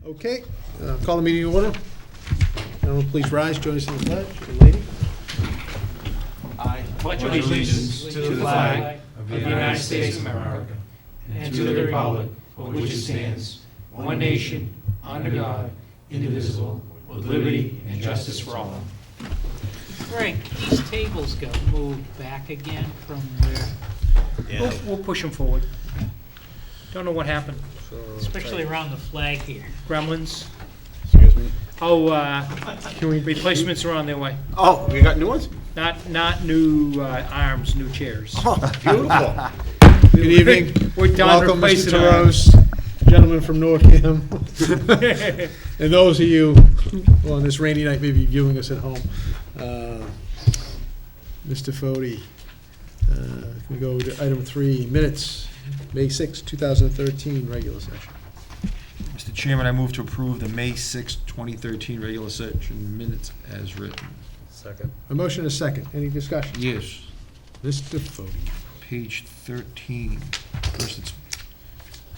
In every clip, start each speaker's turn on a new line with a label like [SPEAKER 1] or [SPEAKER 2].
[SPEAKER 1] Okay, call the meeting to order. Everyone please rise, join us in the pledge. Young lady.
[SPEAKER 2] I pledge allegiance to the flag of the United States of America and to the republic for which it stands, one nation, under God, indivisible, with liberty and justice for all.
[SPEAKER 3] Frank, these tables got moved back again from where,
[SPEAKER 2] We'll push them forward. Don't know what happened.
[SPEAKER 3] especially around the flag here.
[SPEAKER 2] Gremlins.
[SPEAKER 1] Excuse me.
[SPEAKER 2] Oh, replacements are on their way.
[SPEAKER 1] Oh, we got new ones?
[SPEAKER 2] Not new arms, new chairs.
[SPEAKER 1] Oh, beautiful. Good evening.
[SPEAKER 2] We're done
[SPEAKER 1] Welcome, Mr.
[SPEAKER 2] replacing arms.
[SPEAKER 1] Taros, gentlemen from Norcam. And those of you who on this rainy night may be viewing us at home. Mr. Fode, we go to item 3, minutes, May 6, 2013, regular session.
[SPEAKER 4] Mr. Chairman, I move to approve the May 6, 2013 regular session minutes as written.
[SPEAKER 5] Second.
[SPEAKER 1] A motion and a second. Any discussion?
[SPEAKER 4] Yes,
[SPEAKER 1] Mr. Fode.
[SPEAKER 4] page 13. First, it's,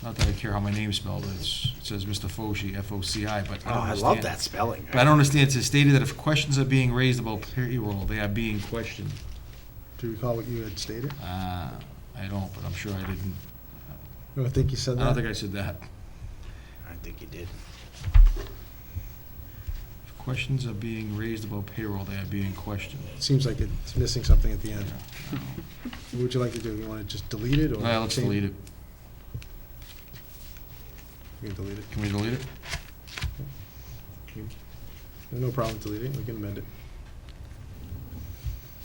[SPEAKER 4] not that I care how my name's spelled, it says Mr. Foci, F-O-C-I, but I
[SPEAKER 5] Oh,
[SPEAKER 4] don't
[SPEAKER 5] I
[SPEAKER 4] understand.
[SPEAKER 5] love that spelling.
[SPEAKER 4] But I don't understand, it says stated that if questions are being raised about payroll, they are being questioned.
[SPEAKER 1] Do you recall what you had stated?
[SPEAKER 4] I don't, but I'm sure I didn't,
[SPEAKER 1] No, I think you said
[SPEAKER 4] I
[SPEAKER 1] that.
[SPEAKER 4] don't think I said that.
[SPEAKER 5] I think you did.
[SPEAKER 4] If questions are being raised about payroll, they are being questioned.
[SPEAKER 1] Seems like it's missing something at the end. What would you like to do? You want to just delete it, or?
[SPEAKER 4] Well, let's
[SPEAKER 1] change-
[SPEAKER 4] delete it.
[SPEAKER 1] We can delete it.
[SPEAKER 4] Can we delete it?
[SPEAKER 1] No problem deleting it. We can amend it.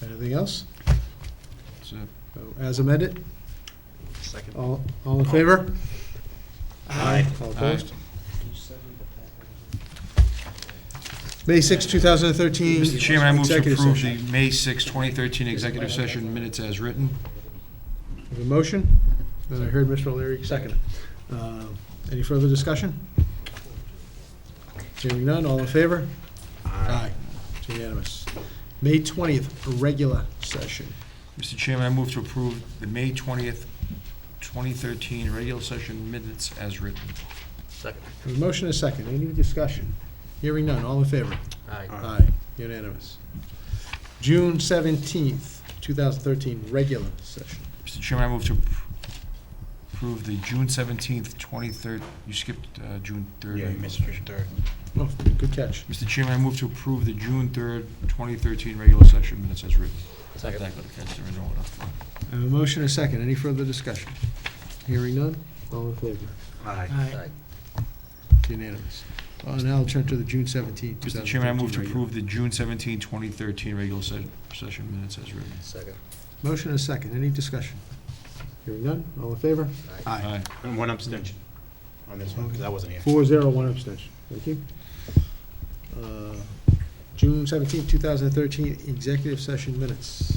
[SPEAKER 1] Anything else?
[SPEAKER 4] That's it.
[SPEAKER 1] So, as amended?
[SPEAKER 5] Second.
[SPEAKER 1] All in favor?
[SPEAKER 5] Aye.
[SPEAKER 1] All opposed? May 6, 2013.
[SPEAKER 4] Mr. Chairman, I move to
[SPEAKER 1] executive
[SPEAKER 4] approve
[SPEAKER 1] session.
[SPEAKER 4] the May 6, 2013 executive session minutes as written.
[SPEAKER 1] Have a motion? And I heard Mr. O'Leary second it. Any further discussion? Hearing none, all in favor?
[SPEAKER 5] Aye.
[SPEAKER 1] It's unanimous. May 20th, regular session.
[SPEAKER 4] Mr. Chairman, I move to approve the May 20th, 2013 regular session minutes as written.
[SPEAKER 5] Second.
[SPEAKER 1] Have a motion and a second. Any discussion? Hearing none, all in favor?
[SPEAKER 5] Aye.
[SPEAKER 1] Aye, unanimous. June 17th, 2013, regular session.
[SPEAKER 4] Mr. Chairman, I move to approve the June 17th, 2013, you skipped June 3rd.
[SPEAKER 5] Yeah, you missed your third.
[SPEAKER 1] Oh, good catch.
[SPEAKER 4] Mr. Chairman, I move to approve the June 3rd, 2013 regular session minutes as written.
[SPEAKER 5] Second.
[SPEAKER 4] Not that good a catch, there is no order.
[SPEAKER 1] I have a motion and a second. Any further discussion? Hearing none, all in favor?
[SPEAKER 5] Aye.
[SPEAKER 3] Aye.
[SPEAKER 1] It's unanimous. Now I'll turn to the June 17th, 2013.
[SPEAKER 4] Mr. Chairman, I move to
[SPEAKER 1] regular.
[SPEAKER 4] approve the June 17, 2013 regular session minutes as written.
[SPEAKER 5] Second.
[SPEAKER 1] Motion and a second. Any discussion? Hearing none, all in favor?
[SPEAKER 4] Aye.
[SPEAKER 5] And one abstention on this one, because I wasn't here.
[SPEAKER 1] 4-0, one abstention. Thank you. June 17th, 2013, executive session minutes.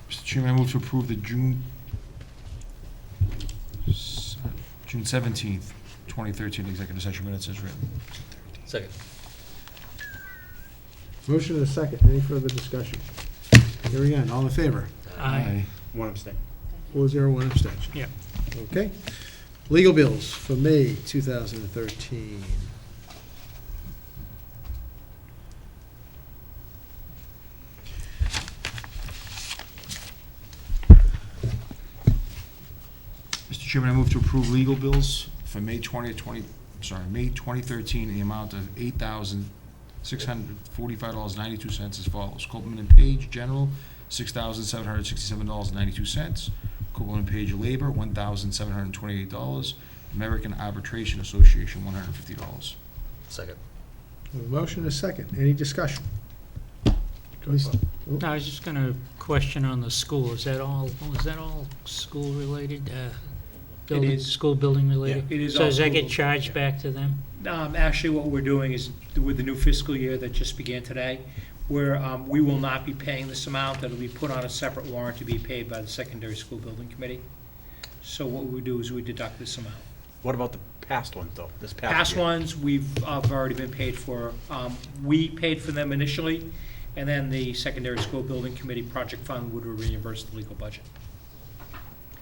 [SPEAKER 4] Mr. Chairman, I move to approve the June 17th, 2013 executive session minutes as written.
[SPEAKER 5] Second.
[SPEAKER 1] Motion and a second. Any further discussion? Hearing none, all in favor?
[SPEAKER 3] Aye.
[SPEAKER 5] One abstain.
[SPEAKER 1] 4-0, one abstention.
[SPEAKER 2] Yeah.
[SPEAKER 1] Okay. Legal bills for May 2013.
[SPEAKER 4] Mr. Chairman, I move to approve legal bills for May 2013 in the amount of $8,645.92 as follows. Copeland and Page General, $6,767.92. Copeland and Page Labor, $1,728. American Arbitration Association, $150.
[SPEAKER 5] Second.
[SPEAKER 1] A motion and a second. Any discussion? Please.
[SPEAKER 3] No, I was just gonna question on the school. Is that all school related? Building,
[SPEAKER 2] is.
[SPEAKER 3] school building related?
[SPEAKER 2] Yeah, it is
[SPEAKER 3] So
[SPEAKER 2] all
[SPEAKER 3] does that
[SPEAKER 2] school
[SPEAKER 3] get
[SPEAKER 2] building,
[SPEAKER 3] charged
[SPEAKER 2] yeah.
[SPEAKER 3] back to them?
[SPEAKER 2] Actually, what we're doing is, with the new fiscal year that just began today, where we will not be paying this amount, that'll be put on a separate warrant to be paid by the Secondary School Building Committee. So what we do is we deduct this amount.
[SPEAKER 5] What about the past ones, though? This past
[SPEAKER 2] Past
[SPEAKER 5] year?
[SPEAKER 2] ones, we've already been paid for. We paid for them initially, and then the Secondary School Building Committee Project Fund would reimburse the legal budget.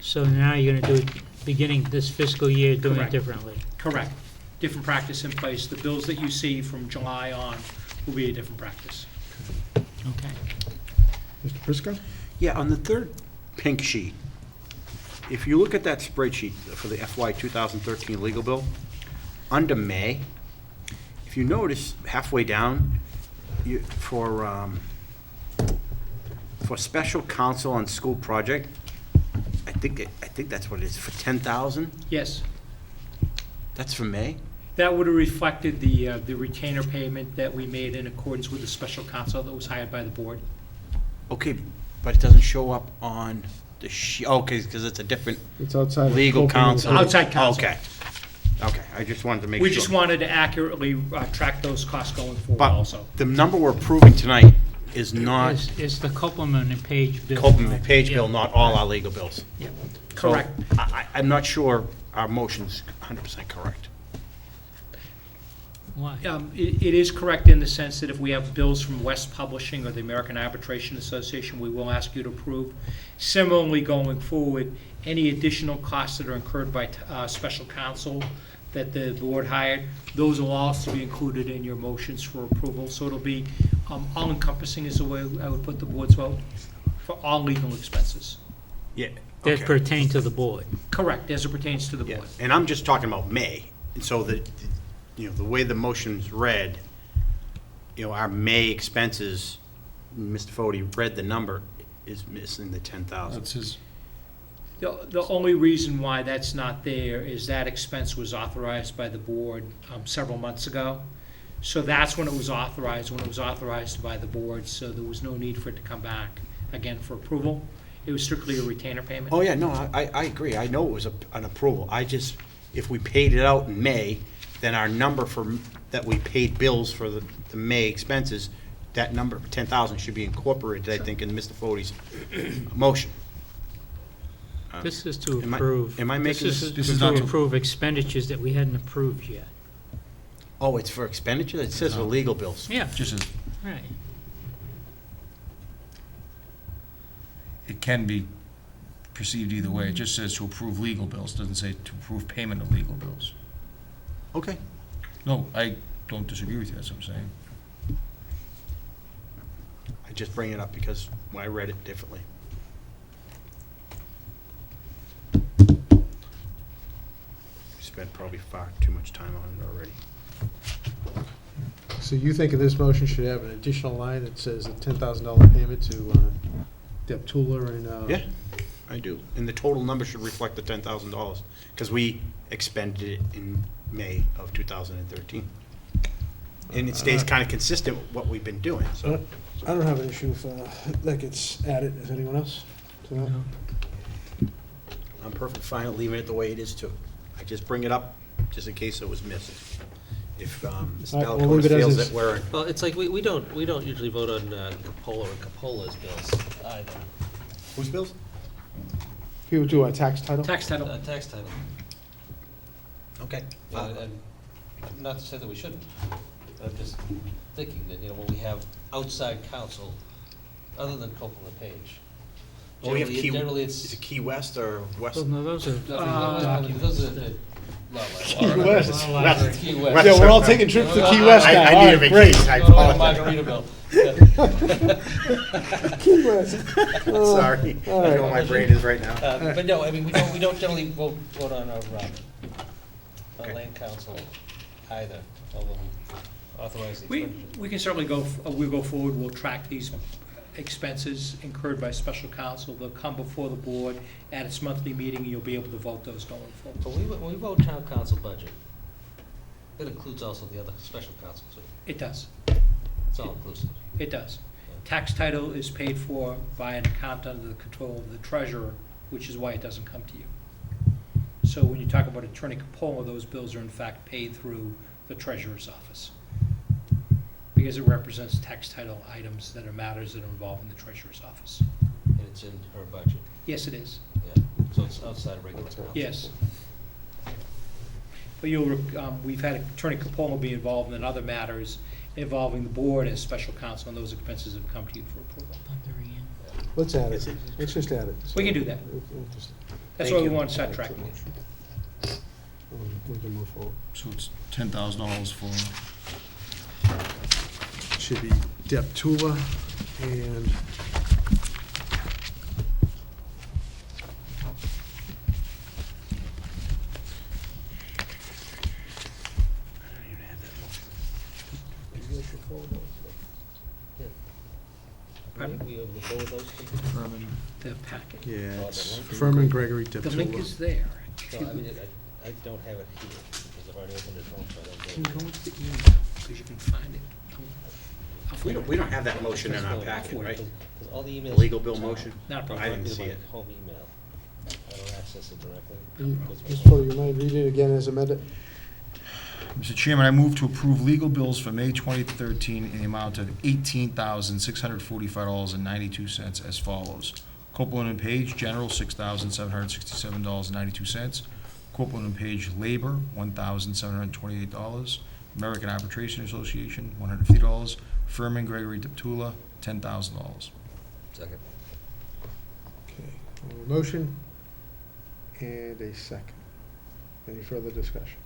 [SPEAKER 3] So now you're gonna do it, beginning this fiscal year, doing it
[SPEAKER 2] Correct.
[SPEAKER 3] differently?
[SPEAKER 2] Correct. different practice in place. The bills that you see from July on will be a different practice.
[SPEAKER 3] Okay.
[SPEAKER 1] Mr. Prisco?
[SPEAKER 5] Yeah, on the third pink sheet, if you look at that spreadsheet for the FY 2013 legal bill, under May, if you notice halfway down, for special counsel on school project, I think that's what it is, for 10,000,
[SPEAKER 2] Yes,
[SPEAKER 5] that's for May?
[SPEAKER 2] that would have reflected the retainer payment that we made in accordance with the special counsel that was hired by the board.
[SPEAKER 5] Okay, but it doesn't show up on the sheet, okay, because it's a different
[SPEAKER 1] It's outside of.
[SPEAKER 5] legal
[SPEAKER 1] Copeland.
[SPEAKER 5] counsel.
[SPEAKER 2] Outside counsel.
[SPEAKER 5] Okay, I just wanted to make sure.
[SPEAKER 2] We just wanted to accurately track those costs going forward also.
[SPEAKER 5] But the number we're approving tonight is not
[SPEAKER 3] Is the Copeland and Page bill?
[SPEAKER 5] Copeland page bill,
[SPEAKER 3] Yeah.
[SPEAKER 5] not all our legal bills.
[SPEAKER 3] Yeah.
[SPEAKER 5] So,
[SPEAKER 2] Correct.
[SPEAKER 5] I'm not sure our motion's 100% correct.
[SPEAKER 3] Why?
[SPEAKER 2] It is correct in the sense that if we have bills from West Publishing or the American Arbitration Association, we will ask you to approve. Similarly, going forward, any additional costs that are incurred by special counsel that the board hired, those will also be included in your motions for approval. So it'll be all-encompassing is the way I would put the board's vote, for all legal expenses.
[SPEAKER 5] Yeah.
[SPEAKER 3] That pertain to the board.
[SPEAKER 2] Correct, as it pertains to the
[SPEAKER 5] Yeah,
[SPEAKER 2] board.
[SPEAKER 5] and I'm just talking about May. And so the way the motion's read, our May expenses, Mr. Fode read the number, is missing the 10,000.
[SPEAKER 4] That's his,
[SPEAKER 2] The only reason why that's not there is that expense was authorized by the board several months ago. So that's when it was authorized by the board, so there was no need for it to come back again for approval. It was strictly a retainer payment.
[SPEAKER 5] Oh, yeah, no, I agree. I know it was an approval. If we paid it out in May, then our number that we paid bills for the May expenses, that number, 10,000, should be incorporated, I think, in Mr. Fode's motion.
[SPEAKER 3] This is to
[SPEAKER 5] Am I-
[SPEAKER 3] approve.
[SPEAKER 5] am I making
[SPEAKER 3] This
[SPEAKER 5] this-
[SPEAKER 4] This
[SPEAKER 3] is
[SPEAKER 4] is not
[SPEAKER 3] to
[SPEAKER 4] to-
[SPEAKER 3] approve expenditures that we hadn't approved yet.
[SPEAKER 5] Oh, it's for expenditure? It says for legal bills.
[SPEAKER 3] Yeah,
[SPEAKER 4] just as,
[SPEAKER 3] right.
[SPEAKER 4] it can be perceived either way. It just says to approve legal bills, doesn't say to approve payment of legal bills.
[SPEAKER 5] Okay.
[SPEAKER 4] No, I don't disagree with you, that's what I'm saying.
[SPEAKER 5] I just bring it up because I read it differently. Spent probably far too much time on it already.
[SPEAKER 1] So you think this motion should have an additional line that says a $10,000 payment to Deb Tuller and?
[SPEAKER 5] Yeah, I do. And the total number should reflect the $10,000, because we expended it in May of 2013. And it stays kind of consistent with what we've been doing, so.
[SPEAKER 1] I don't have an issue if that gets added. Does anyone else? to that?
[SPEAKER 3] No.
[SPEAKER 5] I'm perfectly fine leaving it the way it is too. I just bring it up just in case it was missed. If Mr.
[SPEAKER 1] All right, we'll
[SPEAKER 5] Delacorte
[SPEAKER 1] leave it as
[SPEAKER 5] feels
[SPEAKER 1] is.
[SPEAKER 5] that we're,
[SPEAKER 6] Well, it's like, we don't usually vote on Capola or Capola's bills either.
[SPEAKER 5] whose bills?
[SPEAKER 1] People do a tax title?
[SPEAKER 2] Tax title.
[SPEAKER 6] Tax title.
[SPEAKER 5] Okay.
[SPEAKER 6] And not to say that we shouldn't, but I'm just thinking that, when we have outside counsel, other than Copeland and Page.
[SPEAKER 5] Well, we have
[SPEAKER 6] Generally,
[SPEAKER 5] is
[SPEAKER 6] it's.
[SPEAKER 5] it Key West or West?
[SPEAKER 3] Well, no, those are documents.
[SPEAKER 6] Those are the law
[SPEAKER 1] Key
[SPEAKER 6] library.
[SPEAKER 1] West.
[SPEAKER 6] Key West.
[SPEAKER 1] Yeah, we're all taking trips to Key West now.
[SPEAKER 5] I
[SPEAKER 1] All
[SPEAKER 5] need a
[SPEAKER 1] right, great.
[SPEAKER 5] vacation, I
[SPEAKER 6] No, no,
[SPEAKER 5] apologize.
[SPEAKER 6] Margaritaville.
[SPEAKER 1] Key West.
[SPEAKER 5] Sorry, I
[SPEAKER 1] all right.
[SPEAKER 5] know my brain is right now.
[SPEAKER 6] But no, I mean, we don't generally vote on our land council either, although we authorize the expenditure.
[SPEAKER 2] We can certainly we'll go forward, we'll track these expenses incurred by special counsel. They'll come before the board at its monthly meeting, and you'll be able to vote those going forward.
[SPEAKER 6] But when we vote town council budget, it includes also the other special council too.
[SPEAKER 2] It does,
[SPEAKER 6] It's all inclusive.
[SPEAKER 2] it does. Tax title is paid for by an account under the control of the treasurer, which is why it doesn't come to you. So when you talk about Attorney Capola, those bills are in fact paid through the treasurer's office, because it represents tax title items that are matters that are involved in the treasurer's office.
[SPEAKER 6] And it's in her budget,
[SPEAKER 2] Yes, it is.
[SPEAKER 6] yeah, so it's outside of regular council.
[SPEAKER 2] Yes. But we've had Attorney Capola be involved in other matters involving the board as special counsel, and those expenses have come to you for approval.
[SPEAKER 1] Let's add it. Let's just add it.
[SPEAKER 2] We can do that.
[SPEAKER 1] We'll just-
[SPEAKER 2] That's
[SPEAKER 5] Thank
[SPEAKER 2] why we
[SPEAKER 5] you.
[SPEAKER 2] want to start tracking it.
[SPEAKER 1] We can move forward.
[SPEAKER 4] So it's $10,000 for,
[SPEAKER 1] Should be Deptula and
[SPEAKER 6] We able to forward those to?
[SPEAKER 4] Furman.
[SPEAKER 3] The packet.
[SPEAKER 1] yeah, it's Furman Gregory
[SPEAKER 3] The link
[SPEAKER 1] Deptula.
[SPEAKER 3] is there.
[SPEAKER 6] No, I mean, I don't have it here, because I've already opened it home, so I don't
[SPEAKER 3] You can
[SPEAKER 6] get it.
[SPEAKER 3] go into the email, because you can find it.
[SPEAKER 5] We don't have that motion in our packet, right?
[SPEAKER 6] Because all the emails.
[SPEAKER 5] Legal bill motion?
[SPEAKER 3] Not a problem.
[SPEAKER 5] I didn't
[SPEAKER 6] Directly
[SPEAKER 5] see
[SPEAKER 6] to
[SPEAKER 5] it.
[SPEAKER 6] my home email. I don't access it directly.
[SPEAKER 1] Ms. Fode, you mind reading it again as amended?
[SPEAKER 4] Mr. Chairman, I move to approve legal bills for May 2013 in the amount of $18,645.92 as follows. Copeland and Page, General, $6,767.92. Copeland and Page Labor, $1,728. American Arbitration Association, $150. Furman Gregory Deptula, $10,000.
[SPEAKER 6] Second.
[SPEAKER 1] Okay, a motion and a second. Any further discussion?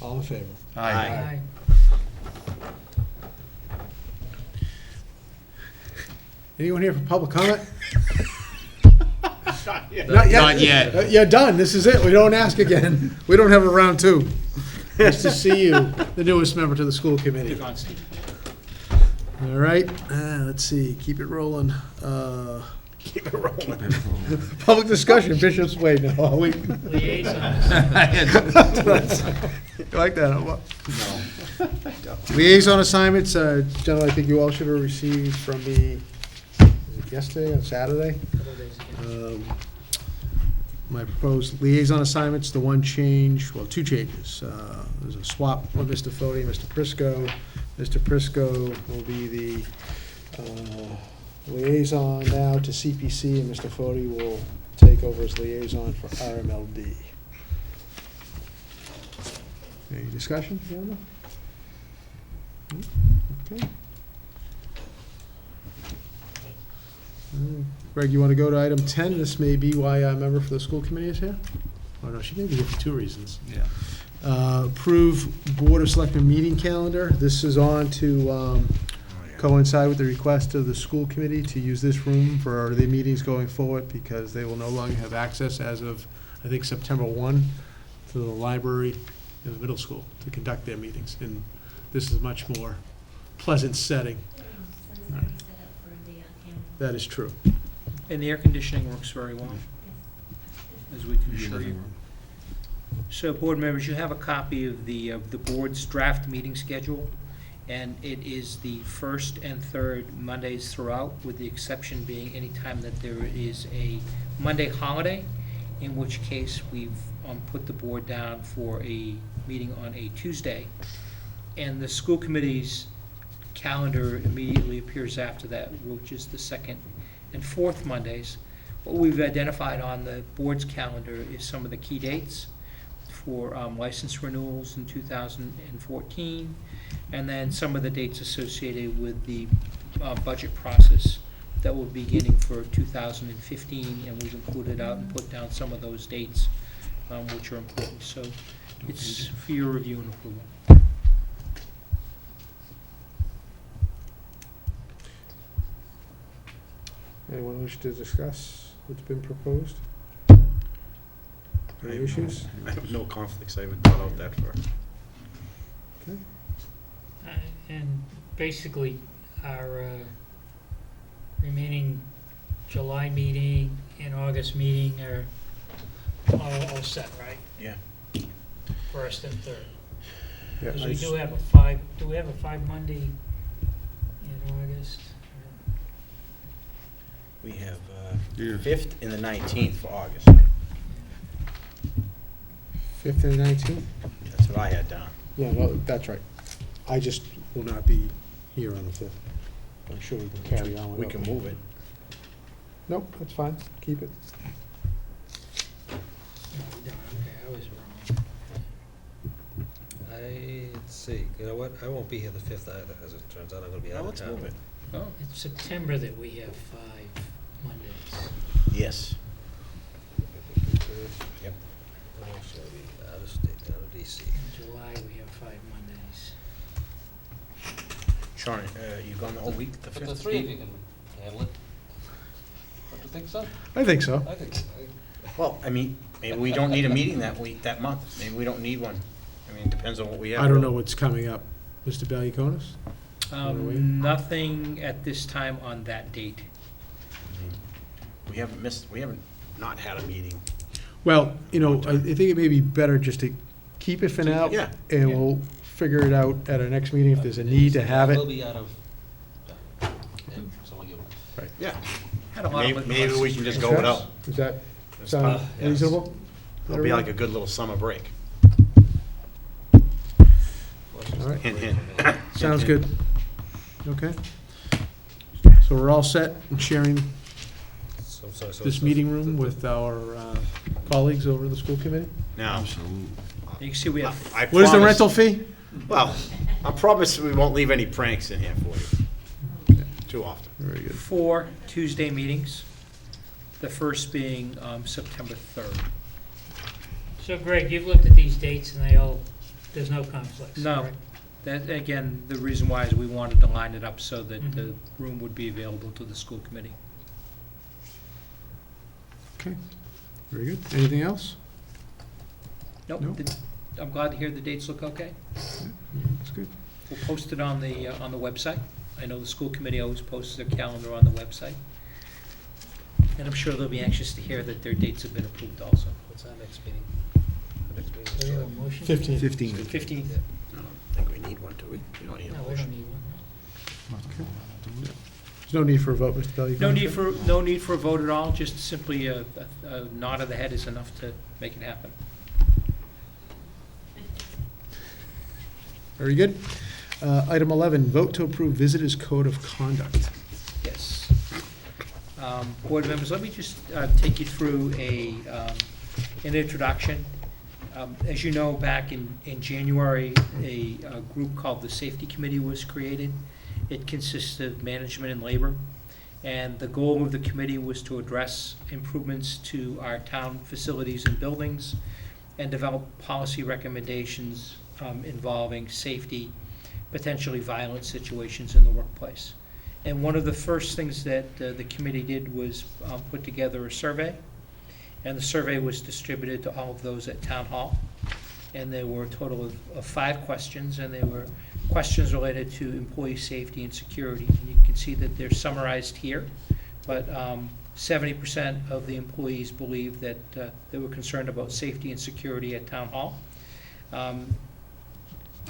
[SPEAKER 1] All in favor?
[SPEAKER 5] Aye.
[SPEAKER 1] Anyone here for public comment?
[SPEAKER 4] Not yet.
[SPEAKER 1] You're done, this is it, we don't ask again. We don't have a round two. Nice to see you, the newest member to the school committee. All right, let's see, keep it rolling. Keep it rolling. Public discussion, Bishop's Way, no, are we?
[SPEAKER 3] Liaisons.
[SPEAKER 1] You like that, huh? No. Liaison assignments, General, I think you all should have received from me, was it yesterday, on Saturday? My proposed liaison assignments, the one change, well, two changes. There's a swap with Mr. Fode and Mr. Prisco. Mr. Prisco will be the liaison now to CPC, and Mr. Fode will take over as liaison for RMLD. Any discussion, gentlemen? Okay. Greg, you want to go to item 10? This may be why our member for the school committee is here? Oh, no, she may be here for two reasons.
[SPEAKER 4] Yeah.
[SPEAKER 1] Approve Board of Selectmen meeting calendar. This is on to coincide with the request of the school committee to use this room for their meetings going forward, because they will no longer have access as of, I think, September 1 to the library in the middle school to conduct their meetings. And this is a much more pleasant setting. That is true.
[SPEAKER 7] And the air conditioning works very well, as we can assure you. So, board members, you have a copy of the board's draft meeting schedule, and it is the first and third Mondays throughout, with the exception being any time that there is a Monday holiday, in which case we've put the board down for a meeting on a Tuesday. And the school committee's calendar immediately appears after that, which is the second and fourth Mondays. What we've identified on the board's calendar is some of the key dates for license renewals in 2014, and then some of the dates associated with the budget process that will be beginning for 2015, and we've included out and put down some of those dates, which are important. So it's for your review and approval.
[SPEAKER 1] Anyone wish to discuss what's been proposed? Any issues?
[SPEAKER 5] I have no conflicts, I haven't thought out that far.
[SPEAKER 1] Okay.
[SPEAKER 3] And basically, our remaining July meeting and August meeting are all set, right?
[SPEAKER 5] Yeah.
[SPEAKER 3] First and third.
[SPEAKER 1] Yeah,
[SPEAKER 3] Because
[SPEAKER 1] I
[SPEAKER 3] we
[SPEAKER 1] s-
[SPEAKER 3] do have a 5 Monday in August?
[SPEAKER 5] We have
[SPEAKER 4] Yeah.
[SPEAKER 5] 5th and the 19th for August.
[SPEAKER 1] 5th and 19th?
[SPEAKER 5] That's what I had down.
[SPEAKER 1] Yeah, no, that's right. I just will not be here on the 5th. I'm sure we can carry on
[SPEAKER 5] We
[SPEAKER 1] without
[SPEAKER 5] can
[SPEAKER 1] me.
[SPEAKER 5] move it.
[SPEAKER 1] Nope, that's fine, keep it.
[SPEAKER 3] Okay, I was wrong.
[SPEAKER 6] Let's see, you know what, I won't be here the 5th either, as it turns out, I'm gonna be out
[SPEAKER 5] Now
[SPEAKER 6] of town.
[SPEAKER 5] let's move it.
[SPEAKER 3] Oh, it's September that we have 5 Mondays.
[SPEAKER 5] Yes. Yep.
[SPEAKER 6] else will be out of state, out of DC.
[SPEAKER 3] In July, we have 5 Mondays.
[SPEAKER 5] Sean, you gone the whole week, the
[SPEAKER 6] But the
[SPEAKER 5] 5th?
[SPEAKER 6] three of you can handle it. Don't you think so?
[SPEAKER 1] I think so.
[SPEAKER 6] I think so.
[SPEAKER 5] Well, I mean, maybe we don't need a meeting that week, that month. Maybe we don't need one. I mean, it depends on what we have.
[SPEAKER 1] I don't know what's coming up. Mr. Valiakonis?
[SPEAKER 7] Nothing at this time on that date.
[SPEAKER 5] We haven't not had a meeting.
[SPEAKER 1] Well, I think it may be better just to keep it for now.
[SPEAKER 5] Yeah.
[SPEAKER 1] And we'll figure it out at our next meeting if there's a need to have
[SPEAKER 6] We'll
[SPEAKER 1] it.
[SPEAKER 6] be out of, and so will you.
[SPEAKER 5] Yeah.
[SPEAKER 7] Had a lot of
[SPEAKER 5] Maybe we can just go without.
[SPEAKER 1] Does that sound
[SPEAKER 5] Yes.
[SPEAKER 1] reasonable?
[SPEAKER 5] It'll be like a good little summer break.
[SPEAKER 1] All right.
[SPEAKER 5] Hint, hint.
[SPEAKER 1] Sounds good. Okay. So we're all set in sharing this meeting room with our colleagues over the school committee?
[SPEAKER 5] Now,
[SPEAKER 4] Absolutely.
[SPEAKER 7] You can see we have
[SPEAKER 5] I
[SPEAKER 1] What is the
[SPEAKER 5] promise-
[SPEAKER 1] rental fee?
[SPEAKER 5] Well, I promise we won't leave any pranks in here for you. Too often.
[SPEAKER 1] Very good.
[SPEAKER 7] 4 Tuesday meetings, the first being September 3rd.
[SPEAKER 3] So Greg, you've looked at these dates and there's no conflicts?
[SPEAKER 7] No.
[SPEAKER 3] correct?
[SPEAKER 7] That, again, the reason why is we wanted to line it up so that the room would be available to the school committee.
[SPEAKER 1] Okay. Very good. Anything else?
[SPEAKER 7] Nope.
[SPEAKER 1] No.
[SPEAKER 7] I'm glad to hear the dates look okay.
[SPEAKER 1] That's good.
[SPEAKER 7] We'll post it on the website. I know the school committee always posts their calendar on the website. And I'm sure they'll be anxious to hear that their dates have been approved also.
[SPEAKER 6] What's our next meeting? The next meeting
[SPEAKER 3] Do we have a
[SPEAKER 6] is,
[SPEAKER 3] motion?
[SPEAKER 1] 15.
[SPEAKER 7] 15th.
[SPEAKER 5] I don't think we need one, do we? We don't need a
[SPEAKER 3] No, we
[SPEAKER 5] motion.
[SPEAKER 3] don't need one.
[SPEAKER 1] There's no need for a vote, Mr. Valiakonis?
[SPEAKER 7] No need for a vote at all, just simply a nod of the head is enough to make it happen.
[SPEAKER 1] Very good. Item 11, vote to approve visitors' code of conduct.
[SPEAKER 7] Yes. Board members, let me just take you through an introduction. As you know, back in January, a group called the Safety Committee was created. It consists of management and labor, and the goal of the committee was to address improvements to our town facilities and buildings and develop policy recommendations involving safety, potentially violent situations in the workplace. And one of the first things that the committee did was put together a survey, and the survey was distributed to all of those at Town Hall. And there were a total of 5 questions, and they were questions related to employee safety and security. And you can see that they're summarized here, but 70% of the employees believed that they were concerned about safety and security at Town Hall.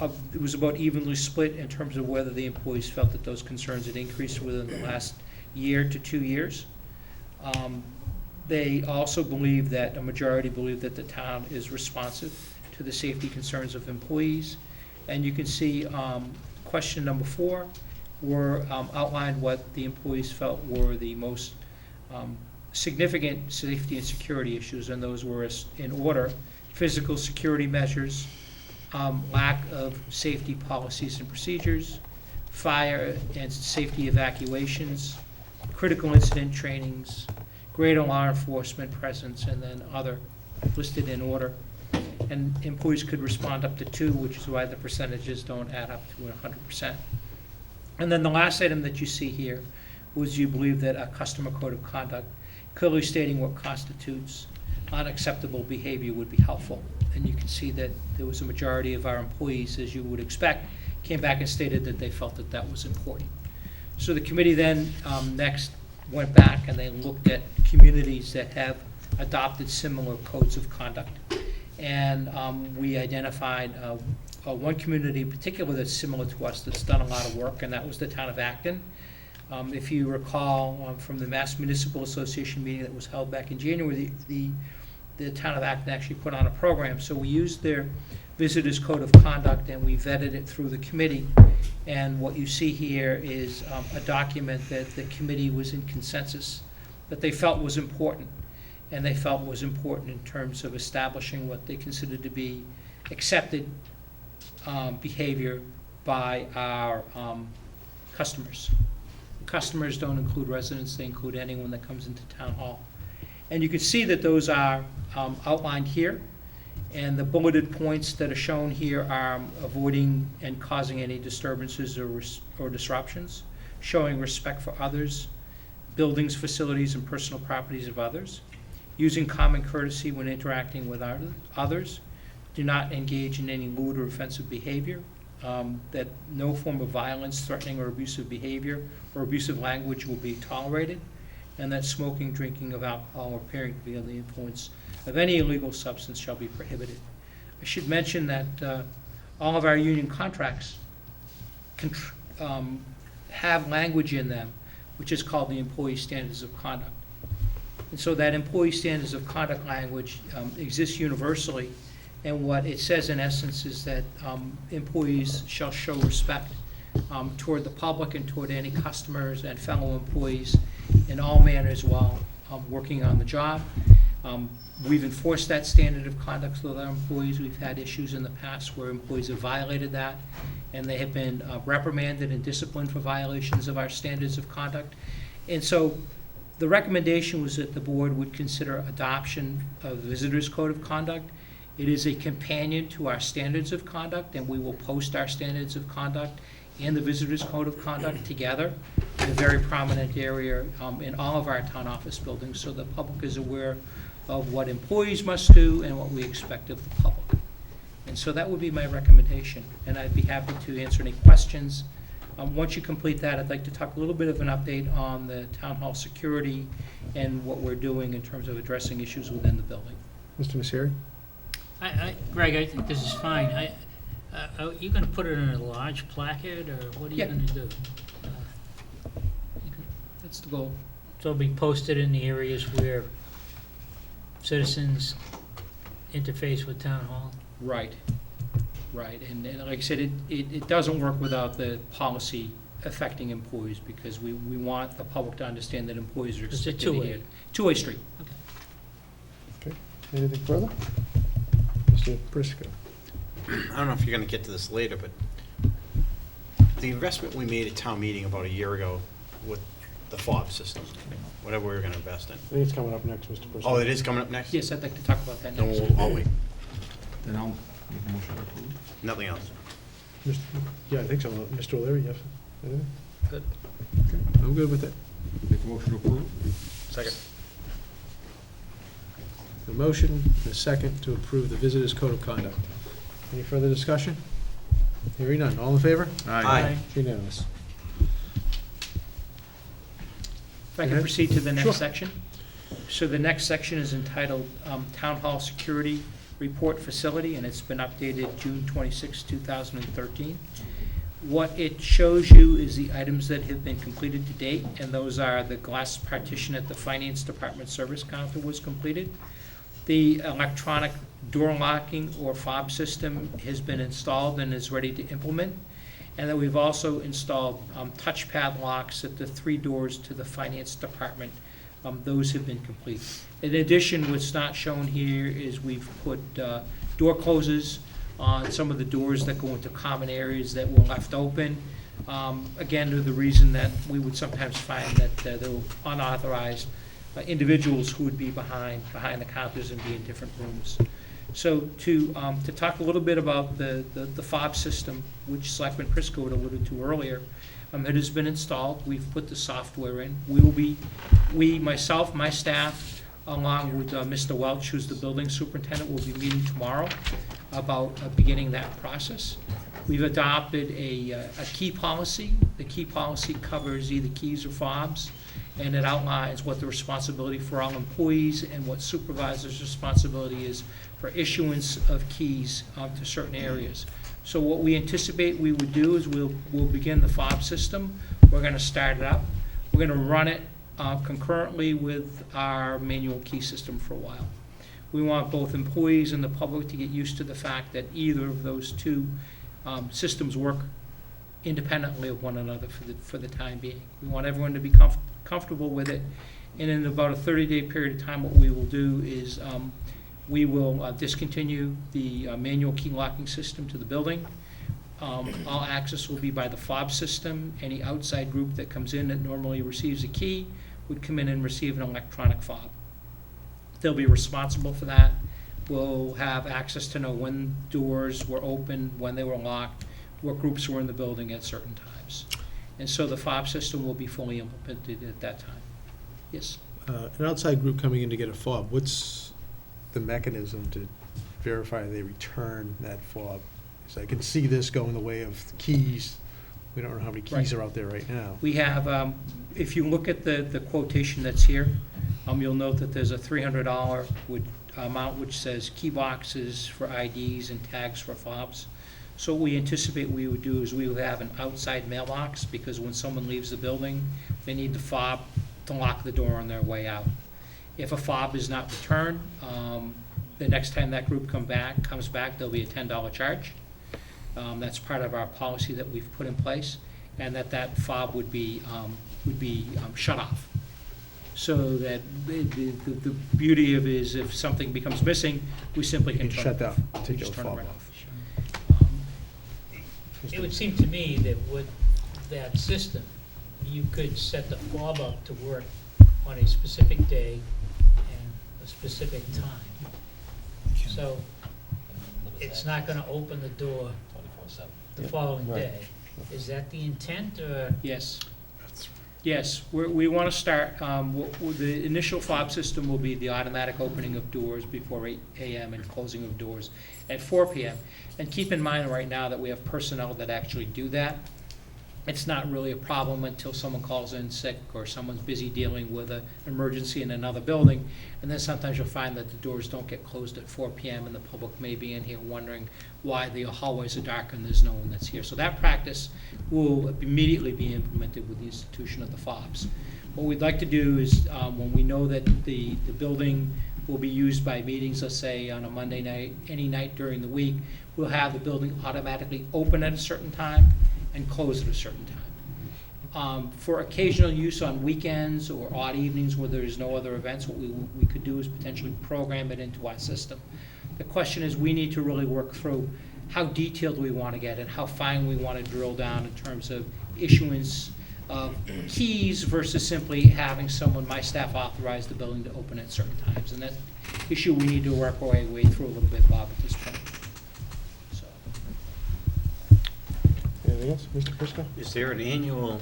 [SPEAKER 7] It was about evenly split in terms of whether the employees felt that those concerns had increased within the last year to 2 years. They also believe that, a majority believe that the town is responsive to the safety concerns of employees. And you can see question number 4 were outlined what the employees felt were the most significant safety and security issues, and those were in order: physical security measures, lack of safety policies and procedures, fire and safety evacuations, critical incident trainings, greater law enforcement presence, and then other listed in order. And employees could respond up to 2, which is why the percentages don't add up to 100%. And then the last item that you see here was you believe that a customer code of conduct, clearly stating what constitutes unacceptable behavior, would be helpful. And you can see that there was a majority of our employees, as you would expect, came back and stated that they felt that that was important. So the committee then next went back and they looked at communities that have adopted similar codes of conduct. And we identified one community in particular that's similar to us, that's done a lot of work, and that was the town of Acton. If you recall from the Mass Municipal Association meeting that was held back in January, the town of Acton actually put on a program. So we used their visitors code of conduct and we vetted it through the committee. And what you see here is a document that the committee was in consensus that they felt was important. And they felt was important in terms of establishing what they considered to be accepted behavior by our customers. Customers don't include residents, they include anyone that comes into town hall. And you can see that those are outlined here. And the bulleted points that are shown here are avoiding and causing any disturbances or disruptions, showing respect for others, buildings, facilities, and personal properties of others, using common courtesy when interacting with others, do not engage in any lewd or offensive behavior, that no form of violence, threatening, or abusive behavior or abusive language will be tolerated, and that smoking, drinking of alcohol, or appearing to be under the influence of any illegal substance shall be prohibited. I should mention that all of our union contracts have language in them which is called the Employee Standards of Conduct. And so that Employee Standards of Conduct language exists universally, and what it says in essence is that employees shall show respect toward the public and toward any customers and fellow employees in all manners while working on the job. We've enforced that standard of conduct with our employees. We've had issues in the past where employees have violated that, and they have been reprimanded and disciplined for violations of our standards of conduct. And so the recommendation was that the board would consider adoption of the Visitors Code of Conduct. It is a companion to our standards of conduct, and we will post our standards of conduct and the Visitors Code of Conduct together in a very prominent area in all of our town office buildings, so the public is aware of what employees must do and what we expect of the public. And so that would be my recommendation, and I'd be happy to answer any questions. Once you complete that, I'd like to talk a little bit of an update on the town hall security and what we're doing in terms of addressing issues within the building.
[SPEAKER 1] Mr. Messeri?
[SPEAKER 3] Greg, I think this is fine. Are you gonna put it in a large placard, or what are you
[SPEAKER 7] Yeah.
[SPEAKER 3] gonna do?
[SPEAKER 7] That's the goal.
[SPEAKER 3] So it'll be posted in the areas where citizens interface with town hall?
[SPEAKER 7] Right, right, and like I said, it doesn't work without the policy affecting employees, because we want the public to understand that employees are
[SPEAKER 3] It's a
[SPEAKER 7] expected to
[SPEAKER 3] two-way.
[SPEAKER 7] hear. Two-way street.
[SPEAKER 1] Okay. Anything further? Mr. Prisco?
[SPEAKER 5] I don't know if you're gonna get to this later, but the investment we made at town meeting about a year ago with the fob system, whatever we were gonna invest in.
[SPEAKER 1] I think it's coming up next, Mr. Prisco.
[SPEAKER 5] Oh, it is coming up next?
[SPEAKER 7] Yes, I'd like to talk about that
[SPEAKER 5] Then
[SPEAKER 7] next.
[SPEAKER 5] I'll wait.
[SPEAKER 4] Then I'll make a motion to approve.
[SPEAKER 5] Nothing else.
[SPEAKER 1] Yeah, I think so. Mr. O'Leary, yes? Anything?
[SPEAKER 7] Good.
[SPEAKER 1] Okay, I'm good with it.
[SPEAKER 4] Make a motion to approve.
[SPEAKER 5] Second.
[SPEAKER 1] The motion, the second, to approve the Visitors Code of Conduct. Any further discussion? Hearing none. All in favor?
[SPEAKER 5] Aye.
[SPEAKER 1] It's unanimous.
[SPEAKER 7] If I can
[SPEAKER 1] Okay.
[SPEAKER 7] proceed to the
[SPEAKER 1] Sure.
[SPEAKER 7] next section. So the next section is entitled Town Hall Security Report Facility, and it's been updated June 26, 2013. What it shows you is the items that have been completed to date, and those are the glass partition at the Finance Department service counter was completed. The electronic door locking or fob system has been installed and is ready to implement. And then we've also installed touchpad locks at the 3 doors to the Finance Department. Those have been complete. In addition, what's not shown here is we've put door closers on some of the doors that go into common areas that were left open. Again, to the reason that we would sometimes find that there were unauthorized individuals who would be behind the counters and be in different rooms. So to talk a little bit about the fob system, which Selectman Prisco had alluded to earlier, it has been installed. We've put the software in. Myself, my staff, along with Mr. Welch, who's the building superintendent, will be meeting tomorrow about beginning that process. We've adopted a key policy. The key policy covers either keys or fobs, and it outlines what the responsibility for all employees and what supervisors' responsibility is for issuance of keys to certain areas. So what we anticipate we would do is we'll begin the fob system. We're going to start it up. We're going to run it concurrently with our manual key system for a while. We want both employees and the public to get used to the fact that either of those two systems work independently of one another for the time being. We want everyone to be comfortable with it, and in about a 30-day period of time, what we will do is we will discontinue the manual key locking system to the building. All access will be by the fob system. Any outside group that comes in that normally receives a key would come in and receive an electronic fob. They'll be responsible for that. will have access to know when doors were open, when they were locked, what groups were in the building at certain times. And so the fob system will be fully implemented at that time. Yes?
[SPEAKER 1] An outside group coming in to get a fob, what's the mechanism to verify they return that fob? So I can see this going the way of keys. We don't know how many keys
[SPEAKER 7] Right.
[SPEAKER 1] are out there right now.
[SPEAKER 7] We have, if you look at the quotation that's here, you'll note that there's a $300 amount which says key boxes for IDs and tags for fobs. So what we anticipate we would do is we would have an outside mailbox, because when someone leaves the building, they need the fob to lock the door on their way out. If a fob is not returned, the next time that group comes back, there'll be a $10 charge. That's part of our policy that we've put in place, and that fob would be shut off. So that the beauty of it is if something becomes missing, we simply
[SPEAKER 1] You
[SPEAKER 7] can
[SPEAKER 1] can
[SPEAKER 7] turn
[SPEAKER 1] shut
[SPEAKER 7] it
[SPEAKER 1] that,
[SPEAKER 7] off. We
[SPEAKER 1] take
[SPEAKER 7] just
[SPEAKER 1] the
[SPEAKER 7] turn it
[SPEAKER 1] fob
[SPEAKER 7] right
[SPEAKER 1] off.
[SPEAKER 3] It would seem to me that with that system, you could set the fob up to work on a specific day and a specific time. So it's not gonna open the door
[SPEAKER 6] 24/7.
[SPEAKER 3] the following
[SPEAKER 4] Right.
[SPEAKER 3] day. Is that the intent, or?
[SPEAKER 7] Yes. Yes, we want to start, the initial fob system will be the automatic opening of doors before 8 AM and closing of doors at 4 PM. And keep in mind right now that we have personnel that actually do that. It's not really a problem until someone calls in sick or someone's busy dealing with an emergency in another building. And then sometimes you'll find that the doors don't get closed at 4 PM and the public may be in here wondering why the hallways are dark and there's no one that's here. So that practice will immediately be implemented with the institution of the fobs. What we'd like to do is, when we know that the building will be used by meetings, let's say on a Monday night, any night during the week, we'll have the building automatically open at a certain time and close at a certain time. For occasional use on weekends or odd evenings where there's no other events, what we could do is potentially program it into our system. The question is, we need to really work through how detailed we want to get and how fine we want to drill down in terms of issuance of keys versus simply having someone, my staff, authorize the building to open at certain times. And that issue we need to work our way through a little bit, Bob, at this point. So.
[SPEAKER 1] Anything else, Mr. Prisco?
[SPEAKER 5] Is there an annual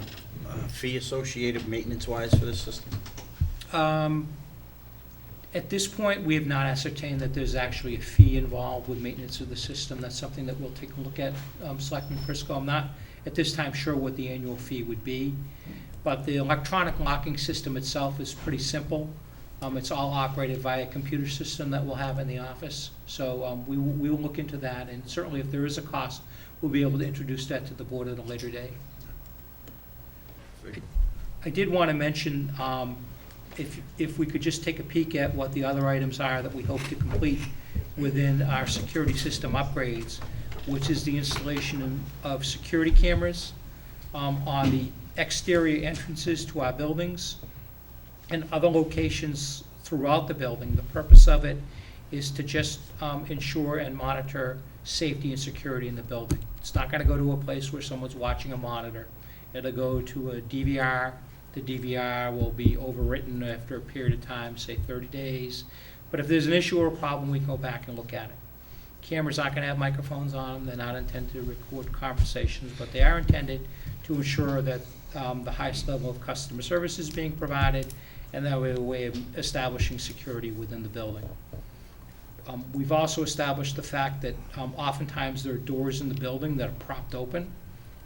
[SPEAKER 5] fee associated maintenance-wise for this system?
[SPEAKER 7] At this point, we have not ascertained that there's actually a fee involved with maintenance of the system. That's something that we'll take a look at, Selectman Prisco. I'm not, at this time, sure what the annual fee would be, but the electronic locking system itself is pretty simple. It's all operated via a computer system that we'll have in the office. So we will look into that, and certainly if there is a cost, we'll be able to introduce that to the board at a later date. I did want to mention, if we could just take a peek at what the other items are that we hope to complete within our security system upgrades, which is the installation of security cameras on the exterior entrances to our buildings and other locations throughout the building. The purpose of it is to just ensure and monitor safety and security in the building. It's not going to go to a place where someone's watching a monitor. It'll go to a DVR. The DVR will be overwritten after a period of time, say 30 days. But if there's an issue or a problem, we can go back and look at it. Cameras aren't going to have microphones on them. They're not intended to record conversations, but they are intended to ensure that the highest level of customer service is being provided, and that way a way of establishing security within the building. We've also established the fact that oftentimes there are doors in the building that are propped open.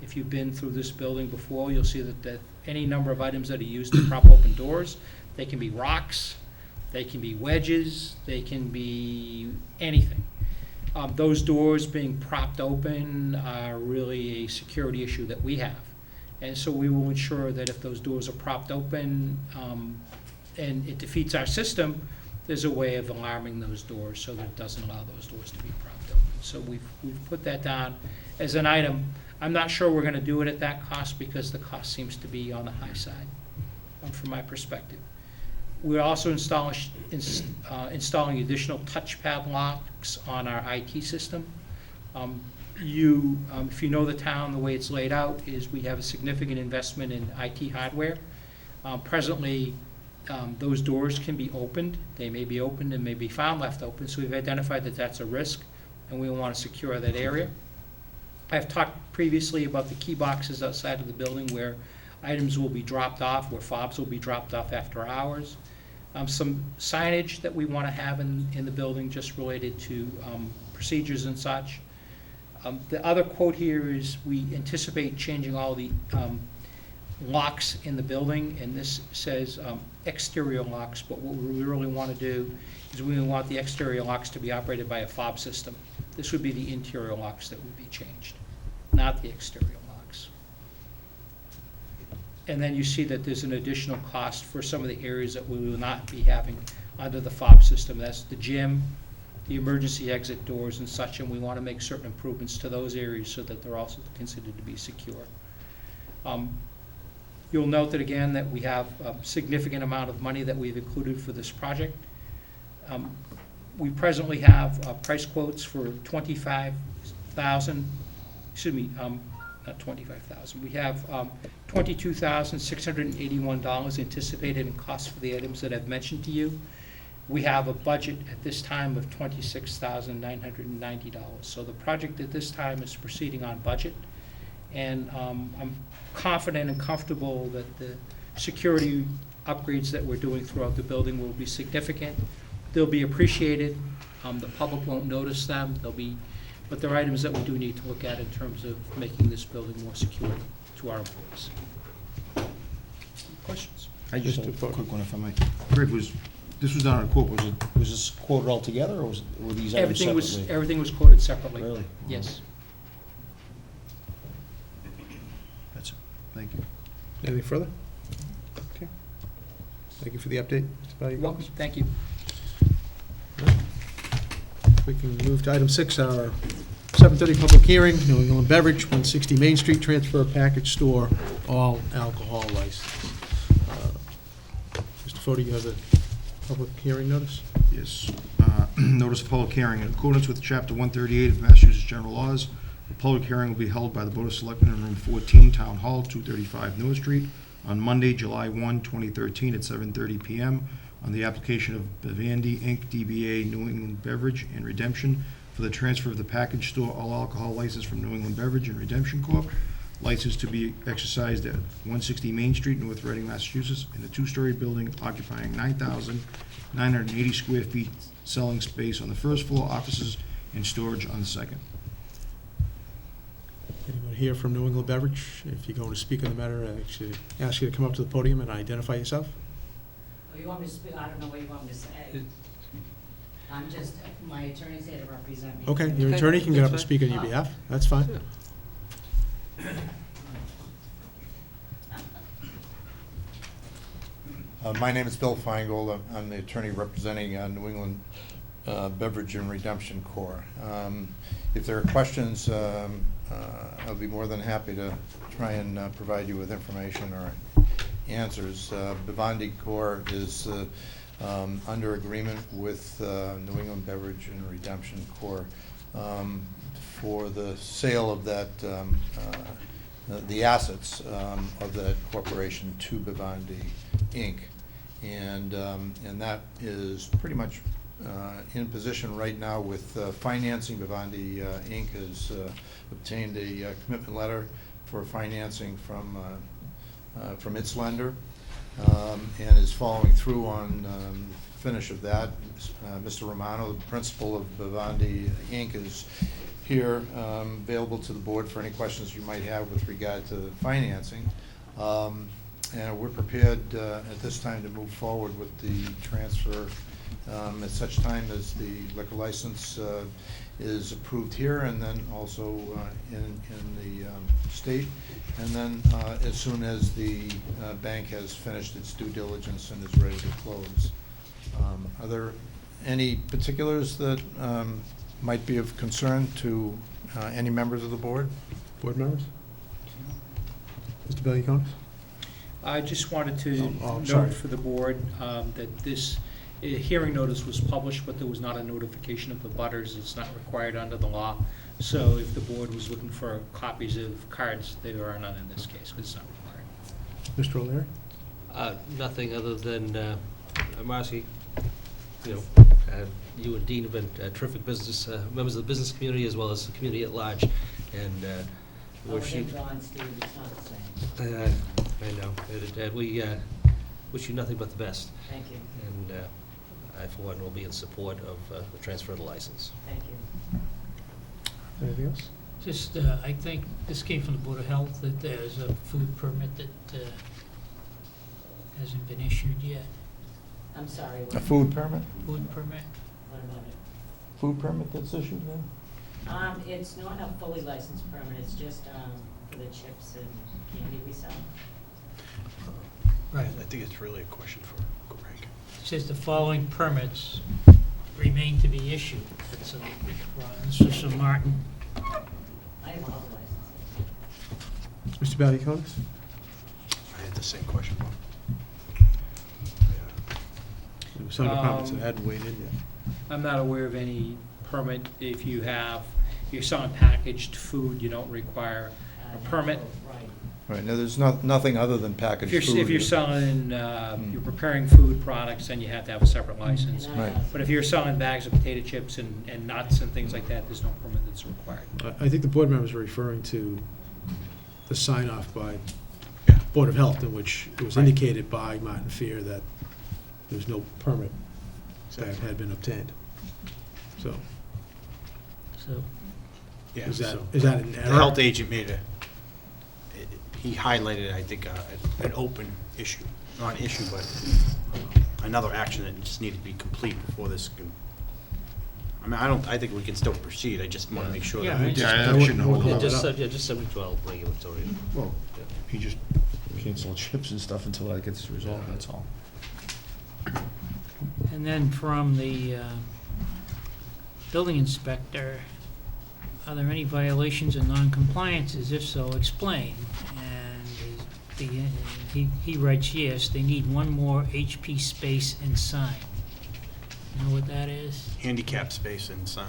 [SPEAKER 7] If you've been through this building before, you'll see that any number of items that are used to prop open doors, they can be rocks, they can be wedges, they can be anything. Those doors being propped open are really a security issue that we have. And so we will ensure that if those doors are propped open and it defeats our system, there's a way of alarming those doors so that it doesn't allow those doors to be propped open. So we've put that down as an item. I'm not sure we're going to do it at that cost because the cost seems to be on the high side from my perspective. We're also installing additional touchpad locks on our IT system. If you know the town, the way it's laid out is we have a significant investment in IT hardware. Presently, those doors can be opened. They may be opened and may be found left open, so we've identified that that's a risk, and we want to secure that area. I've talked previously about the key boxes outside of the building where items will be dropped off, where fobs will be dropped off after hours. Some signage that we want to have in the building just related to procedures and such. The other quote here is we anticipate changing all the locks in the building, and this says exterior locks, but what we really want to do is we want the exterior locks to be operated by a fob system. This would be the interior locks that would be changed, not the exterior locks. And then you see that there's an additional cost for some of the areas that we will not be having under the fob system. That's the gym, the emergency exit doors and such, and we want to make certain improvements to those areas so that they're also considered to be secure. You'll note that again that we have a significant amount of money that we've included for this project. We presently have price quotes for $25,000, excuse me, not $25,000. We have $22,681 anticipated in cost for the items that I've mentioned to you. We have a budget at this time of $26,990. So the project at this time is proceeding on budget. And I'm confident and comfortable that the security upgrades that we're doing throughout the building will be significant. They'll be appreciated. The public won't notice them. But they're items that we do need to look at in terms of making this building more secure to our employees. Questions?
[SPEAKER 4] I just
[SPEAKER 1] Mr.
[SPEAKER 4] a
[SPEAKER 1] Fode.
[SPEAKER 4] quick one, if I might. Greg, this was done on a quote, was this quoted all together, or were these items separately?
[SPEAKER 7] Everything was quoted separately.
[SPEAKER 4] Really?
[SPEAKER 7] Yes.
[SPEAKER 4] That's it, thank you.
[SPEAKER 1] Anything further? Okay. Thank you for the update, Mr.
[SPEAKER 7] You're welcome.
[SPEAKER 1] Valiakonis.
[SPEAKER 7] Thank you.
[SPEAKER 1] We can move to item 6, our 7:30 public hearing, New England Beverage, 160 Main Street, transfer of package store, all alcohol license. Mr. Fode, you have the public hearing notice?
[SPEAKER 4] Yes. Notice of public hearing. In accordance with Chapter 138 of Massachusetts General Laws, the public hearing will be held by the Board of Selectmen in Room 14, Town Hall, 235 North Street, on Monday, July 1, 2013, at 7:30 p.m. on the application of Vivendi Inc., DBA New England Beverage and Redemption for the transfer of the package store all alcohol license from New England Beverage and Redemption Corp. License to be exercised at 160 Main Street, North Reading, Massachusetts, in a two-story building occupying 9,980 square feet, selling space on the first floor, offices, and storage on the second.
[SPEAKER 1] Anyone here from New England Beverage? If you're going to speak on the matter, I actually ask you to come up to the podium and identify yourself.
[SPEAKER 8] Oh, you want me to speak? I don't know what you want me to say. I'm just, my attorney's here to represent me.
[SPEAKER 1] Okay, your attorney can get up and speak on your behalf. That's fine.
[SPEAKER 9] My name is Bill Feingold. I'm the attorney representing New England Beverage and Redemption Corp. If there are questions, I'll be more than happy to try and provide you with information or answers. Vivendi Corp is under agreement with New England Beverage and Redemption Corp. For the sale of that, the assets of that corporation to Vivendi Inc. And that is pretty much in position right now with financing. Vivendi Inc. has obtained a commitment letter for financing from its lender, and is following through on finish of that. Mr. Romano, the principal of Vivendi Inc., is here, available to the board for any questions you might have with regard to financing. And we're prepared at this time to move forward with the transfer at such time as the liquor license is approved here, and then also in the state, and then as soon as the bank has finished its due diligence and is ready to close. Are there any particulars that might be of concern to any members of the board?
[SPEAKER 1] Board members? Mr. Valiakonis?
[SPEAKER 7] I just wanted to
[SPEAKER 1] sorry.
[SPEAKER 7] note for the board that this hearing notice was published, but there was not a notification of the butters. It's not required under the law. So if the board was looking for copies of cards, there are none in this case, because it's not required.
[SPEAKER 1] Mr. O'Leary?
[SPEAKER 6] Nothing other than, Marcy, you know, you and Dean have been terrific business, members of the business community as well as the community at large, and
[SPEAKER 8] Oh,
[SPEAKER 6] wish you,
[SPEAKER 8] they've gone, Steve, it's not the same.
[SPEAKER 6] I know, and we wish you nothing but the best,
[SPEAKER 8] Thank you,
[SPEAKER 6] and I, for one, will be in support of the transfer of the license.
[SPEAKER 8] thank you.
[SPEAKER 1] Anything else?
[SPEAKER 3] Just, I think this came from the Board of Health, that there's a food permit that hasn't been issued yet.
[SPEAKER 8] I'm sorry,
[SPEAKER 9] A
[SPEAKER 8] what
[SPEAKER 9] food permit?
[SPEAKER 3] Food permit?
[SPEAKER 8] about it?
[SPEAKER 9] Food permit that's issued then?
[SPEAKER 8] It's not a fully licensed permit, it's just, for the chips and candy we sell.
[SPEAKER 3] Right.
[SPEAKER 5] I think it's really a question for Greg.
[SPEAKER 3] It says the following permits remain to be issued. That's this is from Martin.
[SPEAKER 8] I have all the licenses.
[SPEAKER 1] Mr. Valiakonis?
[SPEAKER 5] I had the same question, Bob.
[SPEAKER 1] There were some departments that hadn't weighed in yet.
[SPEAKER 7] I'm not aware of any permit. If you're selling packaged food, you don't require a permit.
[SPEAKER 8] Right.
[SPEAKER 9] Right, now, there's nothing other than packaged food.
[SPEAKER 7] If you're selling, you're preparing food products, then you have to have a separate license.
[SPEAKER 8] And I
[SPEAKER 9] Right.
[SPEAKER 8] have-
[SPEAKER 7] But if you're selling bags of potato chips and nuts and things like that, there's no permit that's required.
[SPEAKER 1] I think the board members were referring to the sign-off by Board of Health, in which it was indicated by Martin Fear that there was no permit that had been obtained. So,
[SPEAKER 3] So,
[SPEAKER 5] Yeah,
[SPEAKER 1] is that
[SPEAKER 5] so
[SPEAKER 1] an
[SPEAKER 5] the
[SPEAKER 1] error?
[SPEAKER 5] health agent he highlighted, I think, an open issue, not an issue, but another action that just needed to be complete before this can, I mean, I think we can still proceed, I just want to make sure
[SPEAKER 3] Yeah,
[SPEAKER 5] that.
[SPEAKER 3] I just-
[SPEAKER 4] Yeah, I shouldn't hold
[SPEAKER 1] Hold
[SPEAKER 4] it
[SPEAKER 1] it
[SPEAKER 4] up.
[SPEAKER 6] Just subject to all regulatory.
[SPEAKER 4] Well, he just canceled chips and stuff until that gets resolved, that's all.
[SPEAKER 3] and then from the building inspector, are there any violations or non-compliances? If so, explain. And he writes, yes, they need one more HP space and sign. You know what that is?
[SPEAKER 5] Handicap space and sign.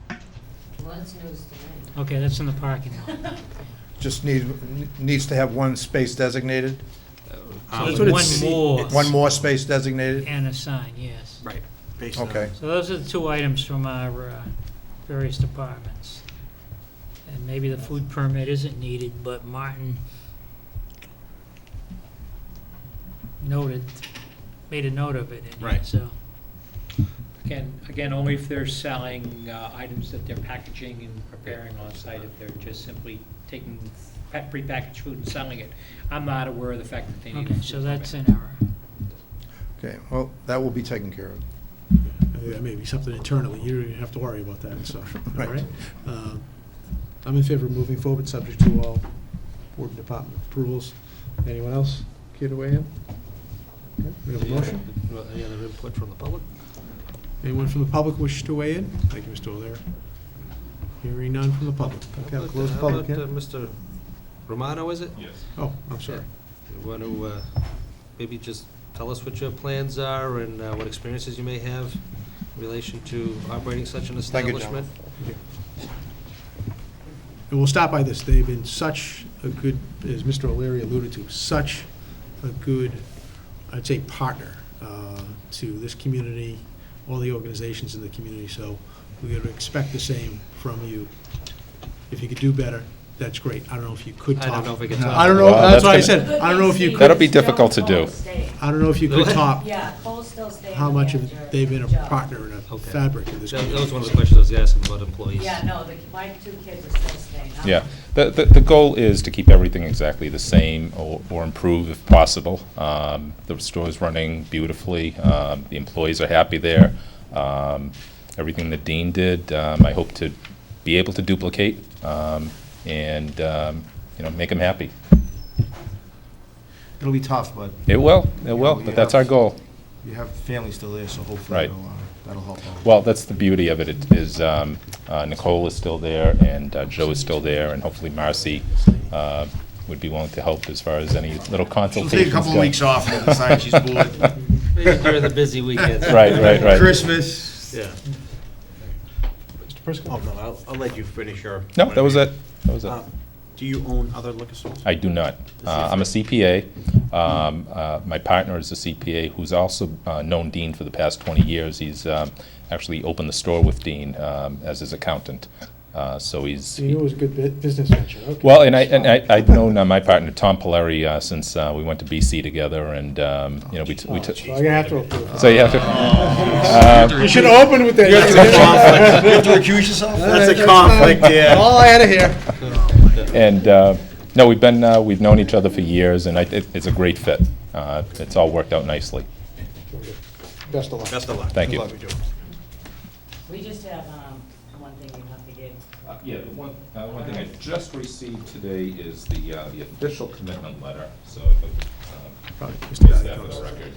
[SPEAKER 8] Well, that's news to me.
[SPEAKER 3] Okay, that's in the parking lot.
[SPEAKER 9] Just needs to have one space designated,
[SPEAKER 3] So
[SPEAKER 1] That's what
[SPEAKER 3] one
[SPEAKER 1] it's-
[SPEAKER 3] more
[SPEAKER 9] one more space designated?
[SPEAKER 3] and a sign, yes.
[SPEAKER 5] Right, based on.
[SPEAKER 9] Okay.
[SPEAKER 3] So those are the two items from our various departments. And maybe the food permit isn't needed, but Martin made a note of it in here,
[SPEAKER 5] Right.
[SPEAKER 3] so.
[SPEAKER 7] Again, only if they're selling items that they're packaging and preparing on site, if they're just simply taking prepackaged food and selling it. I'm not aware of the fact that they need a
[SPEAKER 3] Okay,
[SPEAKER 7] food
[SPEAKER 3] so that's
[SPEAKER 7] permit.
[SPEAKER 3] an error.
[SPEAKER 9] Okay, well, that will be taken care of.
[SPEAKER 1] I think that may be something internally, you don't even have to worry about that, so, all
[SPEAKER 9] Right.
[SPEAKER 1] right? I'm in favor of moving forward, subject to all board and department approvals. Anyone else care to weigh in? Okay, we have a motion.
[SPEAKER 6] Any other input from the public?
[SPEAKER 1] Anyone from the public wish to weigh in? Thank you, Mr. O'Leary. Hearing none from the public. Okay, I'll close the public
[SPEAKER 6] How about,
[SPEAKER 1] hearing.
[SPEAKER 6] Mr. Romano, is it?
[SPEAKER 10] Yes.
[SPEAKER 1] Oh, I'm sorry.
[SPEAKER 6] You want to maybe just tell us what your plans are and what experiences you may have in relation to operating such an
[SPEAKER 9] Thank you, John.
[SPEAKER 6] establishment?
[SPEAKER 1] And we'll stop by this. They've been such a good, as Mr. O'Leary alluded to, such a good, I'd say, partner to this community, all the organizations in the community. So we would expect the same from you. If you could do better, that's great. I don't know if you could
[SPEAKER 6] I
[SPEAKER 1] top.
[SPEAKER 6] don't know if we can
[SPEAKER 1] I don't know,
[SPEAKER 10] Well,
[SPEAKER 1] that's
[SPEAKER 10] that's
[SPEAKER 1] why I
[SPEAKER 10] gonna-
[SPEAKER 1] said, I don't know if you could,
[SPEAKER 10] That'll be difficult to do.
[SPEAKER 1] I don't know if you could top
[SPEAKER 8] Yeah, Cole's still staying.
[SPEAKER 1] how much
[SPEAKER 8] manager
[SPEAKER 1] of,
[SPEAKER 8] at
[SPEAKER 1] they've
[SPEAKER 8] the
[SPEAKER 1] been a
[SPEAKER 8] job.
[SPEAKER 1] partner and a
[SPEAKER 6] Okay.
[SPEAKER 1] fabric of this
[SPEAKER 6] That
[SPEAKER 1] community.
[SPEAKER 6] was one of the questions I was asking about employees.
[SPEAKER 8] Yeah, no, my two kids are still staying.
[SPEAKER 10] Yeah, the goal is to keep everything exactly the same or improve if possible. The store's running beautifully, the employees are happy there. Everything that Dean did, I hope to be able to duplicate and, make them happy.
[SPEAKER 4] It'll be tough, but
[SPEAKER 10] It will,
[SPEAKER 4] you
[SPEAKER 10] but that's our
[SPEAKER 4] have-
[SPEAKER 10] goal.
[SPEAKER 4] you have family still there, so hopefully
[SPEAKER 10] Right.
[SPEAKER 4] that'll help out.
[SPEAKER 10] Well, that's the beauty of it, is Nicole is still there, and Joe is still there, and hopefully Marcy would be willing to help as far as any little
[SPEAKER 4] She'll
[SPEAKER 10] consultations
[SPEAKER 4] take a couple
[SPEAKER 10] go.
[SPEAKER 4] weeks off and decide she's bored.
[SPEAKER 6] Maybe during the busy weekends.
[SPEAKER 10] Right.
[SPEAKER 4] Christmas.
[SPEAKER 6] Yeah.
[SPEAKER 1] Mr. Prisco?
[SPEAKER 5] Oh, no, I'll let you finish your.
[SPEAKER 10] No, that was it.
[SPEAKER 5] Uh, Do you own other liquor stores?
[SPEAKER 10] I do not. I'm a CPA. My partner is a CPA who's also known Dean for the past 20 years. He's actually opened the store with Dean as his accountant. So he's.
[SPEAKER 1] You knew it was a good business venture, okay.
[SPEAKER 10] Well, and I've known my partner, Tom Polari, since we went to BC together, and, we took.
[SPEAKER 1] So you're gonna have to approve.
[SPEAKER 10] So you have to.
[SPEAKER 1] You should have opened with that.
[SPEAKER 4] You have to recuse yourself?
[SPEAKER 5] That's a conflict, yeah.
[SPEAKER 1] All I had to hear.
[SPEAKER 10] And, no, we've known each other for years, and it's a great fit. It's all worked out nicely.
[SPEAKER 1] Best of luck.
[SPEAKER 5] Best of luck.
[SPEAKER 10] Thank you.
[SPEAKER 5] Good luck, Joe.
[SPEAKER 8] We just have, one thing you have to give.
[SPEAKER 10] Yeah, the one thing I just received today is the official commitment letter, so if it,
[SPEAKER 1] Probably just
[SPEAKER 10] is
[SPEAKER 1] about
[SPEAKER 10] that
[SPEAKER 1] it.
[SPEAKER 10] for the record.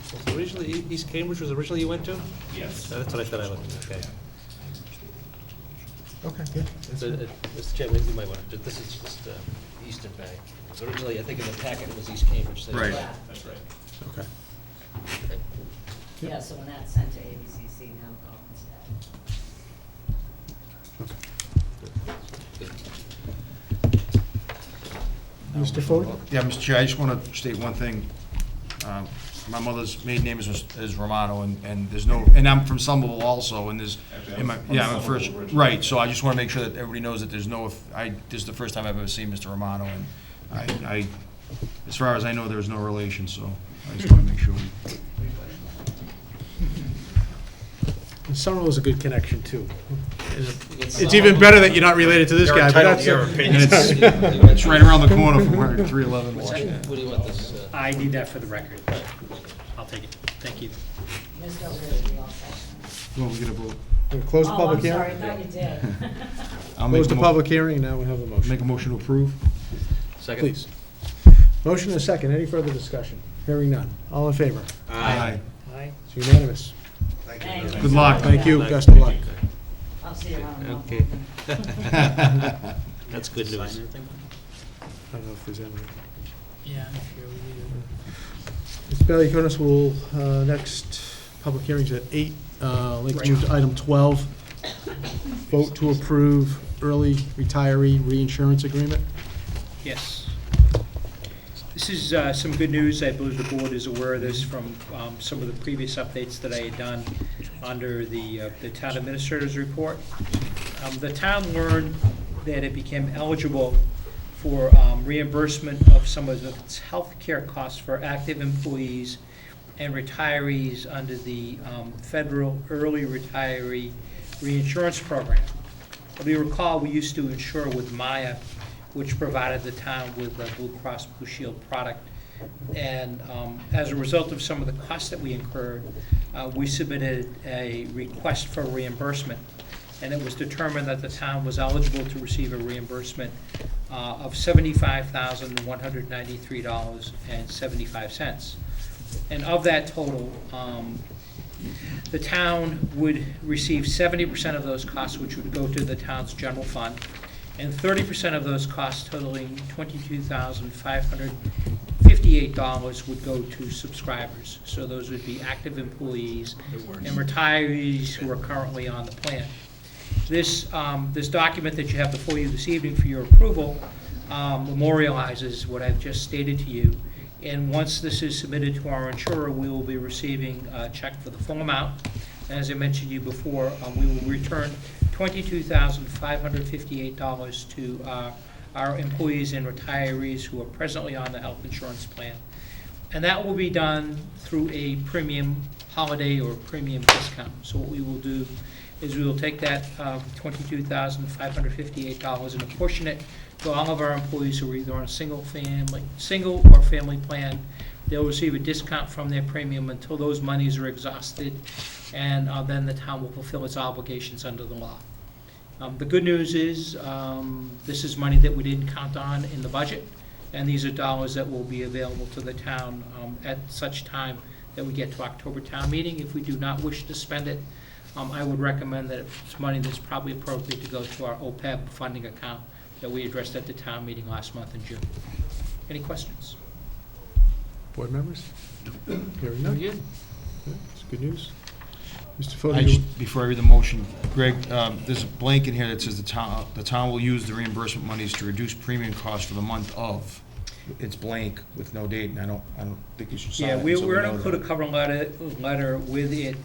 [SPEAKER 6] So originally, East Cambridge was originally you went to?
[SPEAKER 10] Yes.
[SPEAKER 6] That's what I thought I would, okay.
[SPEAKER 1] Okay, good.
[SPEAKER 6] So, Mr. Chairman, you might want to, this is just Eastern Bay. So originally, I think in the packet it was East Cambridge. so-
[SPEAKER 4] Right.
[SPEAKER 10] That's right.
[SPEAKER 1] Okay.
[SPEAKER 6] Okay.
[SPEAKER 8] Yeah, so when that's sent to ABCC, now go instead.
[SPEAKER 1] Mr. Fode?
[SPEAKER 4] Yeah, Mr. Chair, I just want to state one thing. My mother's maiden name is Romano, and there's no, and I'm from Somerville also, and there's,
[SPEAKER 10] Actually,
[SPEAKER 4] in my,
[SPEAKER 10] I'm from
[SPEAKER 4] yeah, I'm first,
[SPEAKER 10] Somerville originally.
[SPEAKER 4] right, so I just want to make sure that everybody knows that there's no, this is the first time I've ever seen Mr. Romano, and I, as far as I know, there's no relation, so I just want to make sure we.
[SPEAKER 1] Somerville's a good connection, too. It's even better that you're not related to this
[SPEAKER 5] You're
[SPEAKER 1] guy, but
[SPEAKER 5] entitled
[SPEAKER 1] that's.
[SPEAKER 5] to your
[SPEAKER 1] a-
[SPEAKER 5] opinion.
[SPEAKER 4] And it's right around the corner from where 311 was.
[SPEAKER 6] What do you want this?
[SPEAKER 7] I need that for the record. I'll take it. Thank you.
[SPEAKER 8] Mr. O'Leary, we all set.
[SPEAKER 4] Well, we get a vote.
[SPEAKER 1] We'll Close the
[SPEAKER 8] Oh,
[SPEAKER 1] public
[SPEAKER 8] I'm sorry, I
[SPEAKER 1] hearing.
[SPEAKER 8] thought you did.
[SPEAKER 4] I'll make
[SPEAKER 1] Close
[SPEAKER 4] a
[SPEAKER 1] the
[SPEAKER 4] mo-
[SPEAKER 1] public hearing, now we have a motion.
[SPEAKER 4] Make a motion to approve.
[SPEAKER 6] Second.
[SPEAKER 1] Please. Motion and a second, any further discussion? Hearing none. All in favor?
[SPEAKER 4] Aye.
[SPEAKER 1] Aye. It's unanimous.
[SPEAKER 8] Thank you.
[SPEAKER 4] Good luck.
[SPEAKER 1] Thank you, best of luck.
[SPEAKER 8] I'll see you around. a month.
[SPEAKER 6] Okay. That's good news.
[SPEAKER 1] I don't know if there's any.
[SPEAKER 3] Yeah, I'm sure we do.
[SPEAKER 1] Ms. Bailey Curtis will, next public hearing's at 8. I'd like to move to item 12. Vote to approve early retiree reinsurance agreement.
[SPEAKER 7] Yes. This is some good news. I believe the board is aware of this from some of the previous updates that I had done under the town administrator's report. The town learned that it became eligible for reimbursement of some of its health care costs for active employees and retirees under the federal early retiree reinsurance program. If you recall, we used to insure with Maya, which provided the town with a Blue Cross Blue Shield product. And as a result of some of the costs that we incurred, we submitted a request for reimbursement. And it was determined that the town was eligible to receive a reimbursement of $75,193.75. And of that total, the town would receive 70% of those costs, which would go to the town's general fund, and 30% of those costs totaling $22,558 would go to subscribers. So those would be active employees and retirees who are currently on the plan. This document that you have before you this evening for your approval memorializes what I've just stated to you. And once this is submitted to our insurer, we will be receiving a check for the full amount. And as I mentioned to you before, we will return $22,558 to our employees and retirees who are presently on the health insurance plan. And that will be done through a premium holiday or premium discount. So what we will do is we will take that $22,558 and apportion it to all of our employees who are either on a single or family plan. They'll receive a discount from their premium until those monies are exhausted, and then the town will fulfill its obligations under the law. The good news is this is money that we didn't count on in the budget, and these are dollars that will be available to the town at such time that we get to October town meeting. If we do not wish to spend it, I would recommend that it's money that's probably appropriate to go to our OPEB funding account that we addressed at the town meeting last month in June. Any questions?
[SPEAKER 1] Board members? Hearing none.
[SPEAKER 6] Good.
[SPEAKER 1] It's good news. Mr.
[SPEAKER 4] I
[SPEAKER 1] Fode,
[SPEAKER 4] just, before I read the motion, Greg, there's a blank in here that says the town will use the reimbursement monies to reduce premium costs for the month of. It's blank with no date, and I don't think you should sign it.
[SPEAKER 7] Yeah,
[SPEAKER 4] until we
[SPEAKER 7] we're
[SPEAKER 4] know
[SPEAKER 7] gonna
[SPEAKER 4] that.
[SPEAKER 7] put a cover letter with it.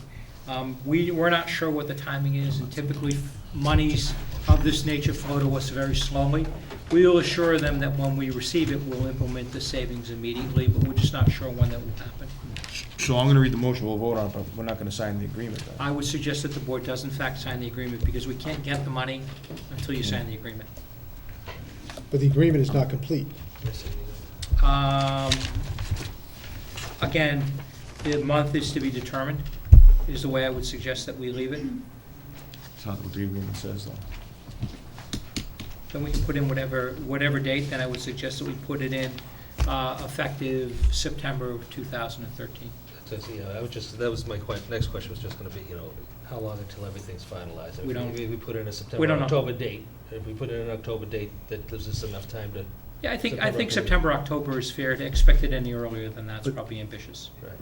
[SPEAKER 7] We're not sure what the timing is, and typically monies of this nature flow to us very slowly. We will assure them that when we receive it, we'll implement the savings immediately, but we're just not sure when that will happen.
[SPEAKER 4] So I'm gonna read the motion, we'll vote on it, but we're not gonna sign the agreement then.
[SPEAKER 7] I would suggest that the board does in fact sign the agreement, because we can't get the money until you sign the agreement.
[SPEAKER 1] but the agreement is not complete.
[SPEAKER 7] Again, the month is to be determined, is the way I would suggest that we leave it.
[SPEAKER 4] It's not what the agreement says, though.
[SPEAKER 7] Then we can put in whatever date, then I would suggest that we put it in effective September of 2013.
[SPEAKER 6] That was my next question was just gonna be, how long until everything's finalized?
[SPEAKER 7] We don't-
[SPEAKER 6] Maybe we put in a
[SPEAKER 7] We
[SPEAKER 6] September,
[SPEAKER 7] don't know.
[SPEAKER 6] October date. If we put in an October date, that gives us enough time to,
[SPEAKER 7] Yeah, I think
[SPEAKER 6] September,
[SPEAKER 7] September, October is fair. To expect it any earlier than that's probably ambitious.
[SPEAKER 6] right.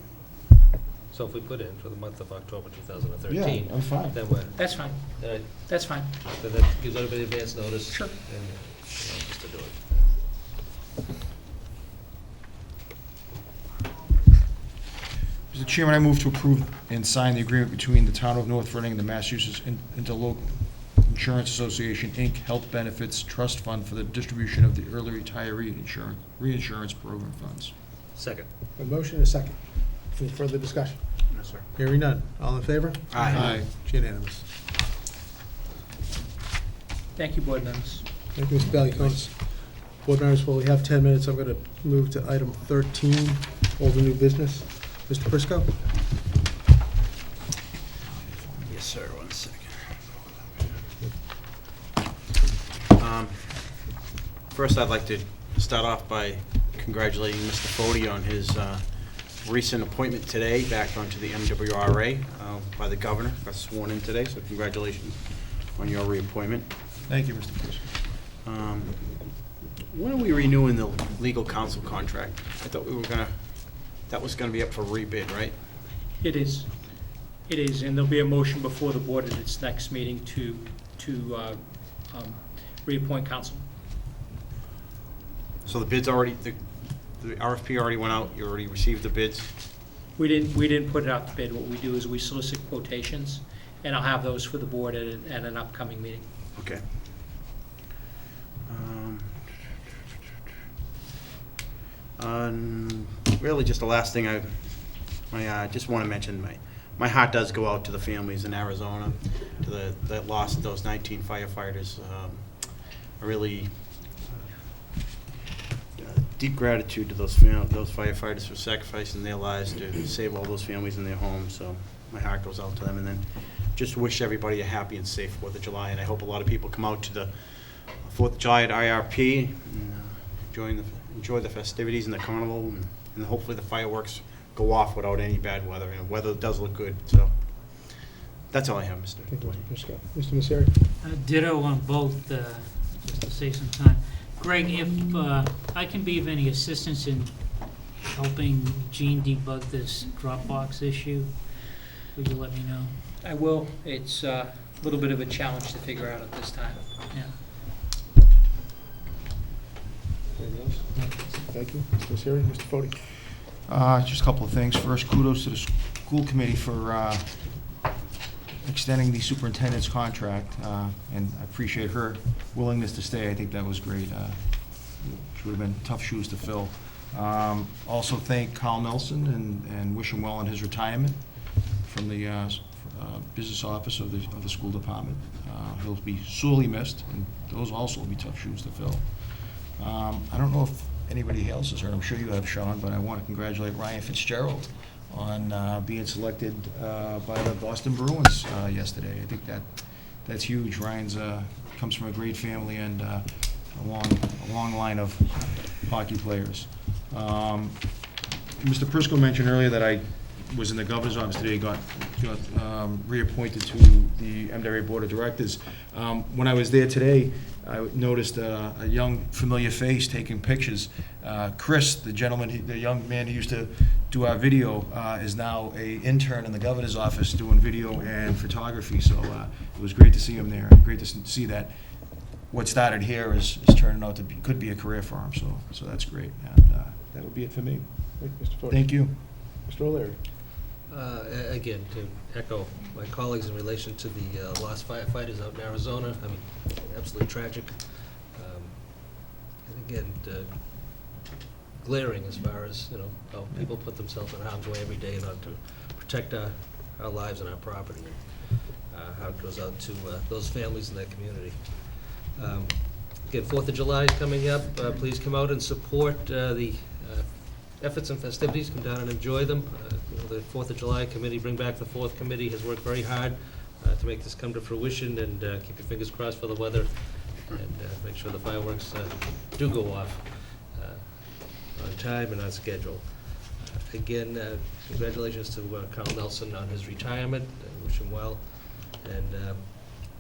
[SPEAKER 6] So if we put in for the month of October 2013.
[SPEAKER 4] Yeah, I'm fine.
[SPEAKER 6] Then we're,
[SPEAKER 7] That's fine, that's fine.
[SPEAKER 6] then that gives everybody advance notice.
[SPEAKER 7] Sure.
[SPEAKER 6] And, just to do it.
[SPEAKER 4] Mr. Chairman, I move to approve and sign the agreement between the Town of North Reading and the Massachusetts Interlocal Insurance Association, Inc., Health Benefits Trust Fund for the distribution of the early retiree reinsurance program funds.
[SPEAKER 6] Second.
[SPEAKER 1] A motion and a second. Any further discussion?
[SPEAKER 5] No, sir.
[SPEAKER 1] Hearing none. All in favor?
[SPEAKER 5] Aye.
[SPEAKER 1] It's unanimous.
[SPEAKER 7] Thank you, board members.
[SPEAKER 1] Thank you, Mr. Valiakonis. Board members, well, we have 10 minutes. I'm going to move to item 13, old and new business. Mr. Prisco?
[SPEAKER 5] Yes, sir, 1 second. First, I'd like to start off by congratulating Mr. Fode on his recent appointment today back onto the MWRA by the governor. Got sworn in today, so congratulations on your reappointment.
[SPEAKER 4] Thank you, Mr. Prisco.
[SPEAKER 5] When are we renewing the legal counsel contract? I thought that was gonna be up for rebid, right?
[SPEAKER 7] It is, and there'll be a motion before the board at its next meeting to reappoint counsel.
[SPEAKER 5] So the bids already, the RFP already went out, you already received the bids?
[SPEAKER 7] We didn't put it out to bid. What we do is we solicit quotations, and I'll have those for the board at an upcoming meeting.
[SPEAKER 5] Okay. Really, just the last thing I just want to mention, my heart does go out to the families in Arizona that lost those 19 firefighters. I really deep gratitude to those firefighters for sacrificing their lives to save all those families in their homes. So my heart goes out to them, and then just wish everybody a happy and safe 4th of July. And I hope a lot of people come out to the 4th of July at IRP and enjoy the festivities and the carnival, and hopefully the fireworks go off without any bad weather. And weather does look good, so that's all I have, Mr.
[SPEAKER 1] Thank you,
[SPEAKER 5] Dwayne.
[SPEAKER 1] Mr. Prisco. Mr. Messeri?
[SPEAKER 3] Ditto on both, just to save some time. Greg, if I can be of any assistance in helping Gene debug this Dropbox issue, would you let me know?
[SPEAKER 7] I will. It's a little bit of a challenge to figure out at this time.
[SPEAKER 3] Yeah.
[SPEAKER 1] Anything else? Thank you. Mr. Messeri? Mr. Fode?
[SPEAKER 4] Just a couple of things. First, kudos to the school committee for extending the superintendent's contract, and I appreciate her willingness to stay. I think that was great. She would have been tough shoes to fill. Also thank Carl Nelson and wish him well in his retirement from the business office of the school department. He'll be sorely missed, and those also will be tough shoes to fill. I don't know if anybody else has heard, I'm sure you have, Sean, but I want to congratulate Ryan Fitzgerald on being selected by the Boston Bruins yesterday. I think that's huge. Ryan's comes from a great family and a long line of hockey players. Mr. Prisco mentioned earlier that I was in the governor's office today, got reappointed to the MWA Board of Directors. When I was there today, I noticed a young familiar face taking pictures. Chris, the gentleman, the young man who used to do our video, is now a intern in the governor's office doing video and photography. So it was great to see him there, and great to see that what started here is turning out to be, could be a career for him. So that's great, and that would be it for me.
[SPEAKER 1] Mr. Ford.
[SPEAKER 4] Thank you.
[SPEAKER 1] Mr. O'Leary.
[SPEAKER 6] Again, to echo my colleagues in relation to the lost firefighters out in Arizona, I mean, absolutely tragic. And again, glaring as far as, you know, how people put themselves in harm's way every day in order to protect our lives and our property, and how it goes out to those families in that community. Again, 4th of July is coming up. Please come out and support the efforts and festivities. Come down and enjoy them. You know, the 4th of July committee, Bring Back the 4th committee, has worked very hard to make this come to fruition, and keep your fingers crossed for the weather, and make sure the fireworks do go off on time and on schedule. Again, congratulations to Carl Nelson on his retirement. I wish him well. And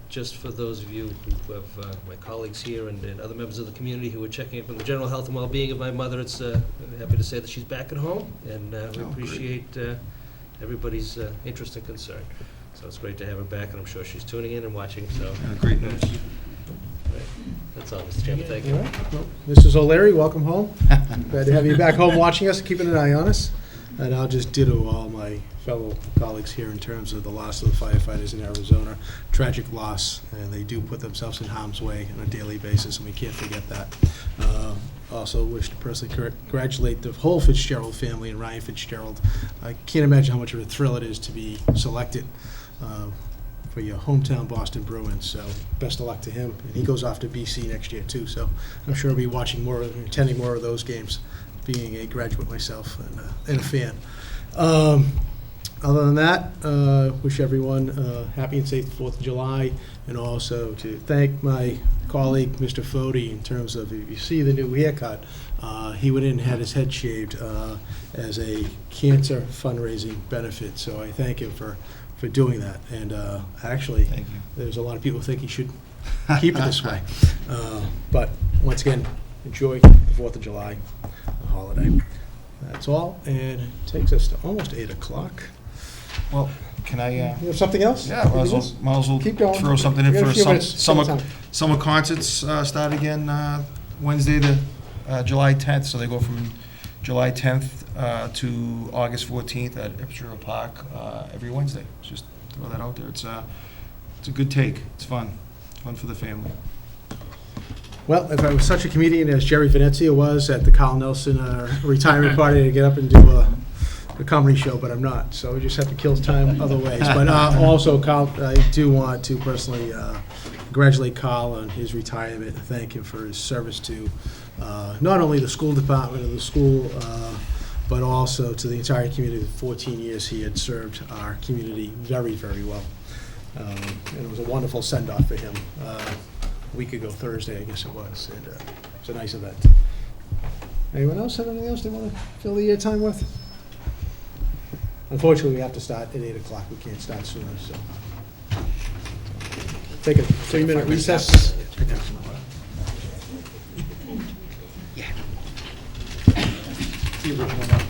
[SPEAKER 6] just for those of you who have, my colleagues here and other members of the community who are checking up on the general health and well-being of my mother, it's I'm happy to say that she's back at home, and we appreciate everybody's interest and concern. So it's great to have her back, and I'm sure she's tuning in and watching, so.
[SPEAKER 4] Great news.
[SPEAKER 6] Right. That's all, Mr. Chairman, thank you.
[SPEAKER 1] All right. Well, Mrs. O'Leary, welcome home. Glad to have you back home watching us, keeping an eye on us. And I'll just ditto all my fellow colleagues here in terms of the loss of the firefighters in Arizona. Tragic loss, and they do put themselves in harm's way on a daily basis, and we can't forget that. Also wish to personally congratulate the whole Fitzgerald family and Ryan Fitzgerald. I can't imagine how much of a thrill it is to be selected for your hometown Boston Bruins, so best of luck to him. And he goes off to BC next year too, so I'm sure I'll be watching more, attending more of those games, being a graduate myself and a fan. Other than that, wish everyone happy and safe 4th of July, and also to thank my colleague, Mr. Fode, in terms of, if you see the new haircut, he went in and had his head shaved as a cancer fundraising benefit, so I thank him for doing that. And actually,
[SPEAKER 4] Thank you.
[SPEAKER 1] there's a lot of people who think he should keep it this way. But once again, enjoy the 4th of July holiday. That's all, and it takes us to almost 8 o'clock.
[SPEAKER 4] Well, can I?
[SPEAKER 1] You have something else?
[SPEAKER 4] Yeah, might as well
[SPEAKER 1] Keep going.
[SPEAKER 4] throw something in
[SPEAKER 1] We got a
[SPEAKER 4] for
[SPEAKER 1] few minutes.
[SPEAKER 4] summer.
[SPEAKER 1] Time.
[SPEAKER 4] Summer concerts start again Wednesday to July 10th, so they go from July 10th to August 14th at Ipswich Park every Wednesday. Just throw that out there. It's a good take. It's fun. Fun for the family.
[SPEAKER 1] Well, if I was such a comedian as Jerry Venezia was at the Carl Nelson retirement party, to get up and do a comedy show, but I'm not, so we just have to kill time other ways. But also, Carl, I do want to personally congratulate Carl on his retirement and thank him for his service to not only the school department of the school, but also to the entire community. The 14 years he had served our community very, very well. And it was a wonderful send-off for him a week ago, Thursday, I guess it was, and it was a nice event. Anyone else have anything else they want to fill the time with? Unfortunately, we have to start at 8 o'clock. We can't start sooner, so. Take a 3-minute recess. The original one.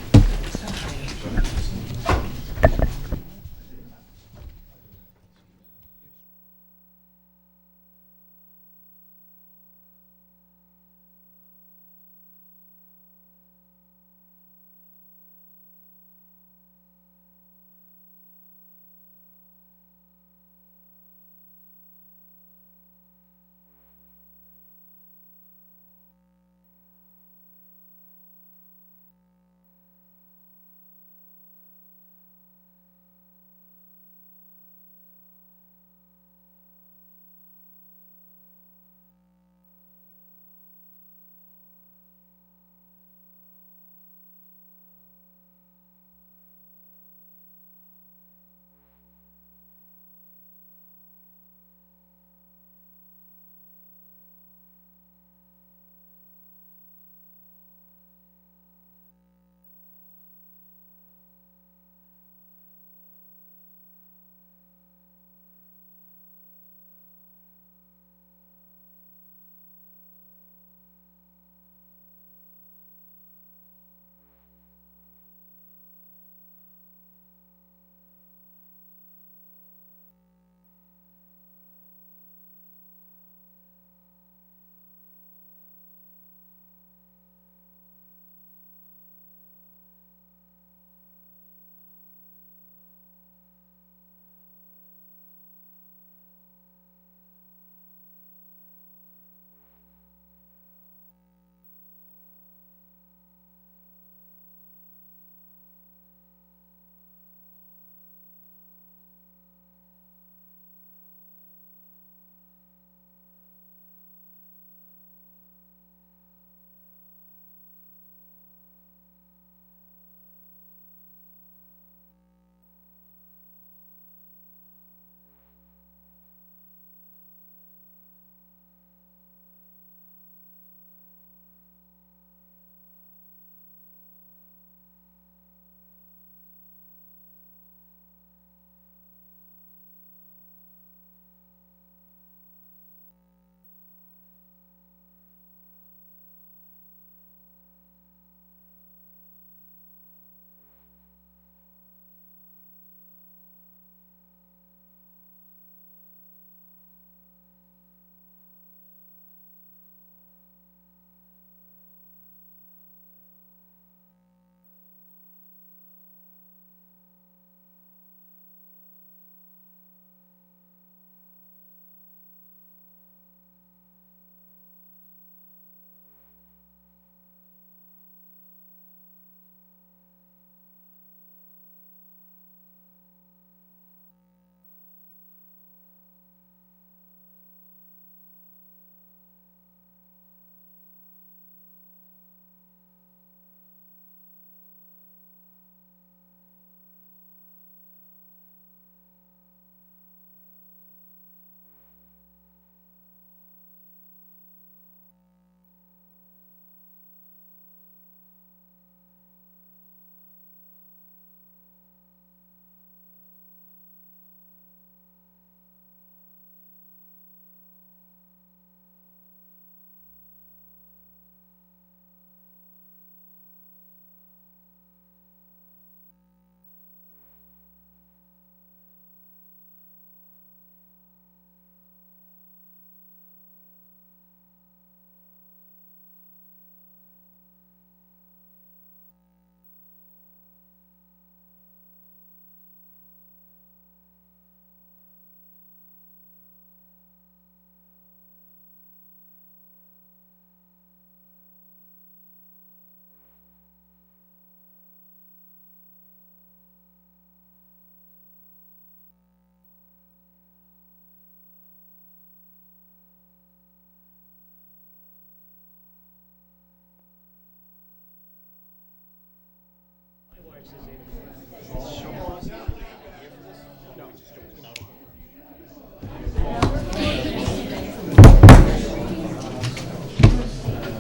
[SPEAKER 3] why it says 8 o'clock.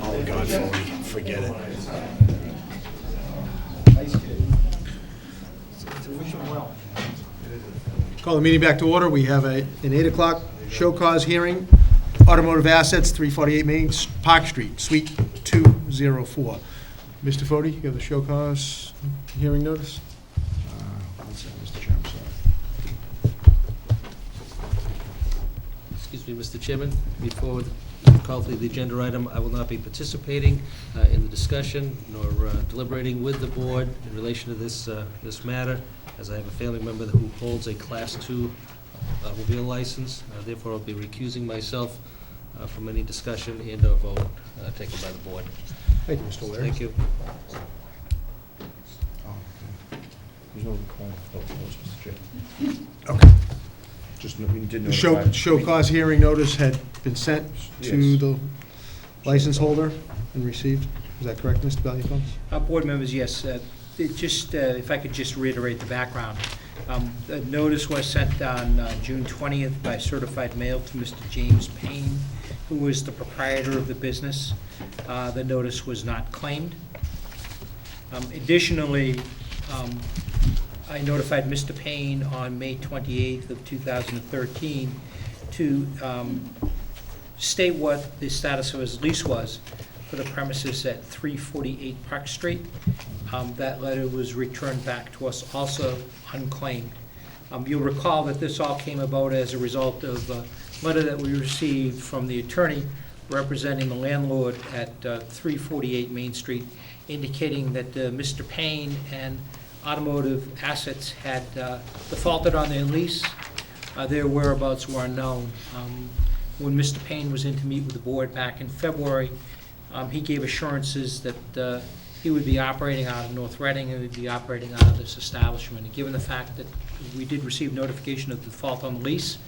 [SPEAKER 5] Oh, God, forget it.
[SPEAKER 1] Call the meeting back to order. We have an 8 o'clock show cause hearing, Automotive Assets, 348 Main Park Street, Suite 204. Mr. Fode, you have the show cause hearing notice?
[SPEAKER 4] One second, Mr. Chairman, sorry.
[SPEAKER 6] Excuse me, Mr. Chairman, before we call for the agenda item, I will not be participating in the discussion nor deliberating with the board in relation to this matter, as I have a family member who holds a Class 2 automobile license. Therefore, I'll be recusing myself from any discussion and/or vote taken by the board.
[SPEAKER 1] Thank you, Mr. O'Leary.
[SPEAKER 6] Thank you.
[SPEAKER 4] Oh, okay. There's no recall of those, Mr. Chairman.
[SPEAKER 1] Okay.
[SPEAKER 4] Just, we did
[SPEAKER 1] The
[SPEAKER 4] notify.
[SPEAKER 1] show cause hearing notice had been sent to
[SPEAKER 4] Yes.
[SPEAKER 1] the license holder and received. Is that correct, Mr. Valiakonis?
[SPEAKER 7] Board members, yes. If I could just reiterate the background. The notice was sent on June 20th by certified mail to Mr. James Payne, who was the proprietor of the business. The notice was not claimed. Additionally, I notified Mr. Payne on May 28th of 2013 to state what the status of his lease was for the premises at 348 Park Street. That letter was returned back to us also unclaimed. You'll recall that this all came about as a result of a letter that we received from the attorney representing the landlord at 348 Main Street, indicating that Mr. Payne and Automotive Assets had defaulted on their lease. Their whereabouts were unknown. When Mr. Payne was in to meet with the board back in February, he gave assurances that he would be operating out of North Reading and would be operating out of this establishment. And given the fact that we did receive notification of default on the lease,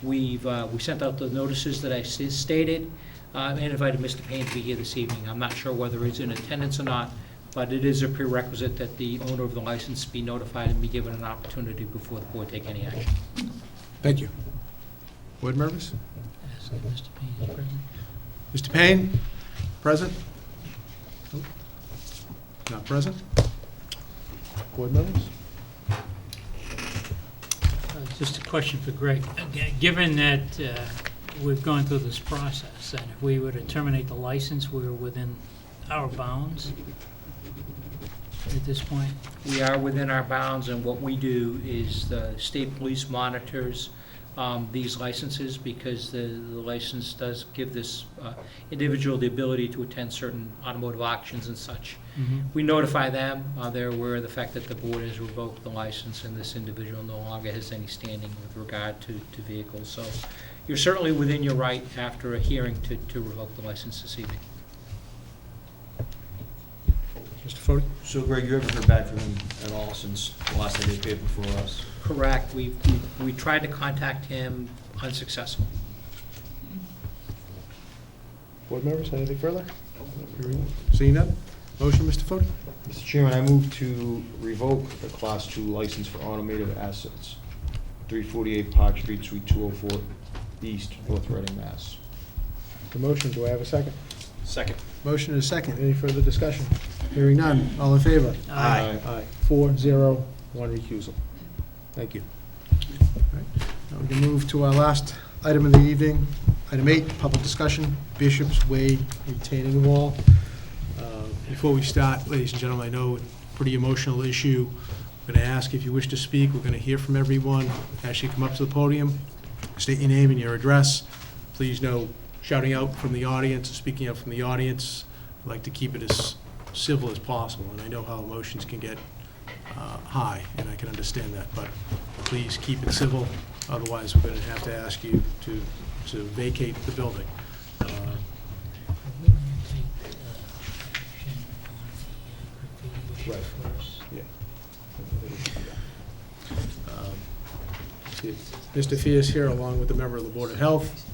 [SPEAKER 7] we sent out the notices that I stated and invited Mr. Payne to be here this evening. I'm not sure whether he's in attendance or not, but it is a prerequisite that the owner of the license be notified and be given an opportunity before the board take any action.
[SPEAKER 1] Thank you. Board members?
[SPEAKER 3] Ask if Mr. Payne is present.
[SPEAKER 1] Mr. Payne, present? Nope. Not present? Board members?
[SPEAKER 3] Just a question for Greg. Given that we've gone through this process, and if we were to terminate the license, we're within our bounds at this point?
[SPEAKER 7] We are within our bounds, and what we do is the state police monitors these licenses, because the license does give this individual the ability to attend certain automotive auctions and such. We notify them. They're aware of the fact that the board has revoked the license and this individual no longer has any standing with regard to vehicles. So you're certainly within your right after a hearing to revoke the license this evening.
[SPEAKER 1] Mr. Fode?
[SPEAKER 4] So Greg, you haven't heard back from him at all since the last time they appeared before us?
[SPEAKER 7] Correct. We tried to contact him, unsuccessful.
[SPEAKER 1] Board members, anything further? Seeing none? Motion, Mr. Fode?
[SPEAKER 4] Mr. Chairman, I move to revoke the Class 2 license for automotive assets, 348 Park Street, Suite 204, East, North Reading, Mass.
[SPEAKER 1] The motion, do I have a second?
[SPEAKER 5] Second.
[SPEAKER 1] Motion is second. Any further discussion? Hearing none. All in favor?
[SPEAKER 5] Aye.
[SPEAKER 1] Aye. 4-0, 1 recusal. Thank you. All right. Now we can move to our last item of the evening. Item 8, public discussion, Bishop's Way retaining wall. Before we start, ladies and gentlemen, I know it's a pretty emotional issue. I'm going to ask if you wish to speak. We're going to hear from everyone. As you come up to the podium, state your name and your address. Please no shouting out from the audience, speaking out from the audience. I'd like to keep it as civil as possible, and I know how emotions can get high, and I can understand that, but please keep it civil. Otherwise, we're going to have to ask you to vacate the building.
[SPEAKER 3] We want to take action on the graffiti issue
[SPEAKER 1] Right.
[SPEAKER 3] first.
[SPEAKER 1] Mr. Fee is here along with a member of the Board of Health.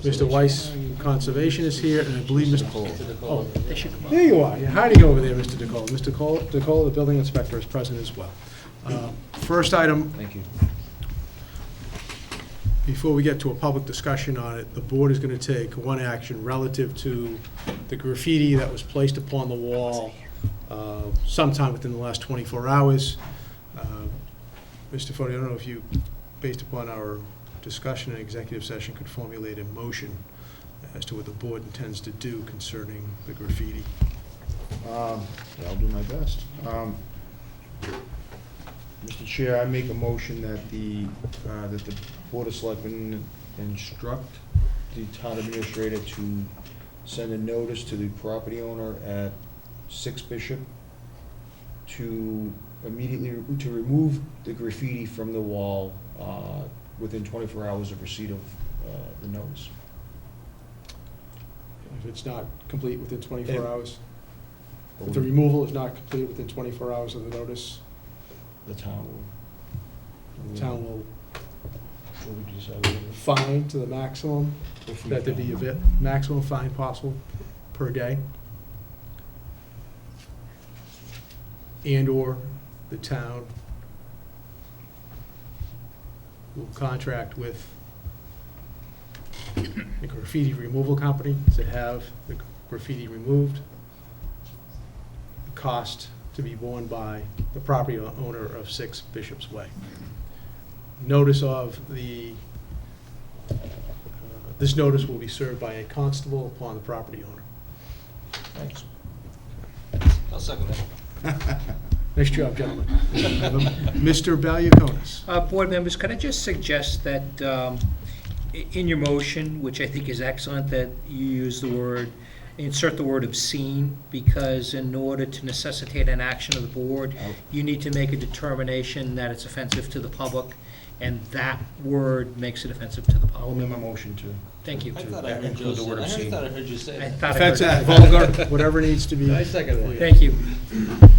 [SPEAKER 1] Mr. Weiss, Conservation is here, and I believe Mr. Oh,
[SPEAKER 3] They should come up.
[SPEAKER 1] there you are. You're hiding over there, Mr. DeCola. Mr. DeCola, the building inspector, is present as well. First item,
[SPEAKER 4] Thank you.
[SPEAKER 1] before we get to a public discussion on it, the board is going to take one action relative to the graffiti that was placed upon the wall sometime within the last 24 hours. Mr. Fode, I don't know if you, based upon our discussion in executive session, could formulate a motion as to what the board intends to do concerning the graffiti.
[SPEAKER 4] Yeah, I'll do my best. Mr. Chair, I make a motion that the Board of Selectmen instruct the town administrator to send a notice to the property owner at 6 Bishop to immediately, to remove the graffiti from the wall within 24 hours of receipt of the notice.
[SPEAKER 1] If it's not complete within 24
[SPEAKER 4] Yeah.
[SPEAKER 1] hours? If the removal is not complete within 24 hours of the notice,
[SPEAKER 4] The town will.
[SPEAKER 1] the town will
[SPEAKER 4] What would you decide?
[SPEAKER 1] fine to the maximum, that there be a bit, maximum fine possible per day. And/or the town will contract with a graffiti removal company to have the graffiti removed. The cost to be borne by the property owner of 6 Bishop's Way. Notice of the, this notice will be served by a constable upon the property owner.
[SPEAKER 4] Thanks.
[SPEAKER 6] I'll second that.
[SPEAKER 1] Nice job, gentlemen. Mr. Valiakonis.
[SPEAKER 7] Board members, could I just suggest that in your motion, which I think is excellent, that you use the word, insert the word obscene, because in order to necessitate an action of the board, you need to make a determination that it's offensive to the public, and that word makes it offensive to the
[SPEAKER 4] I'll
[SPEAKER 7] public.
[SPEAKER 4] amend my motion to.
[SPEAKER 7] Thank you.
[SPEAKER 6] I thought I heard you
[SPEAKER 4] include the word
[SPEAKER 6] say, I
[SPEAKER 4] obscene.
[SPEAKER 6] thought I heard you say
[SPEAKER 7] I
[SPEAKER 6] that.
[SPEAKER 7] thought I heard
[SPEAKER 1] Offensive,
[SPEAKER 7] that.
[SPEAKER 1] vulgar, whatever needs to be.
[SPEAKER 6] I second that.
[SPEAKER 7] Thank you.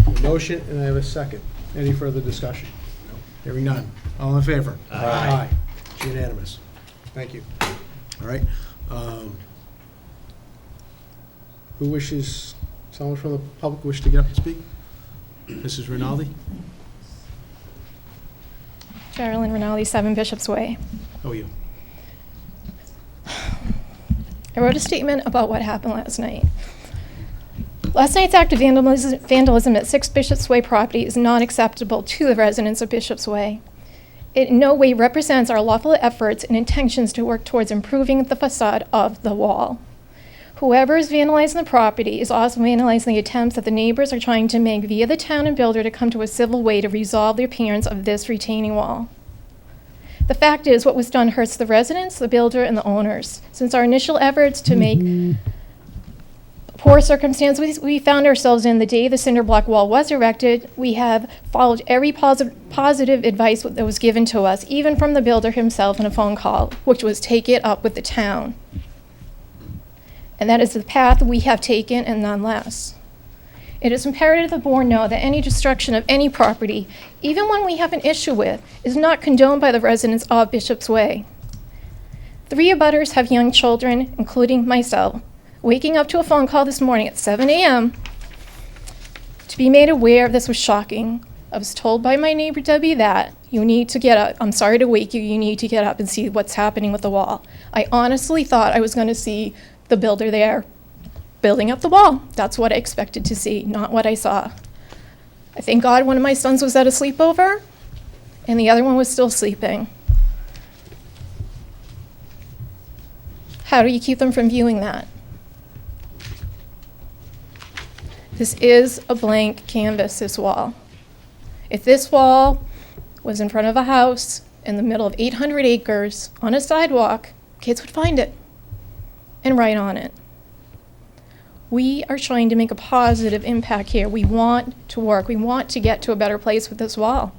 [SPEAKER 1] A motion, and I have a second. Any further discussion? Hearing none. All in favor?
[SPEAKER 6] Aye.
[SPEAKER 1] It's unanimous. Thank you. All right. Who wishes, someone from the public wish to get up and speak? Mrs. Rinaldi?
[SPEAKER 11] Geraldine Rinaldi, 7 Bishop's Way.
[SPEAKER 1] How are you?
[SPEAKER 11] I wrote a statement about what happened last night. Last night's act of vandalism at 6 Bishop's Way property is not acceptable to the residents of Bishop's Way. It in no way represents our lawful efforts and intentions to work towards improving the facade of the wall. Whoever is vandalizing the property is also vandalizing the attempts that the neighbors are trying to make via the town and builder to come to a civil way to resolve the appearance of this retaining wall. The fact is, what was done hurts the residents, the builder, and the owners. Since our initial efforts to make poor circumstances we found ourselves in the day the cinder block wall was erected, we have followed every positive advice that was given to us, even from the builder himself in a phone call, which was take it up with the town. And that is the path we have taken and none less. It is imperative the board know that any destruction of any property, even one we have an issue with, is not condoned by the residents of Bishop's Way. 3 abutters have young children, including myself, waking up to a phone call this morning at 7 a.m. to be made aware of this was shocking. I was told by my neighbor Debbie that you need to get up. I'm sorry to wake you. You need to get up and see what's happening with the wall. I honestly thought I was going to see the builder there building up the wall. That's what I expected to see, not what I saw. I thank God one of my sons was at a sleepover and the other one was still sleeping. How do you keep them from viewing that? This is a blank canvas, this wall. If this wall was in front of a house in the middle of 800 acres on a sidewalk, kids would find it and write on it. We are trying to make a positive impact here. We want to work. We want to get to a better place with this wall.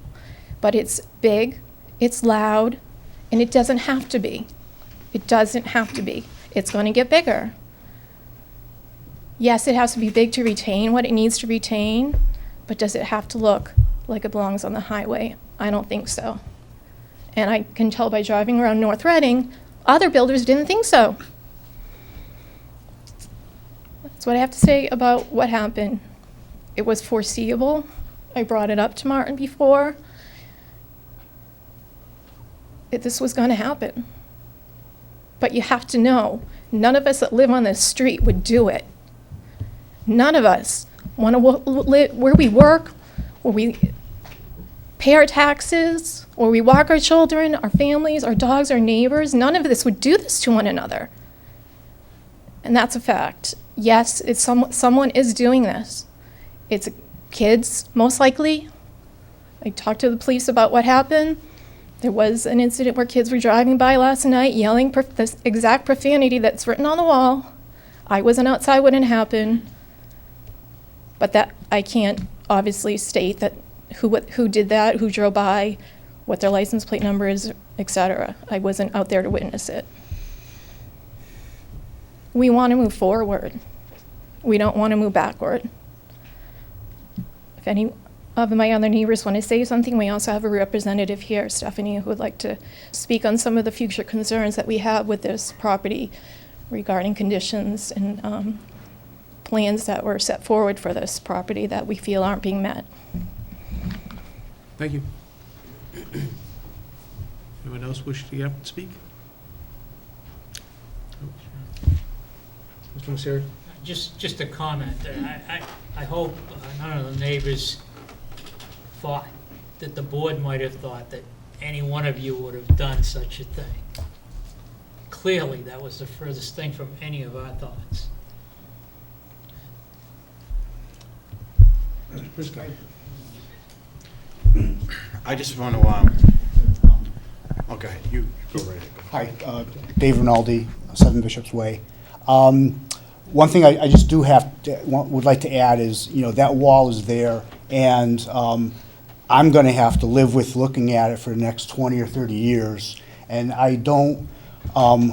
[SPEAKER 11] But it's big, it's loud, and it doesn't have to be. It doesn't have to be. It's going to get bigger. Yes, it has to be big to retain what it needs to retain, but does it have to look like it belongs on the highway? I don't think so. And I can tell by driving around North Reading, other builders didn't think so. That's what I have to say about what happened. It was foreseeable. I brought it up to Martin before. This was going to happen. But you have to know, none of us that live on this street would do it. None of us want to live where we work, where we pay our taxes, where we walk our children, our families, our dogs, our neighbors. None of this would do this to one another. And that's a fact. Yes, it's someone is doing this. It's kids, most likely. I talked to the police about what happened. There was an incident where kids were driving by last night yelling the exact profanity that's written on the wall. I wasn't outside when it happened. But that I can't obviously state that who did that, who drove by, what their license plate number is, etc. I wasn't out there to witness it. We want to move forward. We don't want to move backward. If any of my other neighbors want to say something, we also have a representative here, Stephanie, who would like to speak on some of the future concerns that we have with this property regarding conditions and plans that were set forward for this property that we feel aren't being met.
[SPEAKER 1] Thank you. Anyone else wish to get up and speak? Mr. Messeri?
[SPEAKER 3] Just a comment. I hope none of the neighbors thought that the board might have thought that any one of you would have done such a thing. Clearly, that was the furthest thing from any of our thoughts.
[SPEAKER 5] I just want to, okay, you go right ahead.
[SPEAKER 12] Hi, Dave Rinaldi, 7 Bishops Way. One thing I just do would like to add is, that wall is there, and I'm going to have to live with looking at it for the next 20 or 30 years, and I don't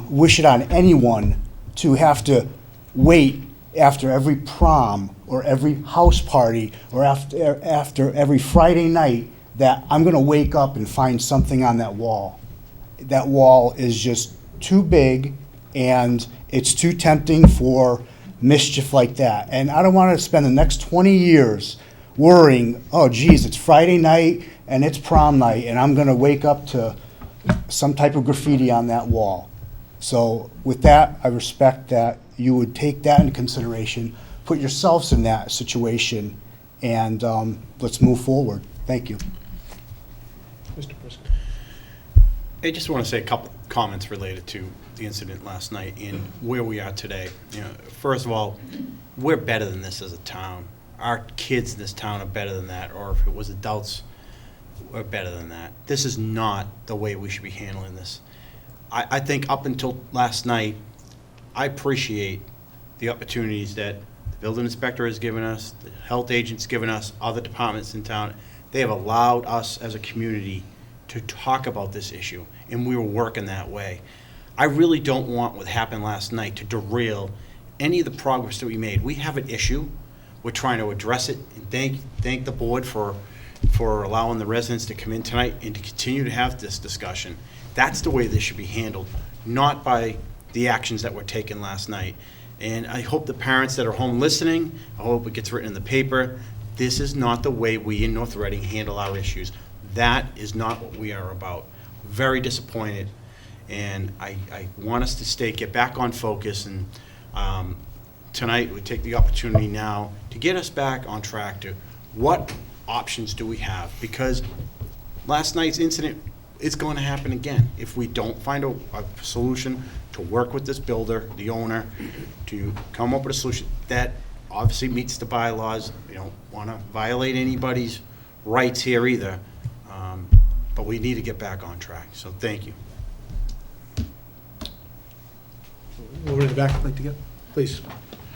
[SPEAKER 12] wish it on anyone to have to wait after every prom or every house party or after every Friday night that I'm going to wake up and find something on that wall. That wall is just too big, and it's too tempting for mischief like that. And I don't want to spend the next 20 years worrying, oh, geez, it's Friday night and it's prom night, and I'm going to wake up to some type of graffiti on that wall. So with that, I respect that you would take that into consideration, put yourselves in that situation, and let's move forward. Thank you.
[SPEAKER 1] Mr. Prisco.
[SPEAKER 5] I just want to say a couple comments related to the incident last night and where we are today. First of all, we're better than this as a town. Our kids in this town are better than that, or if it was adults, we're better than that. This is not the way we should be handling this. I think up until last night, I appreciate the opportunities that the building inspector has given us, the health agent's given us, other departments in town. They have allowed us as a community to talk about this issue, and we were working that way. I really don't want what happened last night to derail any of the progress that we made. We have an issue. We're trying to address it, and thank the board for allowing the residents to come in tonight and to continue to have this discussion. That's the way this should be handled, not by the actions that were taken last night. And I hope the parents that are home listening, I hope it gets written in the paper. This is not the way we in North Reading handle our issues. That is not what we are about. Very disappointed, and I want us to get back on focus, and tonight we take the opportunity now to get us back on track to what options do we have, because last night's incident is going to happen again if we don't find a solution to work with this builder, the owner, to come up with a solution that obviously meets the bylaws. We don't want to violate anybody's rights here either, but we need to get back on track. So thank you.
[SPEAKER 1] Over to the back, I'd like to get, please.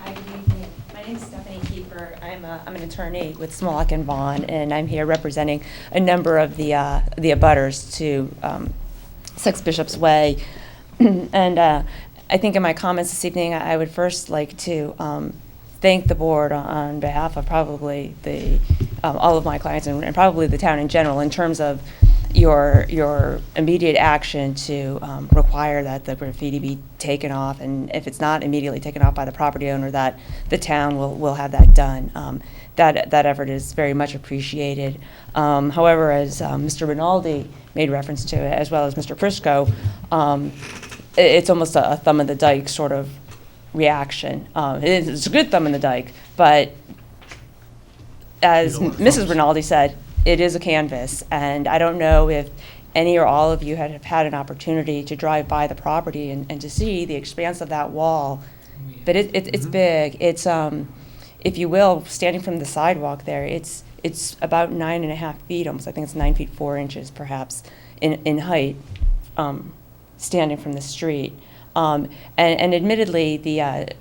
[SPEAKER 13] Hi, good evening. My name is Stephanie Keeper. I'm an attorney with Smolak and Vaughn, and I'm here representing a number of the abutters to 6 Bishops Way. And I think in my comments this evening, I would first like to thank the board on behalf of probably all of my clients and probably the town in general in terms of your immediate action to require that the graffiti be taken off, and if it's not immediately taken off by the property owner, that the town will have that done. That effort is very much appreciated. However, as Mr. Rinaldi made reference to, as well as Mr. Prisco, it's almost a thumb in the dike sort of reaction. It's a good thumb in the dike, but as Mrs. Rinaldi said, it is a canvas, and I don't know if any or all of you have had an opportunity to drive by the property and to see the expanse of that wall. But it's big. It's, if you will, standing from the sidewalk there, it's about 9.5 feet, almost. I think it's 9 feet 4 inches, perhaps, in height, standing from the street. And admittedly,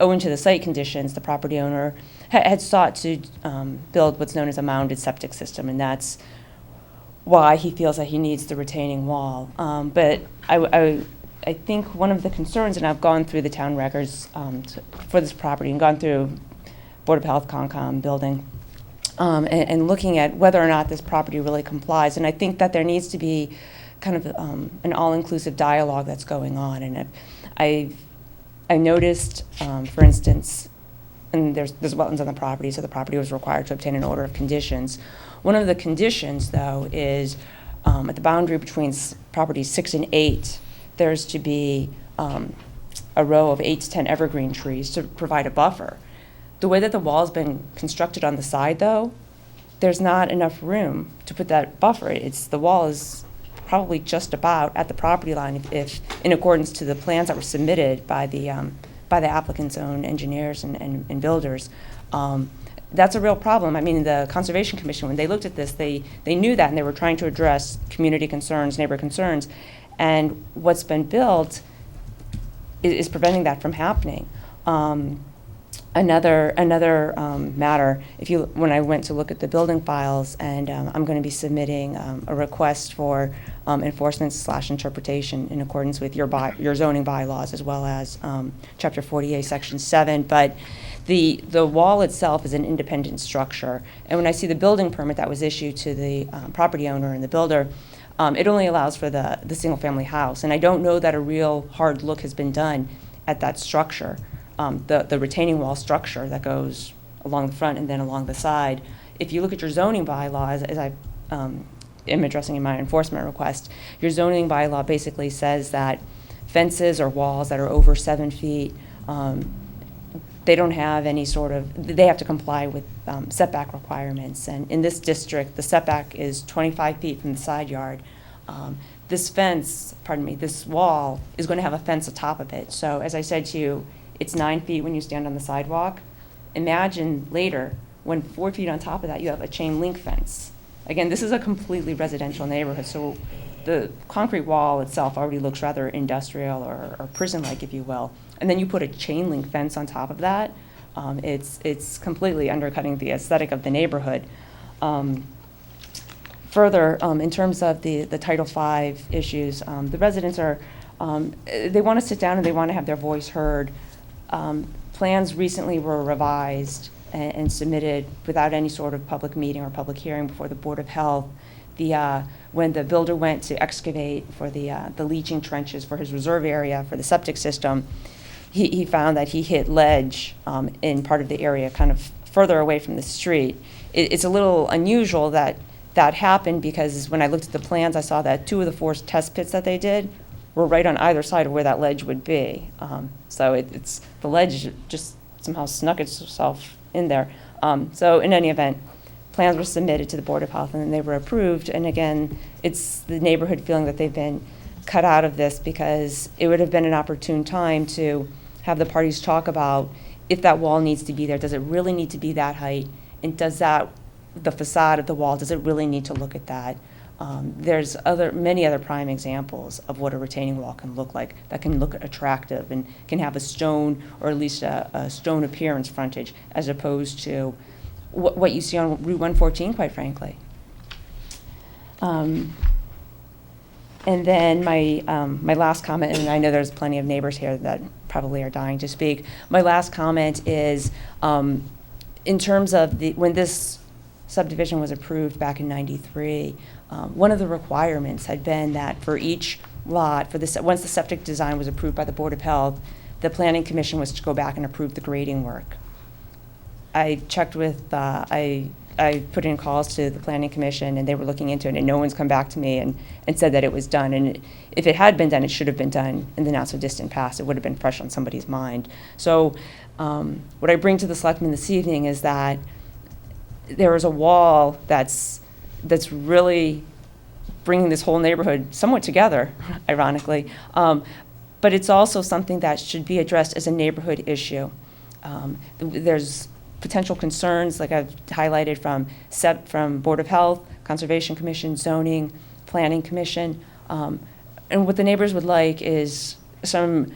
[SPEAKER 13] owing to the site conditions, the property owner had sought to build what's known as a mounded septic system, and that's why he feels that he needs the retaining wall. But I think one of the concerns, and I've gone through the town records for this property and gone through Board of Health, Concom, building, and looking at whether or not this property really complies. And I think that there needs to be kind of an all-inclusive dialogue that's going on. And I noticed, for instance, and there's wetlands on the property, so the property was required to obtain an order of conditions. One of the conditions, though, is at the boundary between properties 6 and 8, there's to be a row of 8 to 10 evergreen trees to provide a buffer. The way that the wall's been constructed on the side, though, there's not enough room to put that buffer. The wall is probably just about at the property line, if in accordance to the plans that were submitted by the applicant's own engineers and builders. That's a real problem. I mean, the Conservation Commission, when they looked at this, they knew that, and they were trying to address community concerns, neighbor concerns, and what's been built is preventing that from happening. Another matter, when I went to look at the building files, and I'm going to be submitting a request for enforcement/interpretation in accordance with your zoning bylaws, as well as Chapter 48, Section 7. But the wall itself is an independent structure, and when I see the building permit that was issued to the property owner and the builder, it only allows for the single-family house, and I don't know that a real hard look has been done at that structure. The retaining wall structure that goes along the front and then along the side. If you look at your zoning bylaw, as I am addressing in my enforcement request, your zoning bylaw basically says that fences or walls that are over 7 feet, they don't have any sort of, they have to comply with setback requirements. And in this district, the setback is 25 feet from the side yard. This wall is going to have a fence atop of it. So as I said to you, it's 9 feet when you stand on the sidewalk. Imagine later, when 4 feet on top of that, you have a chain link fence. Again, this is a completely residential neighborhood, so the concrete wall itself already looks rather industrial or prison-like, if you will. And then you put a chain link fence on top of that. It's completely undercutting the aesthetic of the neighborhood. Further, in terms of the Title V issues, the residents they want to sit down and they want to have their voice heard. Plans recently were revised and submitted without any sort of public meeting or public hearing before the Board of Health. When the builder went to excavate for the leaching trenches for his reserve area for the septic system, he found that he hit ledge in part of the area kind of further away from the street. It's a little unusual that happened, because when I looked at the plans, I saw that 2 of the 4 test pits that they did were right on either side of where that ledge would be. So the ledge just somehow snuck itself in there. So in any event, plans were submitted to the Board of Health and then they were approved. And again, it's the neighborhood feeling that they've been cut out of this, because it would have been an opportune time to have the parties talk about if that wall needs to be there. Does it really need to be that height? And does the facade of the wall, does it really need to look at that? There's many other prime examples of what a retaining wall can look like, that can look attractive and can have a stone, or at least a stone appearance frontage, as opposed to what you see on Route 114, quite frankly. And then my last comment, and I know there's plenty of neighbors here that probably are dying to speak. My last comment is, in terms of when this subdivision was approved back in '93, one of the requirements had been that for each lot, once the septic design was approved by the Board of Health, the Planning Commission was to go back and approve the grading work. I checked with, I put in calls to the Planning Commission, and they were looking into it, and no one's come back to me and said that it was done. And if it had been done, it should have been done in the not-so-distant past. It would have been fresh on somebody's mind. So what I bring to the Selectmen this evening is that there is a wall that's really bringing this whole neighborhood somewhat together, ironically. But it's also something that should be addressed as a neighborhood issue. There's potential concerns, like I've highlighted from Board of Health, Conservation Commission, Zoning, Planning Commission. And what the neighbors would like is some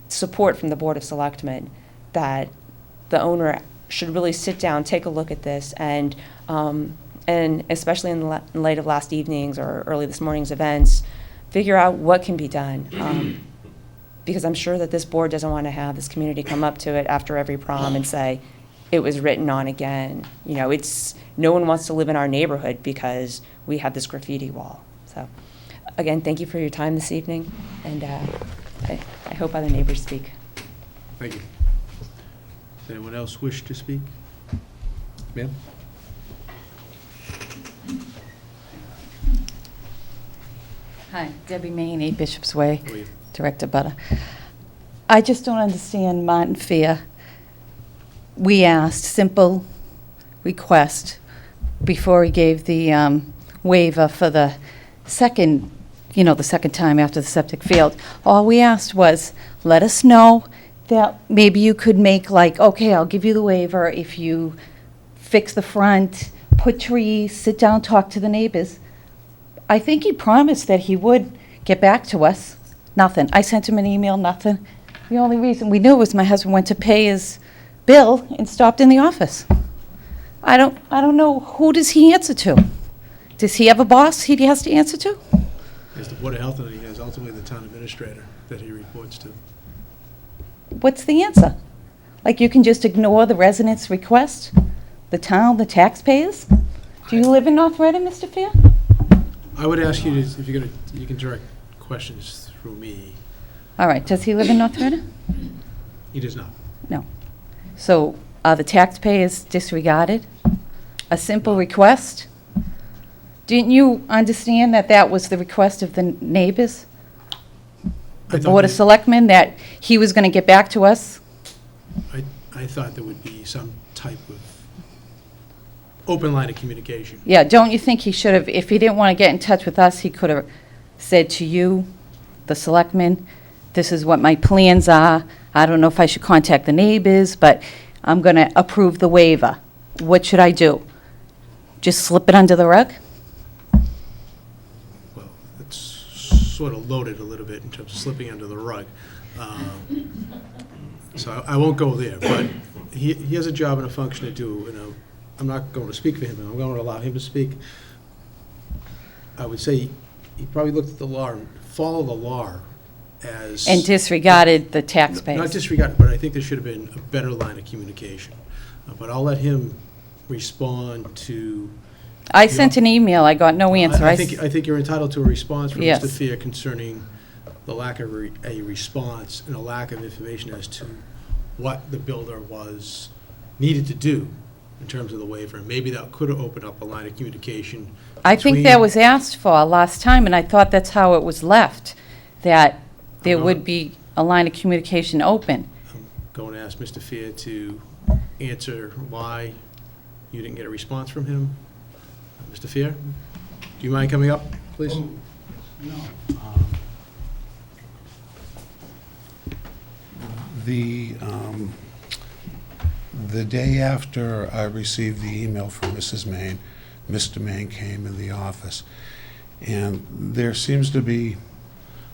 [SPEAKER 13] support from the Board of Selectmen that the owner should really sit down, take a look at this, and especially in light of last evening's or early this morning's events, figure out what can be done. Because I'm sure that this board doesn't want to have this community come up to it after every prom and say, it was written on again. You know, no one wants to live in our neighborhood because we have this graffiti wall. So, again, thank you for your time this evening, and I hope other neighbors speak.
[SPEAKER 1] Thank you. Does anyone else wish to speak? Ma'am?
[SPEAKER 14] Hi, Debbie Main, 8 Bishop's Way,
[SPEAKER 1] How are you?
[SPEAKER 14] Director Butter. I just don't understand Martin Fair. We asked, simple request, before he gave the waiver for the second time after the septic failed. All we asked was, let us know that maybe you could make okay, I'll give you the waiver if you fix the front, put trees, sit down, talk to the neighbors. I think he promised that he would get back to us. Nothing. I sent him an email, nothing. The only reason we knew was my husband went to pay his bill and stopped in the office. I don't know, who does he answer to? Does he have a boss he has to answer to?
[SPEAKER 1] There's the Board of Health, and he has ultimately the town administrator that he reports to.
[SPEAKER 14] What's the answer? You can just ignore the residents' request? The town, the taxpayers? Do you live in North Reading, Mr. Fair?
[SPEAKER 1] I would ask you to, if you're going to, you can direct questions through me.
[SPEAKER 14] All right, does he live in North Reading?
[SPEAKER 1] He does not.
[SPEAKER 14] No. So are the taxpayers disregarded? A simple request? Didn't you understand that that was the request of the neighbors? The Board of Selectmen, that he was going to get back to us?
[SPEAKER 1] I thought there would be some type of open line of communication.
[SPEAKER 14] Yeah, don't you think he should have, if he didn't want to get in touch with us, he could have said to you, the selectmen, this is what my plans are. I don't know if I should contact the neighbors, but I'm going to approve the waiver. What should I do? Just slip it under the rug?
[SPEAKER 1] Well, it's sort of loaded a little bit in terms of slipping under the rug. So I won't go there, but he has a job and a function to do, I'm not going to speak for him, I'm going to allow him to speak. I would say he probably looked at the law and followed the law as...
[SPEAKER 14] And disregarded the taxpayers?
[SPEAKER 1] Not disregarded, but I think there should have been a better line of communication. But I'll let him respond to...
[SPEAKER 14] I sent an email, I got no answer.
[SPEAKER 1] I think you're entitled to a response from
[SPEAKER 14] Yes.
[SPEAKER 1] Mr. Fair concerning the lack of a response and a lack of information as to what the builder needed to do in terms of the waiver. Maybe that could have opened up a line of communication.
[SPEAKER 14] I think that was asked for last time, and I thought that's how it was left, that there would be a line of communication open.
[SPEAKER 1] I'm going to ask Mr. Fair to answer why you didn't get a response from him. Mr. Fair, do you mind coming up, please?
[SPEAKER 15] No. The day after I received the email from Mrs. Main, Mr. Main came in the office, and there seems to be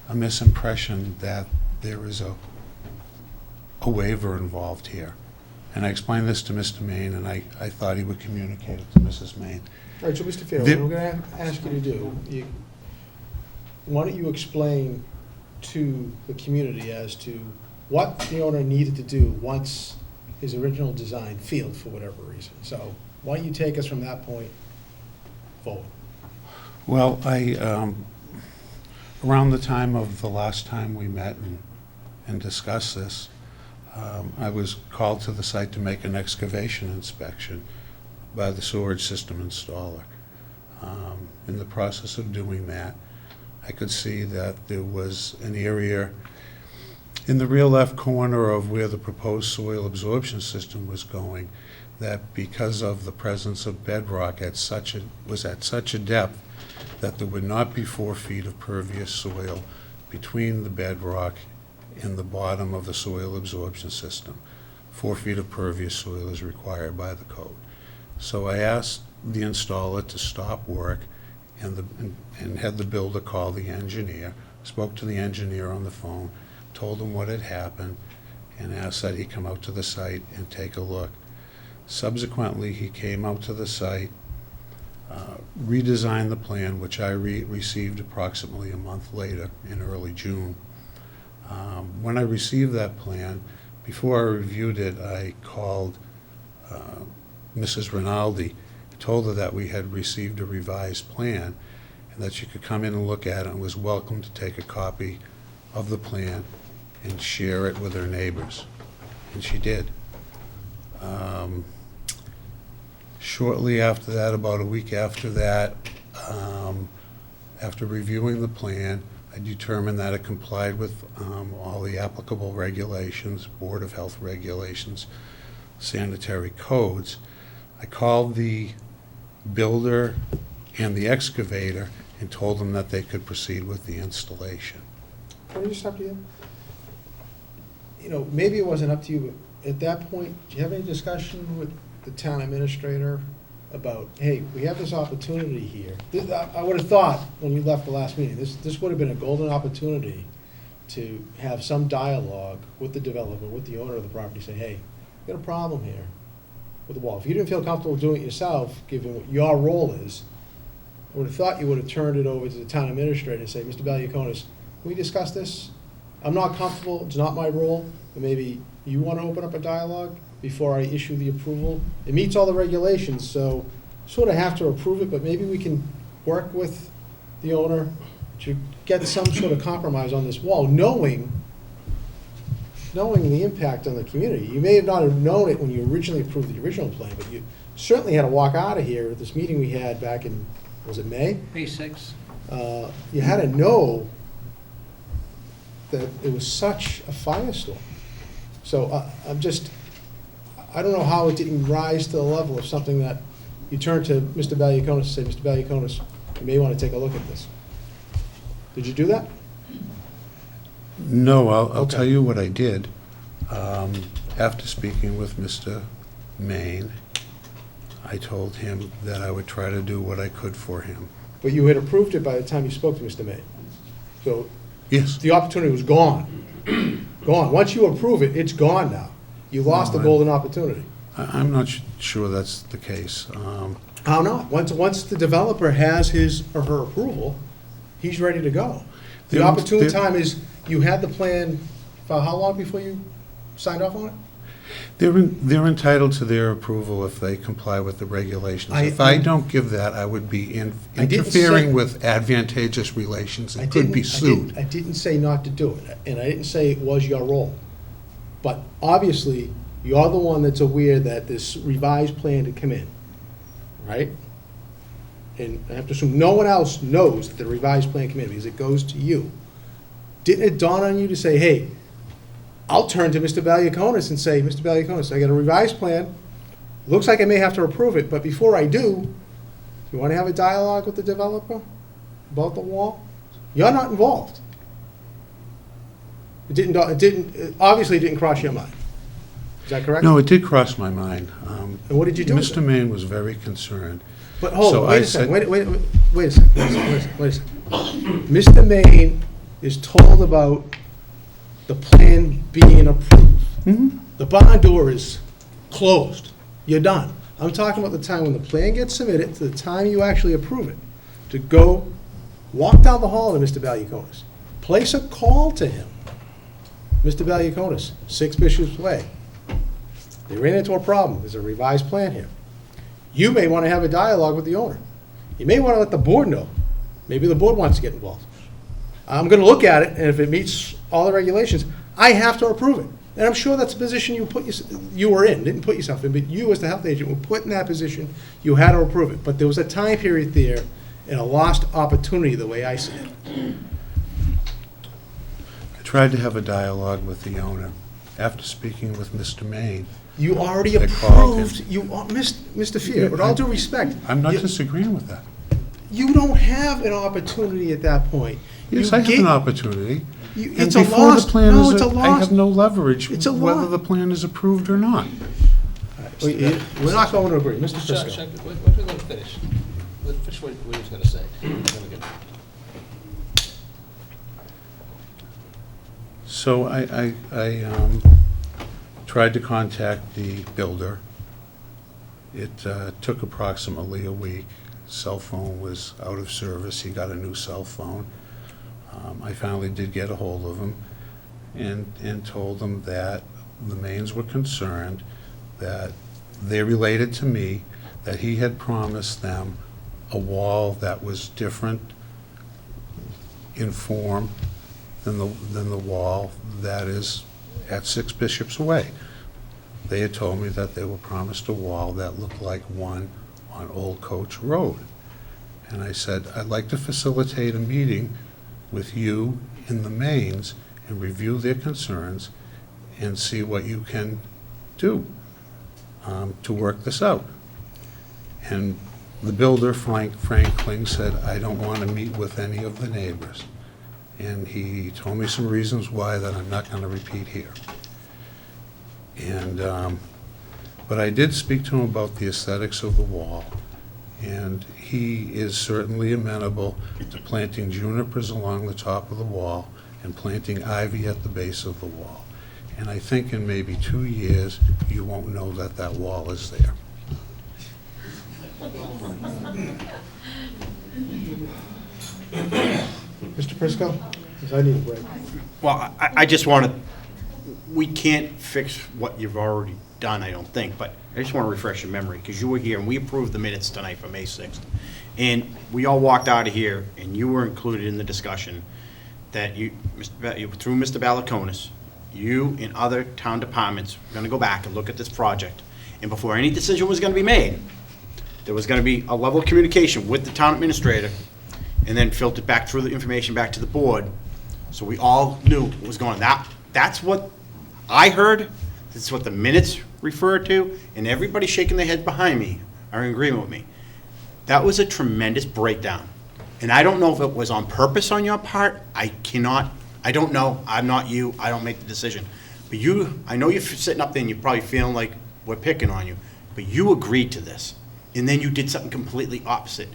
[SPEAKER 15] a misimpression that there is a waiver involved here. And I explained this to Mr. Main, and I thought he would communicate it to Mrs. Main.
[SPEAKER 1] All right, so Mr. Fair, what I'm going to ask you to do, why don't you explain to the community as to what the owner needed to do once his original design failed for whatever reason. So why don't you take us from that point forward?
[SPEAKER 15] Well, around the time of the last time we met and discussed this, I was called to the site to make an excavation inspection by the sewerage system installer. In the process of doing that, I could see that there was an area in the rear left corner of where the proposed soil absorption system was going, that because of the presence of bedrock was at such a depth that there would not be 4 feet of pervious soil between the bedrock and the bottom of the soil absorption system. 4 feet of pervious soil is required by the code. So I asked the installer to stop work and had the builder call the engineer, spoke to the engineer on the phone, told him what had happened, and asked that he come out to the site and take a look. Subsequently, he came out to the site, redesigned the plan, which I received approximately a month later in early June. When I received that plan, before I reviewed it, I called Mrs. Rinaldi, told her that we had received a revised plan and that she could come in and look at it and was welcome to take a copy of the plan and share it with her neighbors. And she did. Shortly after that, about a week after that, after reviewing the plan, I determined that it complied with all the applicable regulations, Board of Health regulations, sanitary codes. I called the builder and the excavator and told them that they could proceed with the installation.
[SPEAKER 1] Can I just stop you? You know, maybe it wasn't up to you, but at that point, did you have any discussion with the town administrator about, hey, we have this opportunity here? I would have thought, when you left the last meeting, this would have been a golden opportunity to have some dialogue with the developer, with the owner of the property, say, hey, we got a problem here with the wall. If you didn't feel comfortable doing it yourself, given what your role is, I would have thought you would have turned it over to the town administrator and say, Mr. Valiakonis, can we discuss this? I'm not comfortable, it's not my role, but maybe you want to open up a dialogue before I issue the approval. It meets all the regulations, so sort of have to approve it, but maybe we can work with the owner to get some sort of compromise on this wall, knowing the impact on the community. You may have not have known it when you originally approved the original plan, but you certainly had to walk out of here at this meeting we had back in, was it May?
[SPEAKER 7] May 6th.
[SPEAKER 1] You had to know that it was such a firestorm. So I don't know how it didn't rise to the level of something that you turn to Mr. Valiakonis and say, Mr. Valiakonis, you may want to take a look at this. Did you do that?
[SPEAKER 15] No, I'll
[SPEAKER 1] Okay.
[SPEAKER 15] tell you what I did. After speaking with Mr. Maine, I told him that I would try to do what I could for him.
[SPEAKER 1] But you had approved it by the time you spoke to Mr. May. So
[SPEAKER 15] Yes.
[SPEAKER 1] the opportunity was gone. Gone. Once you approve it, it's gone now. You lost the
[SPEAKER 15] No,
[SPEAKER 1] golden opportunity.
[SPEAKER 15] I'm not sure that's the case.
[SPEAKER 1] How not? Once the developer has his or her approval, he's ready to go. The
[SPEAKER 15] There-
[SPEAKER 1] opportune
[SPEAKER 15] there-
[SPEAKER 1] time is, you had the plan for how long before you signed off on it?
[SPEAKER 15] They're entitled to their approval if they comply with the regulations. If I don't give that, I would be
[SPEAKER 1] I didn't
[SPEAKER 15] interfering
[SPEAKER 1] say-
[SPEAKER 15] with advantageous relations
[SPEAKER 1] I
[SPEAKER 15] and could be
[SPEAKER 1] didn't-
[SPEAKER 15] sued.
[SPEAKER 1] I didn't say not to do it, and I didn't say it was your role. But obviously, you're the one that's aware that this revised plan had come in, right? And I have to assume no one else knows that the revised plan came in because it goes to you. Didn't it dawn on you to say, hey, I'll turn to Mr. Valiakonis and say, Mr. Valiakonis, I got a revised plan. Looks like I may have to approve it, but before I do you want to have a dialogue with the developer about the wall? You're not involved. It obviously didn't cross your mind. Is that correct?
[SPEAKER 15] No, it did cross my mind.
[SPEAKER 1] And what did you do with
[SPEAKER 15] Mr.
[SPEAKER 1] it?
[SPEAKER 15] Maine was very concerned.
[SPEAKER 1] But hold
[SPEAKER 15] So
[SPEAKER 1] on,
[SPEAKER 15] I
[SPEAKER 1] wait a
[SPEAKER 15] said-
[SPEAKER 1] second, wait a second. Mr. Maine is told about the plan being approved. The barn door is closed. You're done. I'm talking about the time when the plan gets submitted to the time you actually approve it. To go walk down the hall to Mr. Valiakonis. Place a call to him. Mr. Valiakonis, 6 Bishop's Way. They ran into a problem. There's a revised plan here. You may want to have a dialogue with the owner. You may want to let the board know maybe the board wants to get involved. I'm gonna look at it, and if it meets all the regulations, I have to approve it. And I'm sure that's a position you were in, didn't put yourself in, but you as the health agent were put in that position, you had to approve it. But there was a time period there and a lost opportunity, the way I see it.
[SPEAKER 15] I tried to have a dialogue with the owner. After speaking with Mr. Maine,
[SPEAKER 1] You already
[SPEAKER 15] They called him.
[SPEAKER 1] approved, Mr. Fear, with all due respect.
[SPEAKER 15] I'm not
[SPEAKER 1] you-
[SPEAKER 15] disagreeing with that.
[SPEAKER 1] You don't have an opportunity at that point.
[SPEAKER 15] Yes,
[SPEAKER 1] You
[SPEAKER 15] I have
[SPEAKER 1] gave-
[SPEAKER 15] an opportunity.
[SPEAKER 1] you-
[SPEAKER 15] And
[SPEAKER 1] It's a
[SPEAKER 15] before the
[SPEAKER 1] lost,
[SPEAKER 15] plan
[SPEAKER 1] no,
[SPEAKER 15] is-
[SPEAKER 1] it's a
[SPEAKER 15] I
[SPEAKER 1] lost.
[SPEAKER 15] have no leverage
[SPEAKER 1] It's a
[SPEAKER 15] whether
[SPEAKER 1] lot.
[SPEAKER 15] the plan is approved or not.
[SPEAKER 1] We're not going to agree, Mr.
[SPEAKER 6] Chuck,
[SPEAKER 1] Frisco.
[SPEAKER 6] why don't we let him finish? Let him finish what he was gonna say. Then we can-
[SPEAKER 15] So I tried to contact the builder. It took approximately a week. Cell phone was out of service. He got a new cell phone. I finally did get a hold of him and told them that the Mains were concerned, that they related to me that he had promised them a wall that was different in form than the wall that is at 6 Bishops Way. They had told me that they were promised a wall that looked like one on Old Coach Road. And I said, I'd like to facilitate a meeting with you in the Mains and review their concerns and see what you can do to work this out. And the builder, Frank Kling, said, I don't want to meet with any of the neighbors. And he told me some reasons why that I'm not going to repeat here. And, but I did speak to him about the aesthetics of the wall, and he is certainly amenable to planting junipers along the top of the wall and planting ivy at the base of the wall. And I think in maybe 2 years, you won't know that that wall is there.
[SPEAKER 1] Mr. Prisco? 'Cause I need a break.
[SPEAKER 5] Well, I just want to, we can't fix what you've already done, I don't think, but I just want to refresh your memory, because you were here, and we approved the minutes tonight for May 6th. And we all walked out of here, and you were included in the discussion that through Mr. Balakonis, you and other town departments were going to go back and look at this project. And before any decision was going to be made, there was going to be a level of communication with the town administrator, and then filtered back through the information back to the board, so we all knew what was going on. That's what I heard, that's what the minutes refer to, and everybody shaking their head behind me are in agreement with me. That was a tremendous breakdown. And I don't know if it was on purpose on your part. I don't know. I'm not you. I don't make the decision. But I know you're sitting up there and you're probably feeling like we're picking on you, but you agreed to this. And then you did something completely opposite.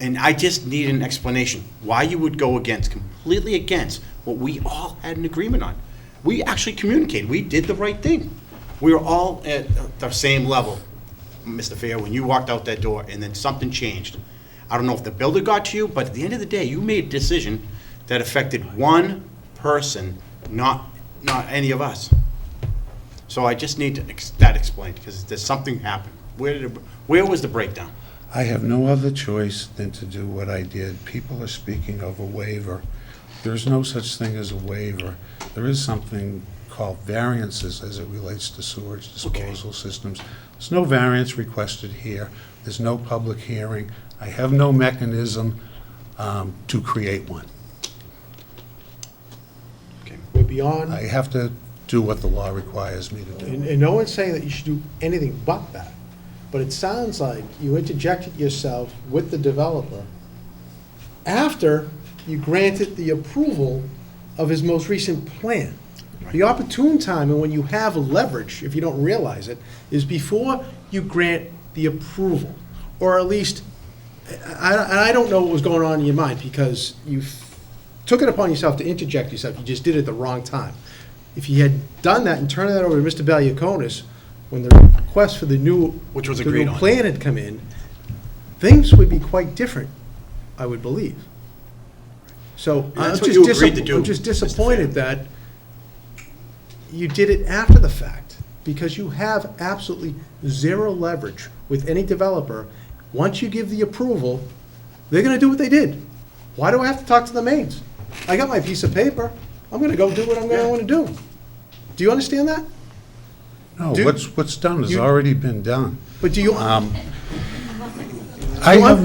[SPEAKER 5] And I just need an explanation why you would go completely against what we all had an agreement on. We actually communicated. We did the right thing. We were all at the same level, Mr. Fair, when you walked out that door, and then something changed. I don't know if the builder got to you, but at the end of the day, you made a decision that affected one person, not any of us. So I just need that explained, because there's something happened. Where was the breakdown?
[SPEAKER 15] I have no other choice than to do what I did. People are speaking of a waiver. There's no such thing as a waiver. There is something called variances as it relates to sewage disposal systems. There's no variance requested here. There's no public hearing. I have no mechanism to create one.
[SPEAKER 1] We're beyond,
[SPEAKER 15] I have to do what the law requires me to do.
[SPEAKER 1] and no one's saying that you should do anything but that. But it sounds like you interjected yourself with the developer after you granted the approval of his most recent plan. The opportune time, and when you have leverage, if you don't realize it, is before you grant the approval. Or at least, I don't know what was going on in your mind, because you took it upon yourself to interject yourself. You just did it at the wrong time. If you had done that and turned that over to Mr. Valiakonis, when the request for the new plan had come in, things would be quite different, I would believe. So I'm just disappointed that you did it after the fact, because you have absolutely zero leverage with any developer. Once you give the approval, they're going to do what they did. Why do I have to talk to the Mains? I got my piece of paper. I'm gonna go do what I'm gonna wanna do. Do you understand that?
[SPEAKER 15] No,
[SPEAKER 1] Do-
[SPEAKER 15] what's done has
[SPEAKER 1] you-
[SPEAKER 15] already been done.
[SPEAKER 1] But do you,
[SPEAKER 15] I
[SPEAKER 1] want-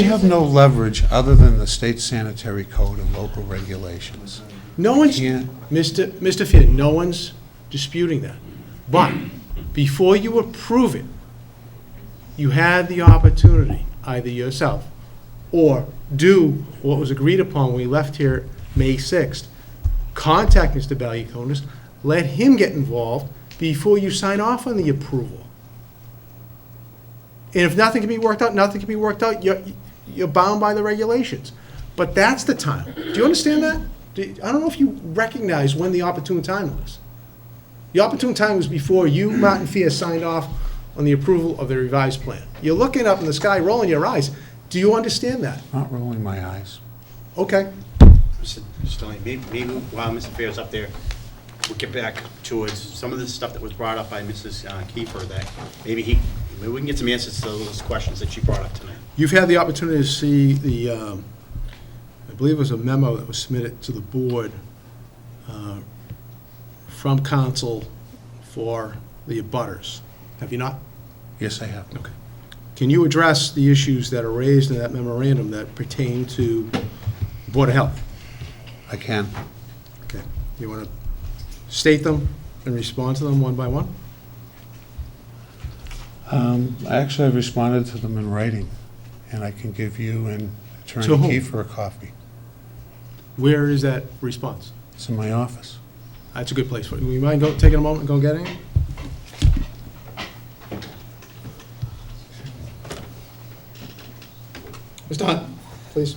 [SPEAKER 15] have no leverage other than the state sanitary code and local regulations.
[SPEAKER 1] no one's,
[SPEAKER 15] Can't-
[SPEAKER 1] Mr. Finn, no one's disputing that. But before you approve it, you had the opportunity, either yourself, or do what was agreed upon when we left here May 6th. Contact Mr. Valiakonis, let him get involved before you sign off on the approval. And if nothing can be worked out, nothing can be worked out, you're bound by the regulations. But that's the time. Do you understand that? I don't know if you recognize when the opportune time was. The opportune time was before you, Martin Fia, signed off on the approval of the revised plan. You're looking up in the sky, rolling your eyes. Do you understand that?
[SPEAKER 15] Not rolling my eyes.
[SPEAKER 1] Okay.
[SPEAKER 5] Mr. Stelling, maybe while Mr. Fair's up there, we'll get back towards some of the stuff that was brought up by Mrs. Kiefer, that maybe we can get some answers to those questions that she brought up tonight.
[SPEAKER 1] You've had the opportunity to see the, I believe it was a memo that was submitted to the board from council for the abutters. Have you not?
[SPEAKER 15] Yes, I have.
[SPEAKER 1] Okay. Can you address the issues that are raised in that memorandum that pertain to Board of Health?
[SPEAKER 15] I can.
[SPEAKER 1] Okay. You want to state them and respond to them one by one?
[SPEAKER 15] Actually, I've responded to them in writing, and I can give you and Attorney
[SPEAKER 1] To whom?
[SPEAKER 15] Kiefer a copy.
[SPEAKER 1] Where is that response?
[SPEAKER 15] It's in my office.
[SPEAKER 1] That's a good place for it. You mind taking a moment and go getting it? Mr. Hunt, please.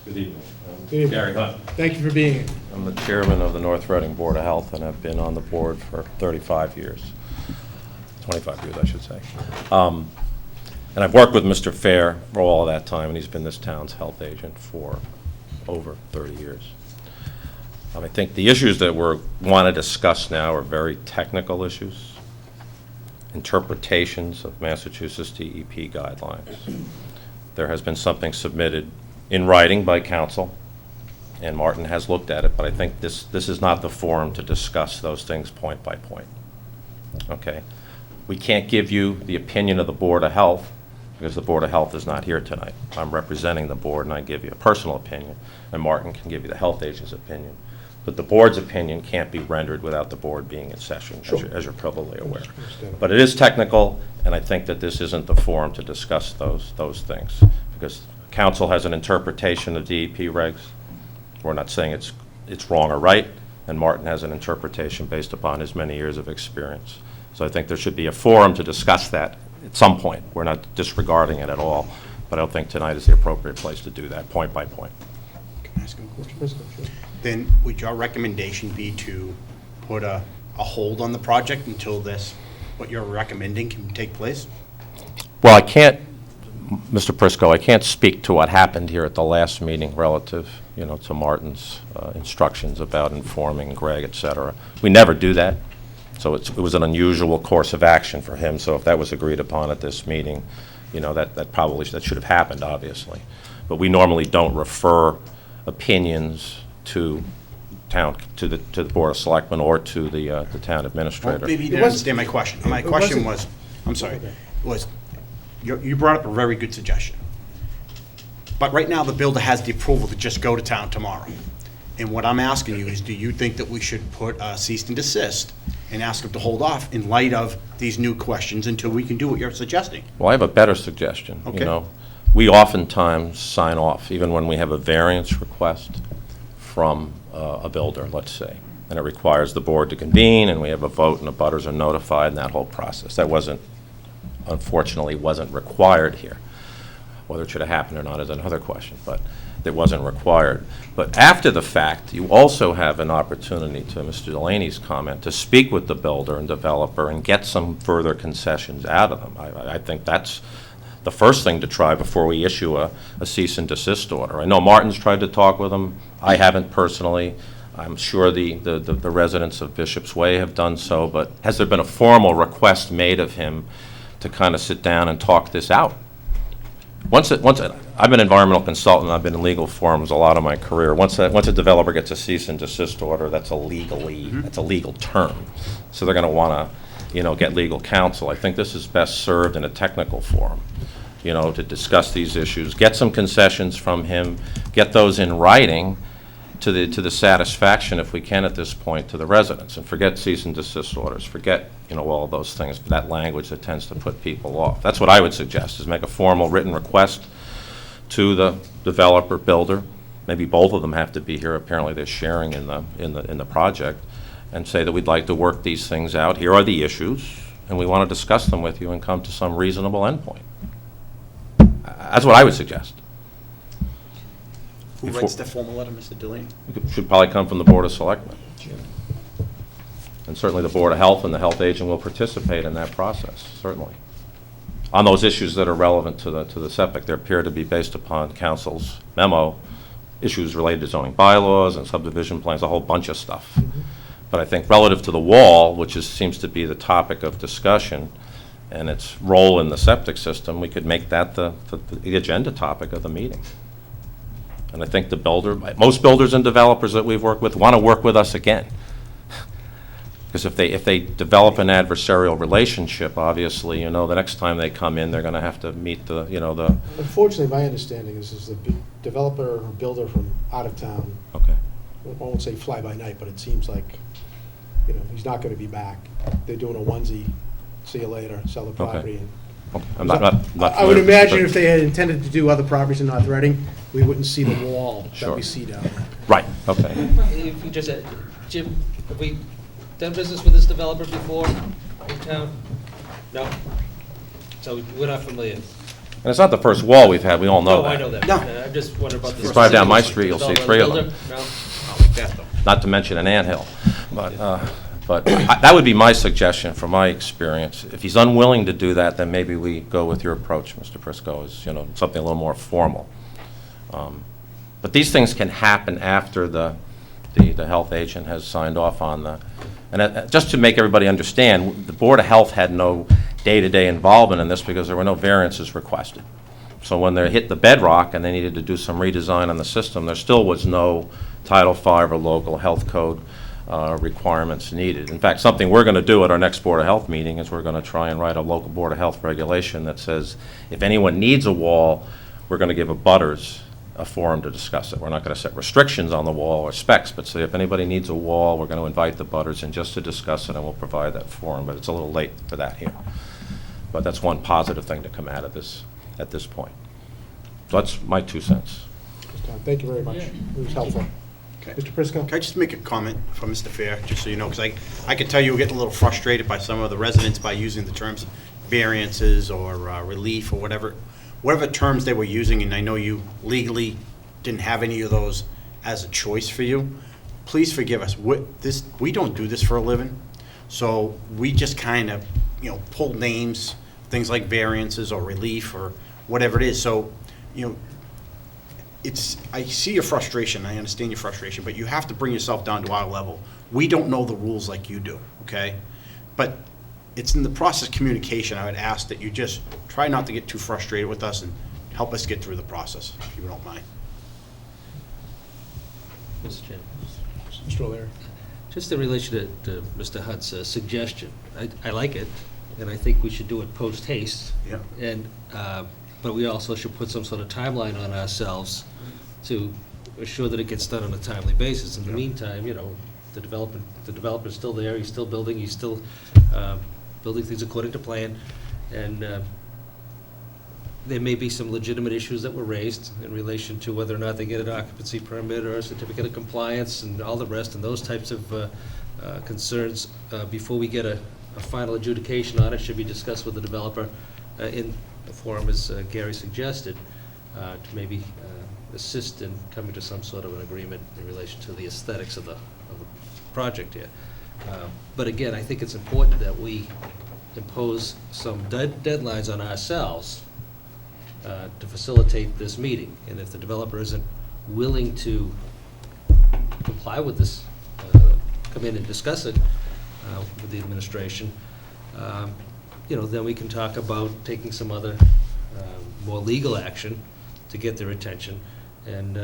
[SPEAKER 16] Good evening.
[SPEAKER 1] Good evening.
[SPEAKER 16] Gary Hunt.
[SPEAKER 1] Thank you for being here.
[SPEAKER 16] I'm the chairman of the North Reading Board of Health, and I've been on the board for 35 years. 25 years, I should say. And I've worked with Mr. Fair for all of that time, and he's been this town's health agent for over 30 years. I think the issues that we want to discuss now are very technical issues, interpretations of Massachusetts DEP guidelines. There has been something submitted in writing by council, and Martin has looked at it, but I think this is not the forum to discuss those things point by point. Okay? We can't give you the opinion of the Board of Health because the Board of Health is not here tonight. I'm representing the board, and I give you a personal opinion, and Martin can give you the health agent's opinion. But the board's opinion can't be rendered without the board being in session, as you're probably aware. But it is technical, and I think that this isn't the forum to discuss those things, because council has an interpretation of DEP regs. We're not saying it's wrong or right, and Martin has an interpretation based upon his many years of experience. So I think there should be a forum to discuss that at some point. We're not disregarding it at all, but I don't think tonight is the appropriate place to do that, point by point.
[SPEAKER 5] Can I ask him a question? Then would your recommendation be to put a hold on the project until what you're recommending can take place?
[SPEAKER 16] Well, I can't, Mr. Prisco, I can't speak to what happened here at the last meeting relative, to Martin's instructions about informing Greg, et cetera. We never do that, so it was an unusual course of action for him. So if that was agreed upon at this meeting, that should have happened, obviously. But we normally don't refer opinions to the Board of Selectmen or to the town administrator.
[SPEAKER 5] Well, maybe you didn't understand my question. My question was, I'm sorry, you brought up a very good suggestion. But right now, the builder has the approval to just go to town tomorrow. And what I'm asking you is, do you think that we should put a cease and desist and ask them to hold off in light of these new questions until we can do what you're suggesting?
[SPEAKER 16] Well, I have a better suggestion.
[SPEAKER 5] Okay.
[SPEAKER 16] We oftentimes sign off, even when we have a variance request from a builder, let's say, and it requires the board to convene, and we have a vote, and the butters are notified, and that whole process. That unfortunately wasn't required here. Whether it should have happened or not is another question, but it wasn't required. But after the fact, you also have an opportunity, to Mr. Delaney's comment, to speak with the builder and developer and get some further concessions out of them. I think that's the first thing to try before we issue a cease and desist order. I know Martin's tried to talk with them. I haven't personally. I'm sure the residents of Bishop's Way have done so, but has there been a formal request made of him to kind of sit down and talk this out? I've been an environmental consultant, I've been in legal forums a lot of my career. Once a developer gets a cease and desist order, that's a legal term. So they're gonna wanna, get legal counsel. I think this is best served in a technical forum, to discuss these issues, get some concessions from him, get those in writing to the satisfaction, if we can at this point, to the residents, and forget cease and desist orders, forget, all those things, that language that tends to put people off. That's what I would suggest, is make a formal written request to the developer, builder, maybe both of them have to be here, apparently they're sharing in the project, and say that we'd like to work these things out, here are the issues, and we want to discuss them with you and come to some reasonable endpoint. That's what I would suggest.
[SPEAKER 5] Who writes the formal letter, Mr. Delaney?
[SPEAKER 16] It should probably come from the Board of Selectmen. And certainly the Board of Health and the health agent will participate in that process, certainly. On those issues that are relevant to the septic, they appear to be based upon council's memo, issues related to zoning bylaws and subdivision plans, a whole bunch of stuff. But I think relative to the wall, which seems to be the topic of discussion, and its role in the septic system, we could make that the agenda topic of the meeting. And I think most builders and developers that we've worked with want to work with us again. Because if they develop an adversarial relationship, obviously, the next time they come in, they're going to have to meet the.
[SPEAKER 1] Unfortunately, my understanding is the developer or builder from out of town.
[SPEAKER 16] Okay.
[SPEAKER 1] I won't say fly by night, but it seems like, he's not going to be back. They're doing a onesie, see you later, sell the property.
[SPEAKER 16] Okay. I'm not
[SPEAKER 1] I would imagine if they had intended to do other properties in North Reading, we wouldn't see the wall that
[SPEAKER 16] Sure.
[SPEAKER 1] we see down there.
[SPEAKER 16] Right, okay.
[SPEAKER 6] If you just, Jim, have we done business with this developer before in town? No? So we're not familiar?
[SPEAKER 16] And it's not the first wall we've had, we all know
[SPEAKER 6] No,
[SPEAKER 16] that.
[SPEAKER 6] I know that.
[SPEAKER 5] No.
[SPEAKER 6] I'm just wondering about the.
[SPEAKER 16] You drive down my street, you'll see three of them.
[SPEAKER 6] Builder? No?
[SPEAKER 5] Not like that, though.
[SPEAKER 16] Not to mention an anthill. But that would be my suggestion from my experience. If he's unwilling to do that, then maybe we go with your approach, Mr. Prisco, is, something a little more formal. But these things can happen after the health agent has signed off on and just to make everybody understand, the Board of Health had no day-to-day involvement in this because there were no variances requested. So when they hit the bedrock and they needed to do some redesign on the system, there still was no Title V or local health code requirements needed. In fact, something we're going to do at our next Board of Health meeting is we're going to try and write a local Board of Health regulation that says if anyone needs a wall, we're going to give abutters a forum to discuss it. We're not going to set restrictions on the wall or specs, but say if anybody needs a wall, we're going to invite the abutters in just to discuss it, and we'll provide that forum. But it's a little late for that here. But that's one positive thing to come out of this at this point. So that's my 2 cents.
[SPEAKER 1] Thank you very much. It was helpful.
[SPEAKER 5] Okay.
[SPEAKER 1] Mr. Prisco?
[SPEAKER 5] Can I just make a comment from Mr. Fair, just so you know, because I could tell you we're getting a little frustrated by some of the residents by using the terms variances or relief or whatever terms they were using, and I know you legally didn't have any of those as a choice for you. Please forgive us. We don't do this for a living, so we just kind of, pull names, things like variances or relief or whatever it is. So, I see your frustration, I understand your frustration, but you have to bring yourself down to our level. We don't know the rules like you do, okay? But it's in the process of communication, I would ask that you just try not to get too frustrated with us and help us get through the process, if you don't mind.
[SPEAKER 6] Mr. Chairman.
[SPEAKER 1] Mr. O'Leary?
[SPEAKER 6] Just in relation to Mr. Hunt's suggestion, I like it, and I think we should do it post-haste.
[SPEAKER 5] Yeah.
[SPEAKER 6] And, but we also should put some sort of timeline on ourselves to assure that it gets done on a timely basis. In the meantime, the developer's still there, he's still building, he's still building things according to plan, and there may be some legitimate issues that were raised in relation to whether or not they get an occupancy permit or a certificate of compliance and all the rest, and those types of concerns before we get a final adjudication on it should be discussed with the developer in the forum, as Gary suggested, to maybe assist in coming to some sort of an agreement in relation to the aesthetics of the project here. But again, I think it's important that we impose some deadlines on ourselves to facilitate this meeting. And if the developer isn't willing to comply with this, come in and discuss it with the administration, then we can talk about taking some other more legal action to get their attention and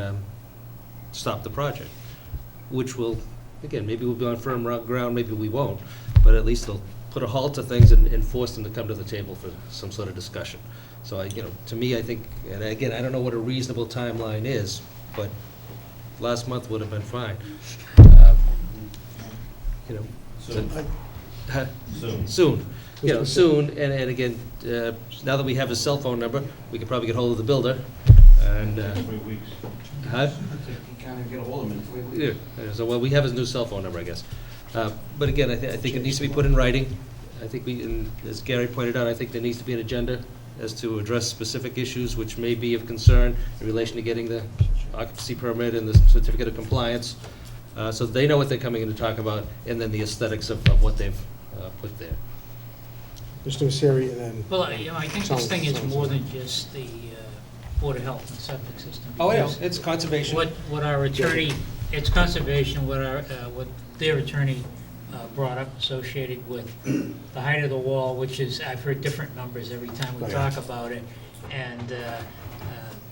[SPEAKER 6] stop the project, which will, again, maybe we'll be on firm ground, maybe we won't, but at least they'll put a halt to things and force them to come to the table for some sort of discussion. So to me, I think, and again, I don't know what a reasonable timeline is, but last month would have been fine. Soon. Soon, and again, now that we have his cell phone number, we could probably get hold of the builder, and...
[SPEAKER 16] 3 weeks.
[SPEAKER 6] Huh?
[SPEAKER 16] You can't even get a hold of him in 3 weeks.
[SPEAKER 6] Yeah, so, well, we have his new cell phone number, I guess. But again, I think it needs to be put in writing. I think and as Gary pointed out, I think there needs to be an agenda as to address specific issues which may be of concern in relation to getting the occupancy permit and the certificate of compliance, so they know what they're coming in to talk about, and then the aesthetics of what they've put there.
[SPEAKER 1] Mr. Misery, and then...
[SPEAKER 3] Well, I think this thing is more than just the Board of Health and septic system.
[SPEAKER 6] Oh, yeah,
[SPEAKER 3] because
[SPEAKER 6] it's conservation.
[SPEAKER 3] What our attorney, it's conservation, what their attorney brought up associated with the height of the wall, which is, I've heard different numbers every time we talk about it, and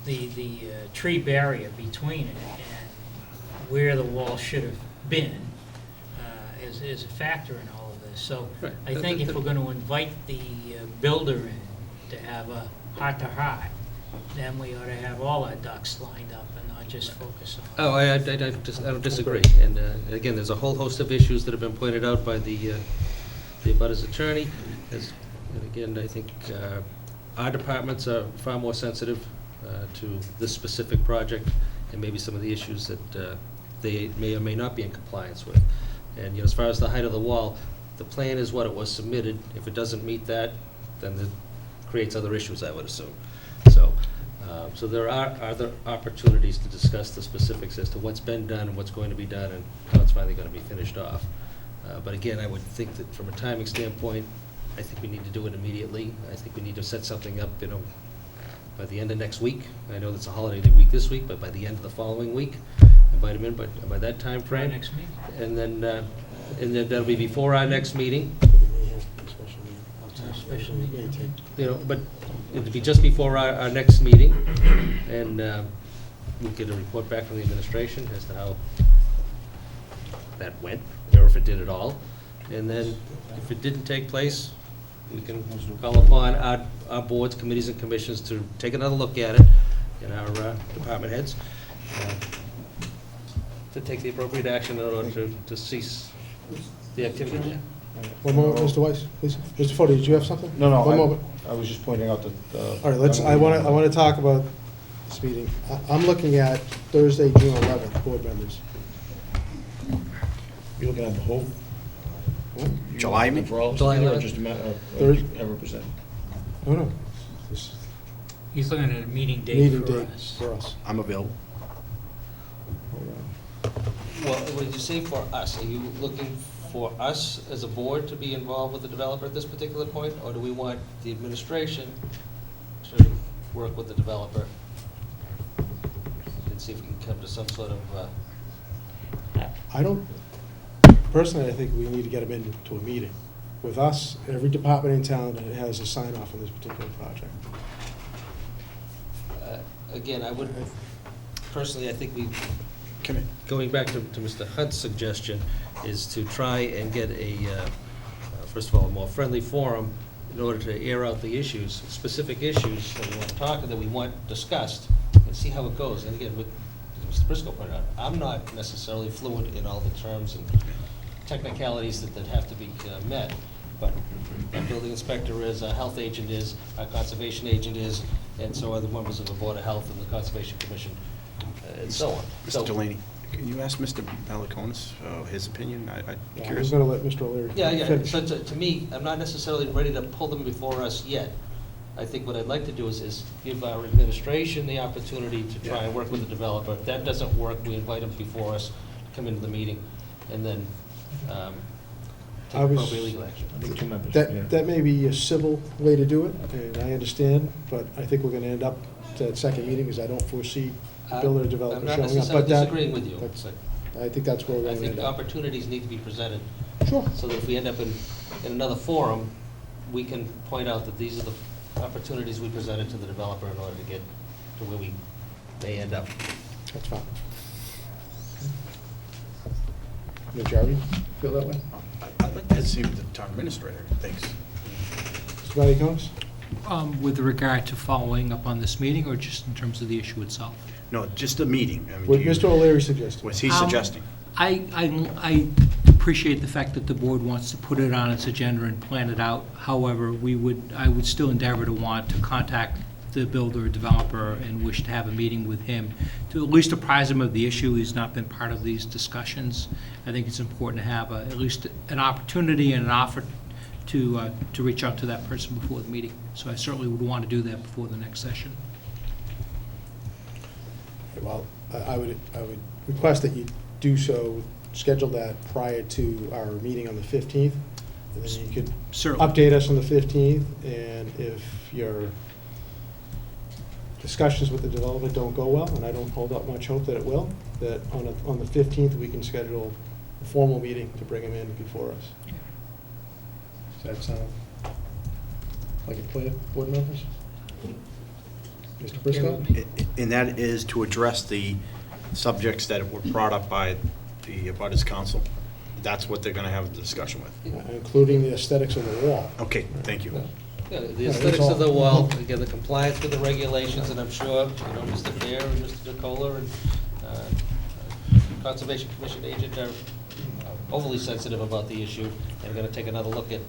[SPEAKER 3] the tree barrier between it and where the wall should have been is a factor in all of this. So
[SPEAKER 6] Right.
[SPEAKER 3] I think if we're going to invite the builder in to have a heart-to-heart, then we ought to have all our ducks lined up and not just focus on...
[SPEAKER 6] Oh, I don't disagree. And again, there's a whole host of issues that have been pointed out by the abutters attorney. And again, I think our departments are far more sensitive to this specific project and maybe some of the issues that they may or may not be in compliance with. And as far as the height of the wall, the plan is what it was submitted. If it doesn't meet that, then it creates other issues, I would assume. So there are other opportunities to discuss the specifics as to what's been done and what's going to be done and how it's finally going to be finished off. But again, I would think that from a timing standpoint, I think we need to do it immediately. I think we need to set something up, by the end of next week. I know it's a holiday week this week, but by the end of the following week, invite them in by that time frame.
[SPEAKER 3] Next meeting.
[SPEAKER 6] And then that'll be before our next meeting.
[SPEAKER 3] Special meeting.
[SPEAKER 6] But it'll be just before our next meeting, and we'll get a report back from the administration as to how that went, or if it did at all. And then if it didn't take place, we can call upon our boards, committees, and commissions to take another look at it, and our department heads, to take the appropriate action in order to cease the activity there.
[SPEAKER 1] One moment, Mr. Weiss, please. Mr. Fode, did you have something?
[SPEAKER 4] No,
[SPEAKER 1] One moment.
[SPEAKER 4] I was just pointing out that...
[SPEAKER 1] All right, I want to talk about this meeting. I'm looking at Thursday, June 11th, board members.
[SPEAKER 4] You're looking at the whole...
[SPEAKER 5] July, mean?
[SPEAKER 6] July 11th.
[SPEAKER 1] Thursday. No.
[SPEAKER 3] He's looking at a meeting date
[SPEAKER 1] Meeting
[SPEAKER 3] for
[SPEAKER 1] date
[SPEAKER 3] us.
[SPEAKER 1] for us.
[SPEAKER 5] I'm available.
[SPEAKER 6] Well, what did you say for us? Are you looking for us as a board to be involved with the developer at this particular point, or do we want the administration to work with the developer and see if we can come to some sort of...
[SPEAKER 1] I don't, personally, I think we need to get them into a meeting with us, every department in town that has a sign off on this particular project.
[SPEAKER 6] Again, I would, personally, I think going back to Mr. Hunt's suggestion, is to try and get first of all, a more friendly forum in order to air out the issues, specific issues that we want to talk, that we want discussed, and see how it goes. And again, with Mr. Briscoe pointed out, I'm not necessarily fluent in all the terms and technicalities that have to be met, but our building inspector is, our health agent is, our conservation agent is, and so are the members of the Board of Health and the Conservation Commission, and so on.
[SPEAKER 5] Mr. Delaney, can you ask Mr. Balakonis his opinion? I'm
[SPEAKER 1] Yeah, I'm
[SPEAKER 5] curious.
[SPEAKER 1] going to let Mr. O'Leary finish.
[SPEAKER 6] So to me, I'm not necessarily ready to pull them before us yet. I think what I'd like to do is give our administration the opportunity to try and work with the developer. If that doesn't work, we invite them before us, to come into the meeting, and then take appropriate legal action.
[SPEAKER 1] That may be a civil way to do it, and I understand, but I think we're going to end up to that second meeting, because I don't foresee the builder or developer
[SPEAKER 6] I'm not
[SPEAKER 1] showing up.
[SPEAKER 6] necessarily
[SPEAKER 1] But
[SPEAKER 6] disagreeing with you.
[SPEAKER 1] I think that's where we're
[SPEAKER 6] I
[SPEAKER 1] going to
[SPEAKER 6] think
[SPEAKER 1] end up.
[SPEAKER 6] opportunities need to be presented.
[SPEAKER 1] Sure.
[SPEAKER 6] So that if we end up in another forum, we can point out that these are the opportunities we presented to the developer in order to get to where we may end up.
[SPEAKER 1] That's fine. Majority feel that way?
[SPEAKER 5] I'd like to see what the town administrator thinks.
[SPEAKER 1] Mr. Valiakonis?
[SPEAKER 7] With regard to following up on this meeting, or just in terms of the issue itself?
[SPEAKER 5] No, just a meeting. I mean,
[SPEAKER 1] What
[SPEAKER 5] do you-
[SPEAKER 1] Mr. O'Leary suggested.
[SPEAKER 5] What's he suggesting?
[SPEAKER 7] I appreciate the fact that the board wants to put it on its agenda and plan it out. However, I would still endeavor to want to contact the builder or developer and wish to have a meeting with him to at least apprise him of the issue. He's not been part of these discussions. I think it's important to have at least an opportunity and an offer to reach out to that person before the meeting. So I certainly would want to do that before the next session.
[SPEAKER 1] Well, I would request that you do so, schedule that prior to our meeting on the 15th. And then you could
[SPEAKER 7] Certainly.
[SPEAKER 1] update us on the 15th, and if your discussions with the development don't go well, and I don't hold up much hope that it will, that on the 15th, we can schedule a formal meeting to bring him in before us. Does that sound like a plan, board members? Mr. Briscoe?
[SPEAKER 5] And that is to address the subjects that were brought up by the Abutters Council. That's what they're gonna have the discussion with.
[SPEAKER 1] Including the aesthetics of the wall.
[SPEAKER 5] Okay, thank you.
[SPEAKER 6] Yeah, the
[SPEAKER 1] Yeah, that's
[SPEAKER 6] aesthetics of the
[SPEAKER 1] all.
[SPEAKER 6] wall, again, the compliance with the regulations, and I'm sure, Mr. Fair and Mr. DeCola and Conservation Commission agent are overly sensitive about the issue, and are gonna take another look at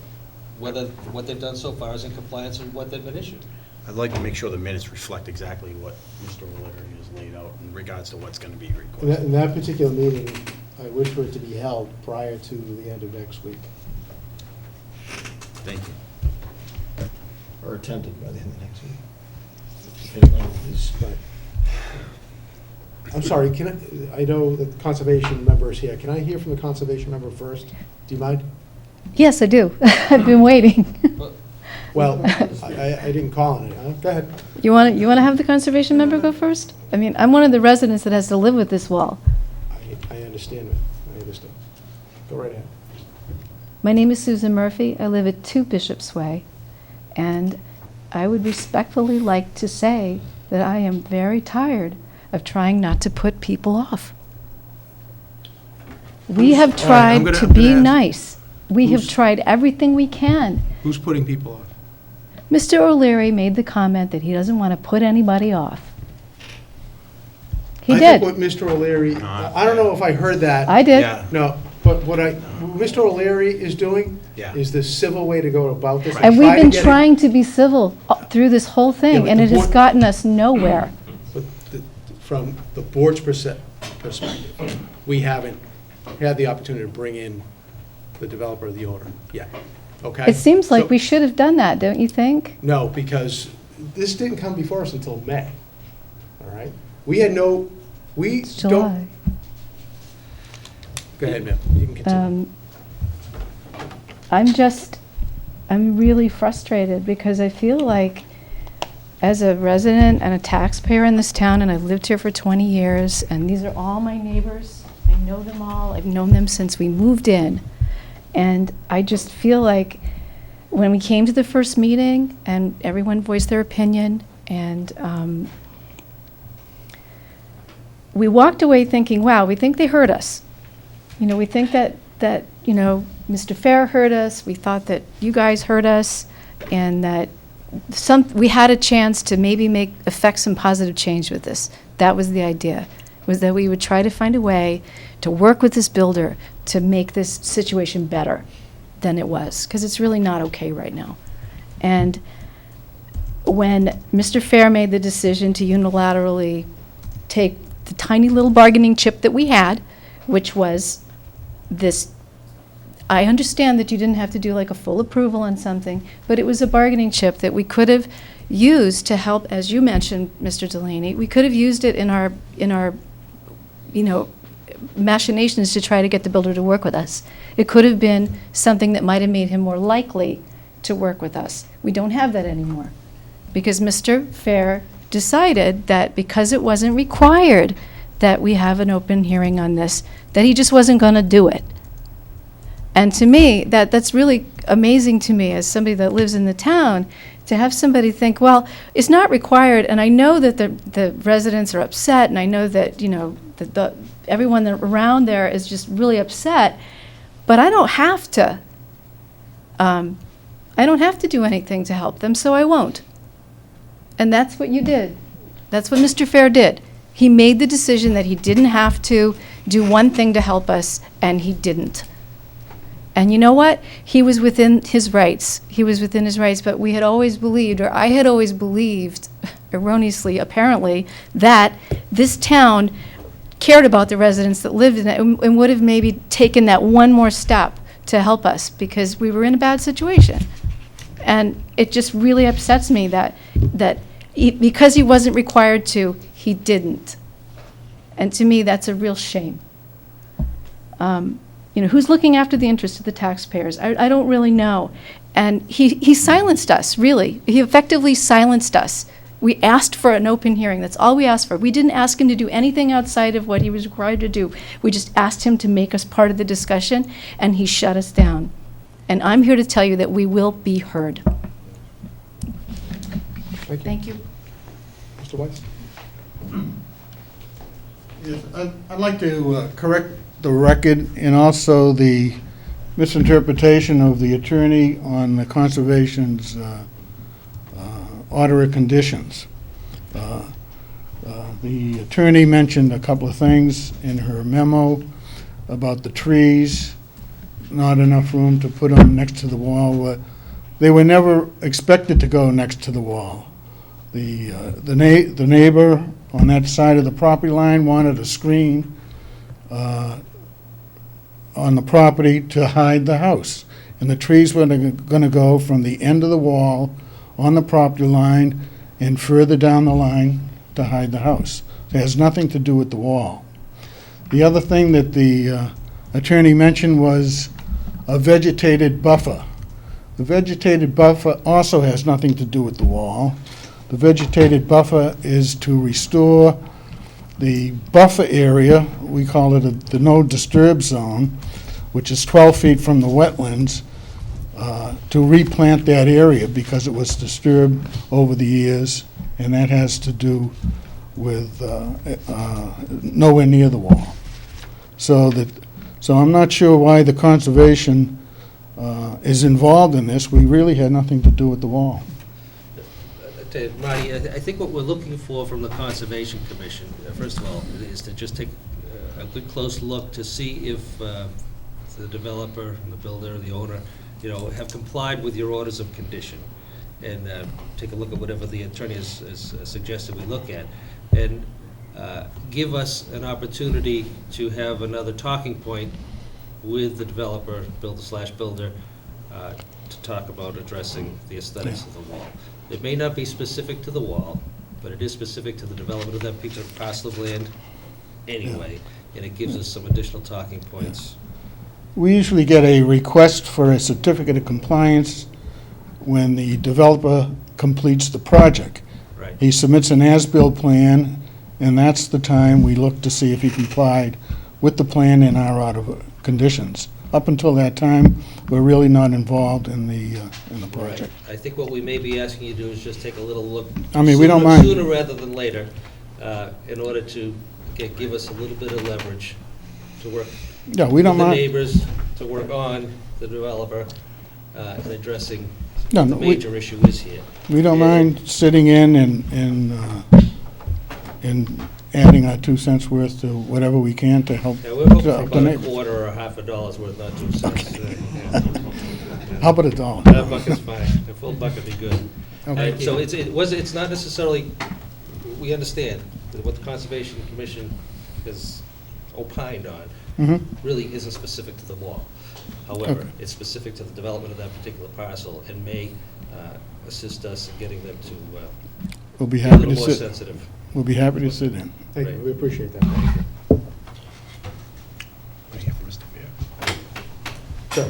[SPEAKER 6] whether what they've done so far is in compliance with what they've been issued.
[SPEAKER 5] I'd like to make sure the minutes reflect exactly what Mr. O'Leary has laid out in regards to what's gonna be requested.
[SPEAKER 1] In that particular meeting, I wish for it to be held prior to the end of next week.
[SPEAKER 5] Thank you.
[SPEAKER 4] Or attended by the end of next week. Depending on his-
[SPEAKER 1] But I'm sorry, I know the conservation member is here. Can I hear from the conservation member first? Do you mind?
[SPEAKER 14] Yes, I do. I've been waiting.
[SPEAKER 1] Well, I didn't call on it. Go ahead.
[SPEAKER 14] You want to have the conservation member go first? I mean, I'm one of the residents that has to live with this wall.
[SPEAKER 1] I understand, ma'am. I understand. Go right ahead.
[SPEAKER 14] My name is Susan Murphy. I live at 2 Bishop's Way, and I would respectfully like to say that I am very tired of trying not to put people off. We have
[SPEAKER 1] All right, I'm
[SPEAKER 14] tried
[SPEAKER 1] gonna-
[SPEAKER 14] to
[SPEAKER 1] I'm
[SPEAKER 14] be
[SPEAKER 1] gonna ask-
[SPEAKER 14] nice. We have
[SPEAKER 1] who's-
[SPEAKER 14] tried everything we can.
[SPEAKER 1] Who's putting people off?
[SPEAKER 14] Mr. O'Leary made the comment that he doesn't want to put anybody off. He
[SPEAKER 1] I
[SPEAKER 14] did.
[SPEAKER 1] think what Mr. O'Leary, I don't know if I heard that.
[SPEAKER 14] I did.
[SPEAKER 5] Yeah.
[SPEAKER 1] No, but what Mr. O'Leary is doing
[SPEAKER 5] Yeah.
[SPEAKER 1] is the civil way to go about this.
[SPEAKER 14] And
[SPEAKER 1] Try
[SPEAKER 14] we've
[SPEAKER 1] to
[SPEAKER 14] been
[SPEAKER 1] get it-
[SPEAKER 14] trying to be civil through this whole
[SPEAKER 1] Yeah,
[SPEAKER 14] thing,
[SPEAKER 1] but
[SPEAKER 14] and
[SPEAKER 1] the
[SPEAKER 14] it has
[SPEAKER 1] board-
[SPEAKER 14] gotten us nowhere.
[SPEAKER 1] But from the board's perspective, we haven't had the opportunity to bring in the developer or the owner yet, okay?
[SPEAKER 14] It seems like
[SPEAKER 1] So-
[SPEAKER 14] we should have done that, don't you think?
[SPEAKER 1] No, because this didn't come before us until May, all right? We had no, we
[SPEAKER 14] It's
[SPEAKER 1] don't.
[SPEAKER 14] July.
[SPEAKER 1] Go ahead, ma'am, you can continue.
[SPEAKER 14] I'm really frustrated because I feel like as a resident and a taxpayer in this town, and I've lived here for 20 years, and these are all my neighbors, I know them all, I've known them since we moved in, and I just feel like when we came to the first meeting and everyone voiced their opinion, and we walked away thinking, wow, we think they heard us. You know, we think that Mr. Fair heard us, we thought that you guys heard us, and that we had a chance to maybe affect some positive change with this. That was the idea, was that we would try to find a way to work with this builder to make this situation better than it was, because it's really not okay right now. And when Mr. Fair made the decision to unilaterally take the tiny little bargaining chip that we had, which was this, I understand that you didn't have to do like a full approval on something, but it was a bargaining chip that we could have used to help, as you mentioned, Mr. Delaney, we could have used it in our machinations to try to get the builder to work with us. It could have been something that might have made him more likely to work with us. We don't have that anymore, because Mr. Fair decided that because it wasn't required that we have an open hearing on this, that he just wasn't going to do it. And to me, that's really amazing to me as somebody that lives in the town, To have somebody think, well, it's not required, and I know that the residents are upset, and I know that, you know, that everyone around there is just really upset, but I don't have to. I don't have to do anything to help them, so I won't. And that's what you did. That's what Mr. Fair did. He made the decision that he didn't have to do one thing to help us, and he didn't. And you know what? He was within his rights. He was within his rights, but we had always believed, or I had always believed, erroneously apparently, that this town cared about the residents that lived in it and would have maybe taken that one more step to help us because we were in a bad situation. And it just really upsets me that because he wasn't required to, he didn't. And to me, that's a real shame. You know, who's looking after the interest of the taxpayers? I don't really know. And he silenced us, really. He effectively silenced us. We asked for an open hearing. That's all we asked for. We didn't ask him to do anything outside of what he was required to do. We just asked him to make us part of the discussion, and he shut us down. And I'm here to tell you that we will be heard. Thank you.
[SPEAKER 1] Mr. Weiss?
[SPEAKER 17] Yes, I'd like to correct the record and also the misinterpretation of the attorney on the conservation's order of conditions. The attorney mentioned a couple of things in her memo about the trees, not enough room to put them next to the wall. They were never expected to go next to the wall. The neighbor on that side of the property line wanted a screen on the property to hide the house. And the trees were going to go from the end of the wall on the property line and further down the line to hide the house. It has nothing to do with the wall. The other thing that the attorney mentioned was a vegetated buffer. The vegetated buffer also has nothing to do with the wall. The vegetated buffer is to restore the buffer area, we call it the no disturb zone, which is 12 feet from the wetlands, to replant that area because it was disturbed over the years, and that has to do with nowhere near the wall. So I'm not sure why the conservation is involved in this. We really had nothing to do with the wall.
[SPEAKER 6] Marty, I think what we're looking for from the Conservation Commission, first of all, is to just take a good close look to see if the developer, the builder, the owner, you know, have complied with your orders of condition. And take a look at whatever the attorney has suggested we look at. And give us an opportunity to have another talking point with the developer, builder/builder, to talk about addressing the aesthetics of the wall. It may not be specific to the wall, but it is specific to the development of that piece of parcel of land anyway, and it gives us some additional talking points.
[SPEAKER 17] We usually get a request for a certificate of compliance when the developer completes the project.
[SPEAKER 6] Right.
[SPEAKER 17] He submits an as-built plan, and that's the time we look to see if he complied with the plan and our order of conditions. Up until that time, we're really not involved in the project.
[SPEAKER 6] Right. I think what we may be asking you to do is just take a little look.
[SPEAKER 17] I mean, we don't mind.
[SPEAKER 6] Sooner rather than later, in order to give us a little bit of leverage to work
[SPEAKER 17] Yeah, we don't
[SPEAKER 6] with the
[SPEAKER 17] mind.
[SPEAKER 6] neighbors, to work on the developer, and addressing
[SPEAKER 17] No,
[SPEAKER 6] the
[SPEAKER 17] no,
[SPEAKER 6] major issue is here.
[SPEAKER 17] We don't mind sitting in and adding our 2 cents worth to whatever we can to help
[SPEAKER 6] Yeah, we're hoping for
[SPEAKER 17] the
[SPEAKER 6] about a
[SPEAKER 17] neighbors.
[SPEAKER 6] quarter or half a dollar's worth, not 2 cents.
[SPEAKER 17] How about $1?
[SPEAKER 6] That bucket's fine, a full bucket would be good.
[SPEAKER 17] Okay.
[SPEAKER 6] So it's not necessarily, we understand that what the Conservation Commission has opined on
[SPEAKER 17] Mhm.
[SPEAKER 6] really isn't specific to the wall. However,
[SPEAKER 17] Okay.
[SPEAKER 6] it's specific to the development of that particular parcel and may assist us in getting them to
[SPEAKER 17] We'll be
[SPEAKER 6] be a
[SPEAKER 17] happy
[SPEAKER 6] little
[SPEAKER 17] to
[SPEAKER 6] more
[SPEAKER 17] sit.
[SPEAKER 6] sensitive.
[SPEAKER 17] We'll be happy to sit in.
[SPEAKER 1] Thank you,
[SPEAKER 6] Right.
[SPEAKER 1] we appreciate that, thank you. Sir,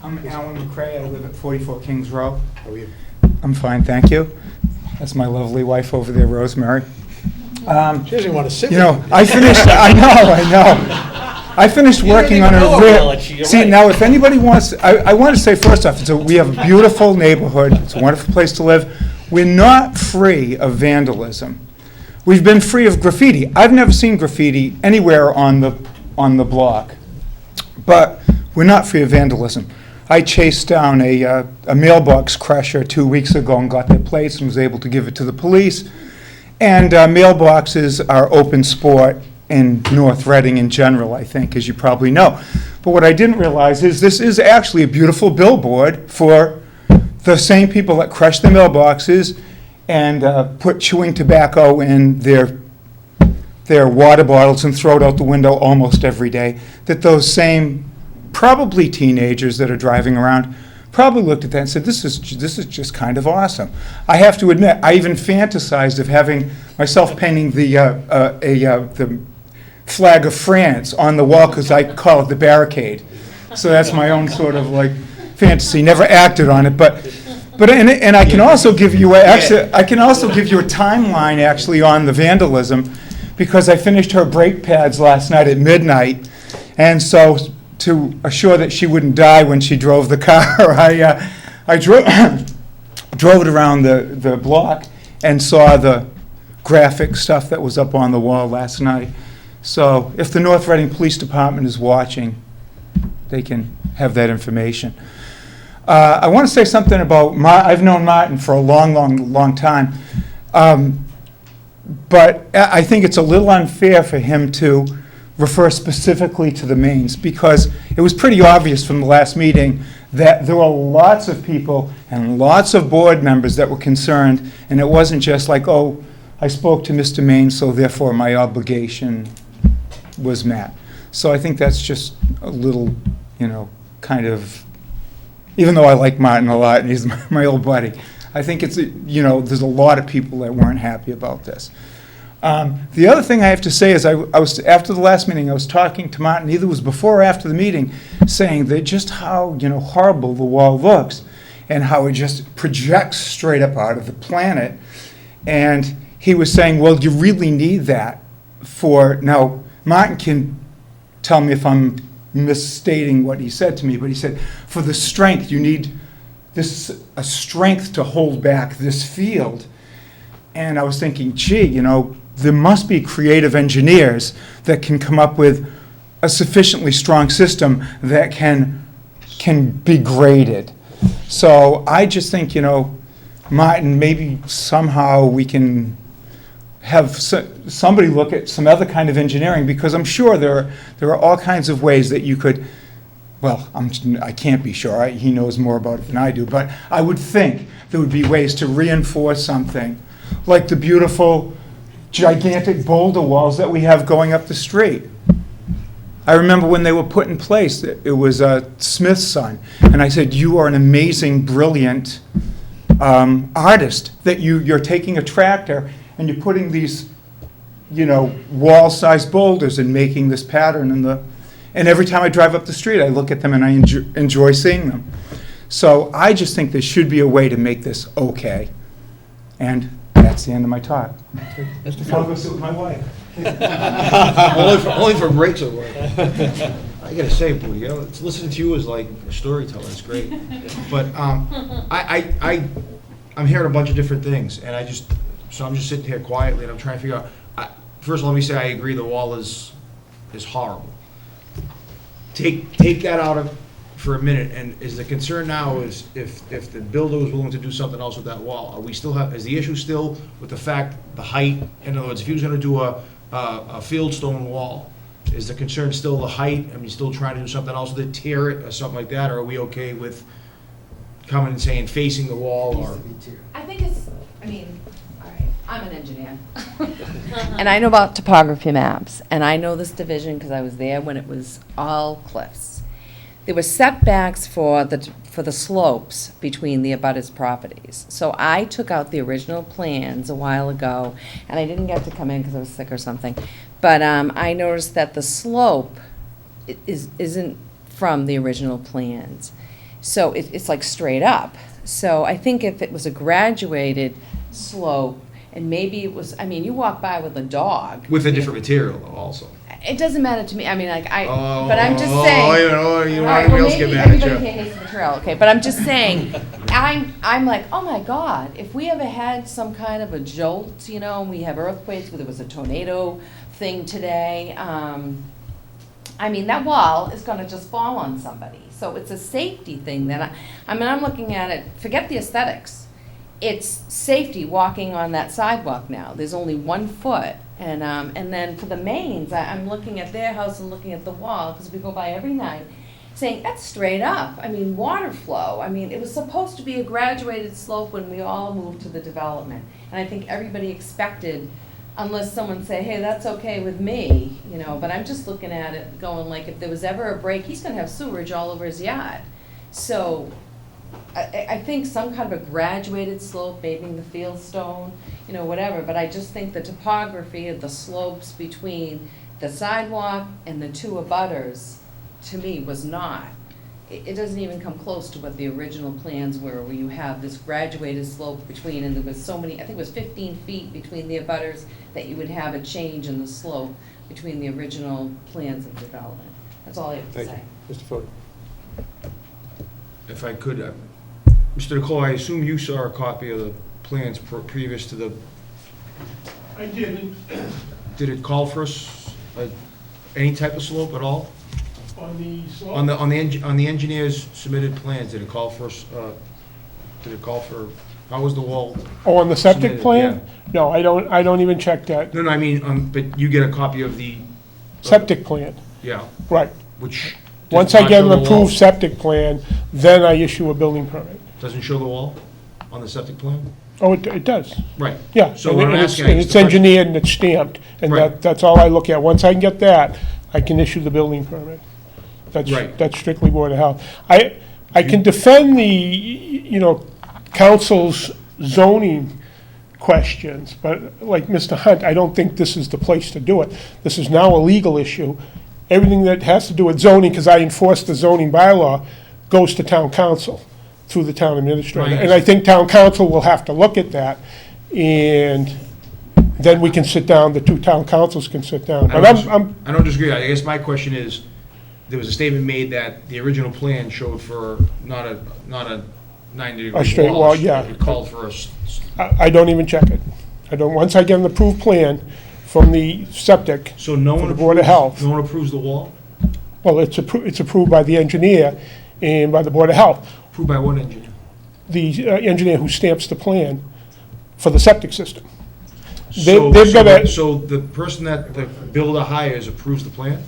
[SPEAKER 7] I'm Alan McCray, I live at 44 Kings Row.
[SPEAKER 1] how are you?
[SPEAKER 7] I'm fine, thank you. That's my lovely wife over there, Rosemary.
[SPEAKER 1] She doesn't want to sit
[SPEAKER 7] You
[SPEAKER 1] with
[SPEAKER 7] know,
[SPEAKER 1] you.
[SPEAKER 7] I finished, I know.
[SPEAKER 18] I finished working on
[SPEAKER 6] even know
[SPEAKER 18] a
[SPEAKER 6] a
[SPEAKER 18] real.
[SPEAKER 6] village, you're
[SPEAKER 18] See,
[SPEAKER 6] right.
[SPEAKER 18] now, if anybody wants, I want to say first off, we have a beautiful neighborhood. It's a wonderful place to live. We're not free of vandalism. We've been free of graffiti. I've never seen graffiti anywhere on the block, but we're not free of vandalism. I chased down a mailbox crusher 2 weeks ago and got their plates and was able to give it to the police. And mailboxes are open sport in North Reading in general, I think, as you probably know. But what I didn't realize is this is actually a beautiful billboard for the same people that crush the mailboxes and put chewing tobacco in their water bottles and throw it out the window almost every day, that those same probably teenagers that are driving around probably looked at that and said, this is just kind of awesome. I have to admit, I even fantasized of having myself painting the flag of France on the wall, because I call it the barricade. So that's my own sort of like fantasy. Never acted on it, but I can also give you a timeline actually on the vandalism, because I finished her brake pads last night at midnight, and so to assure that she wouldn't die when she drove the car, I drove it around the block and saw the graphic stuff that was up on the wall last night. So if the North Reading Police Department is watching, they can have that information. I want to say something about, I've known Martin for a long time, but I think it's a little unfair for him to refer specifically to the mains, because it was pretty obvious from the last meeting that there were lots of people and lots of board members that were concerned, and it wasn't just like, oh, I spoke to Mr. Main, so therefore my obligation was met. So I think that's just a little, kind of, even though I like Martin a lot, and he's my old buddy, I think it's, there's a lot of people that weren't happy about this. The other thing I have to say is I was, after the last meeting, I was talking to Martin, either it was before or after the meeting, saying that just how, horrible the wall looks and how it just projects straight up out of the planet. And he was saying, well, you really need that now, Martin can tell me if I'm misstating what he said to me, but he said, for the strength, you need a strength to hold back this field. And I was thinking, gee, there must be creative engineers that can come up with a sufficiently strong system that can be graded. So I just think, Martin, maybe somehow we can have somebody look at some other kind of engineering, because I'm sure there are all kinds of ways that you could, well, I can't be sure, he knows more about it than I do, but I would think there would be ways to reinforce something like the beautiful gigantic boulder walls that we have going up the street. I remember when they were put in place, it was Smith's son, and I said, you are an amazing, brilliant artist, that you're taking a tractor and you're putting these, wall-sized boulders and making this pattern and every time I drive up the street, I look at them and I enjoy seeing them. So I just think there should be a way to make this okay. And that's the end of my talk. I'll go sit with my wife.
[SPEAKER 4] Only for breaks at work. I gotta say, Booty, listening to you is like a storyteller. It's great. But I'm hearing a bunch of different things, and I'm just sitting here quietly, and I'm trying to figure out. First of all, let me say I agree. The wall is horrible. Take that out of for a minute, and is the concern now is if the builder was willing to do something else with that wall, is the issue still with the fact, the height? In other words, if he was gonna do a fieldstone wall, is the concern still the height? I mean, still trying to do something else with it, tear it or something like that, or are we okay with coming and saying facing the wall, or?
[SPEAKER 19] I think all right, I'm an engineer. And I know about topography maps, and I know this division because I was there when it was all cliffs. There were setbacks for the slopes between the abutters' properties. So I took out the original plans a while ago, and I didn't get to come in because I was sick or something. But I noticed that the slope isn't from the original plans. So it's like straight up. So I think if it was a graduated slope, and maybe it was, you walk by with a dog.
[SPEAKER 4] With a different material, though, also.
[SPEAKER 19] It doesn't matter to me, I mean, like,
[SPEAKER 4] Oh,
[SPEAKER 19] but I'm just saying.
[SPEAKER 4] you know,
[SPEAKER 19] All
[SPEAKER 4] you
[SPEAKER 19] right,
[SPEAKER 4] want
[SPEAKER 19] well,
[SPEAKER 4] else get
[SPEAKER 19] maybe
[SPEAKER 4] mad at
[SPEAKER 19] everybody
[SPEAKER 4] you.
[SPEAKER 19] here hates the trail, okay, but I'm just saying, I'm like, oh my God, if we ever had some kind of a jolt, you know, and we have earthquakes, where there was a tornado thing today, I mean, that wall is gonna just fall on somebody. So it's a safety thing that I mean, I'm looking at it, forget the aesthetics. It's safety walking on that sidewalk now. There's only 1 foot. And then for the mains, I'm looking at their house and looking at the wall, because we go by every night, saying, that's straight up. I mean, water flow. I mean, it was supposed to be a graduated slope when we all moved to the development. And I think everybody expected, unless someone say, hey, that's okay with me, you know, but I'm just looking at it going like, if there was ever a break, he's gonna have sewerage all over his yard. So I think some kind of a graduated slope, maybe the fieldstone, you know, whatever, but I just think the topography of the slopes between the sidewalk and the 2 abutters, to me, was not. It doesn't even come close to what the original plans were, where you have this graduated slope between, and there was so many, I think it was 15 feet between the abutters, that you would have a change in the slope between the original plans of development. That's all I have to say.
[SPEAKER 1] Mr. Fode.
[SPEAKER 4] If I could, Mr. Nicole, I assume you saw a copy of the plans previous to the,
[SPEAKER 2] I didn't.
[SPEAKER 4] did it call for any type of slope at all?
[SPEAKER 2] On the slope?
[SPEAKER 4] On the engineer's submitted plans, did it call for, how was the wall?
[SPEAKER 2] Oh, on the septic
[SPEAKER 4] submitted?
[SPEAKER 2] plan? No, I don't even check that.
[SPEAKER 4] No, I mean, but you get a copy of the,
[SPEAKER 2] Septic plan,
[SPEAKER 4] yeah,
[SPEAKER 2] right.
[SPEAKER 4] which. does
[SPEAKER 2] Once I
[SPEAKER 4] not
[SPEAKER 2] get
[SPEAKER 4] show
[SPEAKER 2] an
[SPEAKER 4] the wall?
[SPEAKER 2] approved septic plan, then I issue a building permit.
[SPEAKER 4] Doesn't show the wall on the septic plan?
[SPEAKER 2] Oh, it does.
[SPEAKER 4] Right.
[SPEAKER 2] Yeah,
[SPEAKER 4] So
[SPEAKER 2] and
[SPEAKER 4] what I'm
[SPEAKER 2] it's
[SPEAKER 4] asking,
[SPEAKER 2] and
[SPEAKER 4] I guess
[SPEAKER 2] it's
[SPEAKER 4] the question-
[SPEAKER 2] engineered and it's stamped, and
[SPEAKER 4] Right.
[SPEAKER 2] that's all I look at. Once I can get that, I can issue the building permit.
[SPEAKER 4] Right.
[SPEAKER 2] That's strictly Board of Health. I can defend the, you know, council's zoning questions, but like Mr. Hunt, I don't think this is the place to do it. This is now a legal issue. Everything that has to do with zoning, because I enforce the zoning bylaw, goes to town council through the town administrator.
[SPEAKER 4] Right.
[SPEAKER 2] And I think town council will have to look at that, and then we can sit down, the 2 town councils can sit down. But
[SPEAKER 4] I don't disagree. I guess my question is, there was a statement made that the original plan showed for not a 90-degree wall.
[SPEAKER 2] A straight wall, yeah.
[SPEAKER 4] It called for
[SPEAKER 2] I don't even check it. I don't, once I get an approved plan from the septic,
[SPEAKER 4] so no
[SPEAKER 2] for
[SPEAKER 4] one
[SPEAKER 2] the Board of Health,
[SPEAKER 4] No one approves the wall?
[SPEAKER 2] well, it's approved by the engineer and by the Board of Health.
[SPEAKER 4] Approved by what engineer?
[SPEAKER 2] The engineer who stamps the plan for the septic system.
[SPEAKER 4] So
[SPEAKER 2] They've got a,
[SPEAKER 4] so the person that the builder hires approves the plan?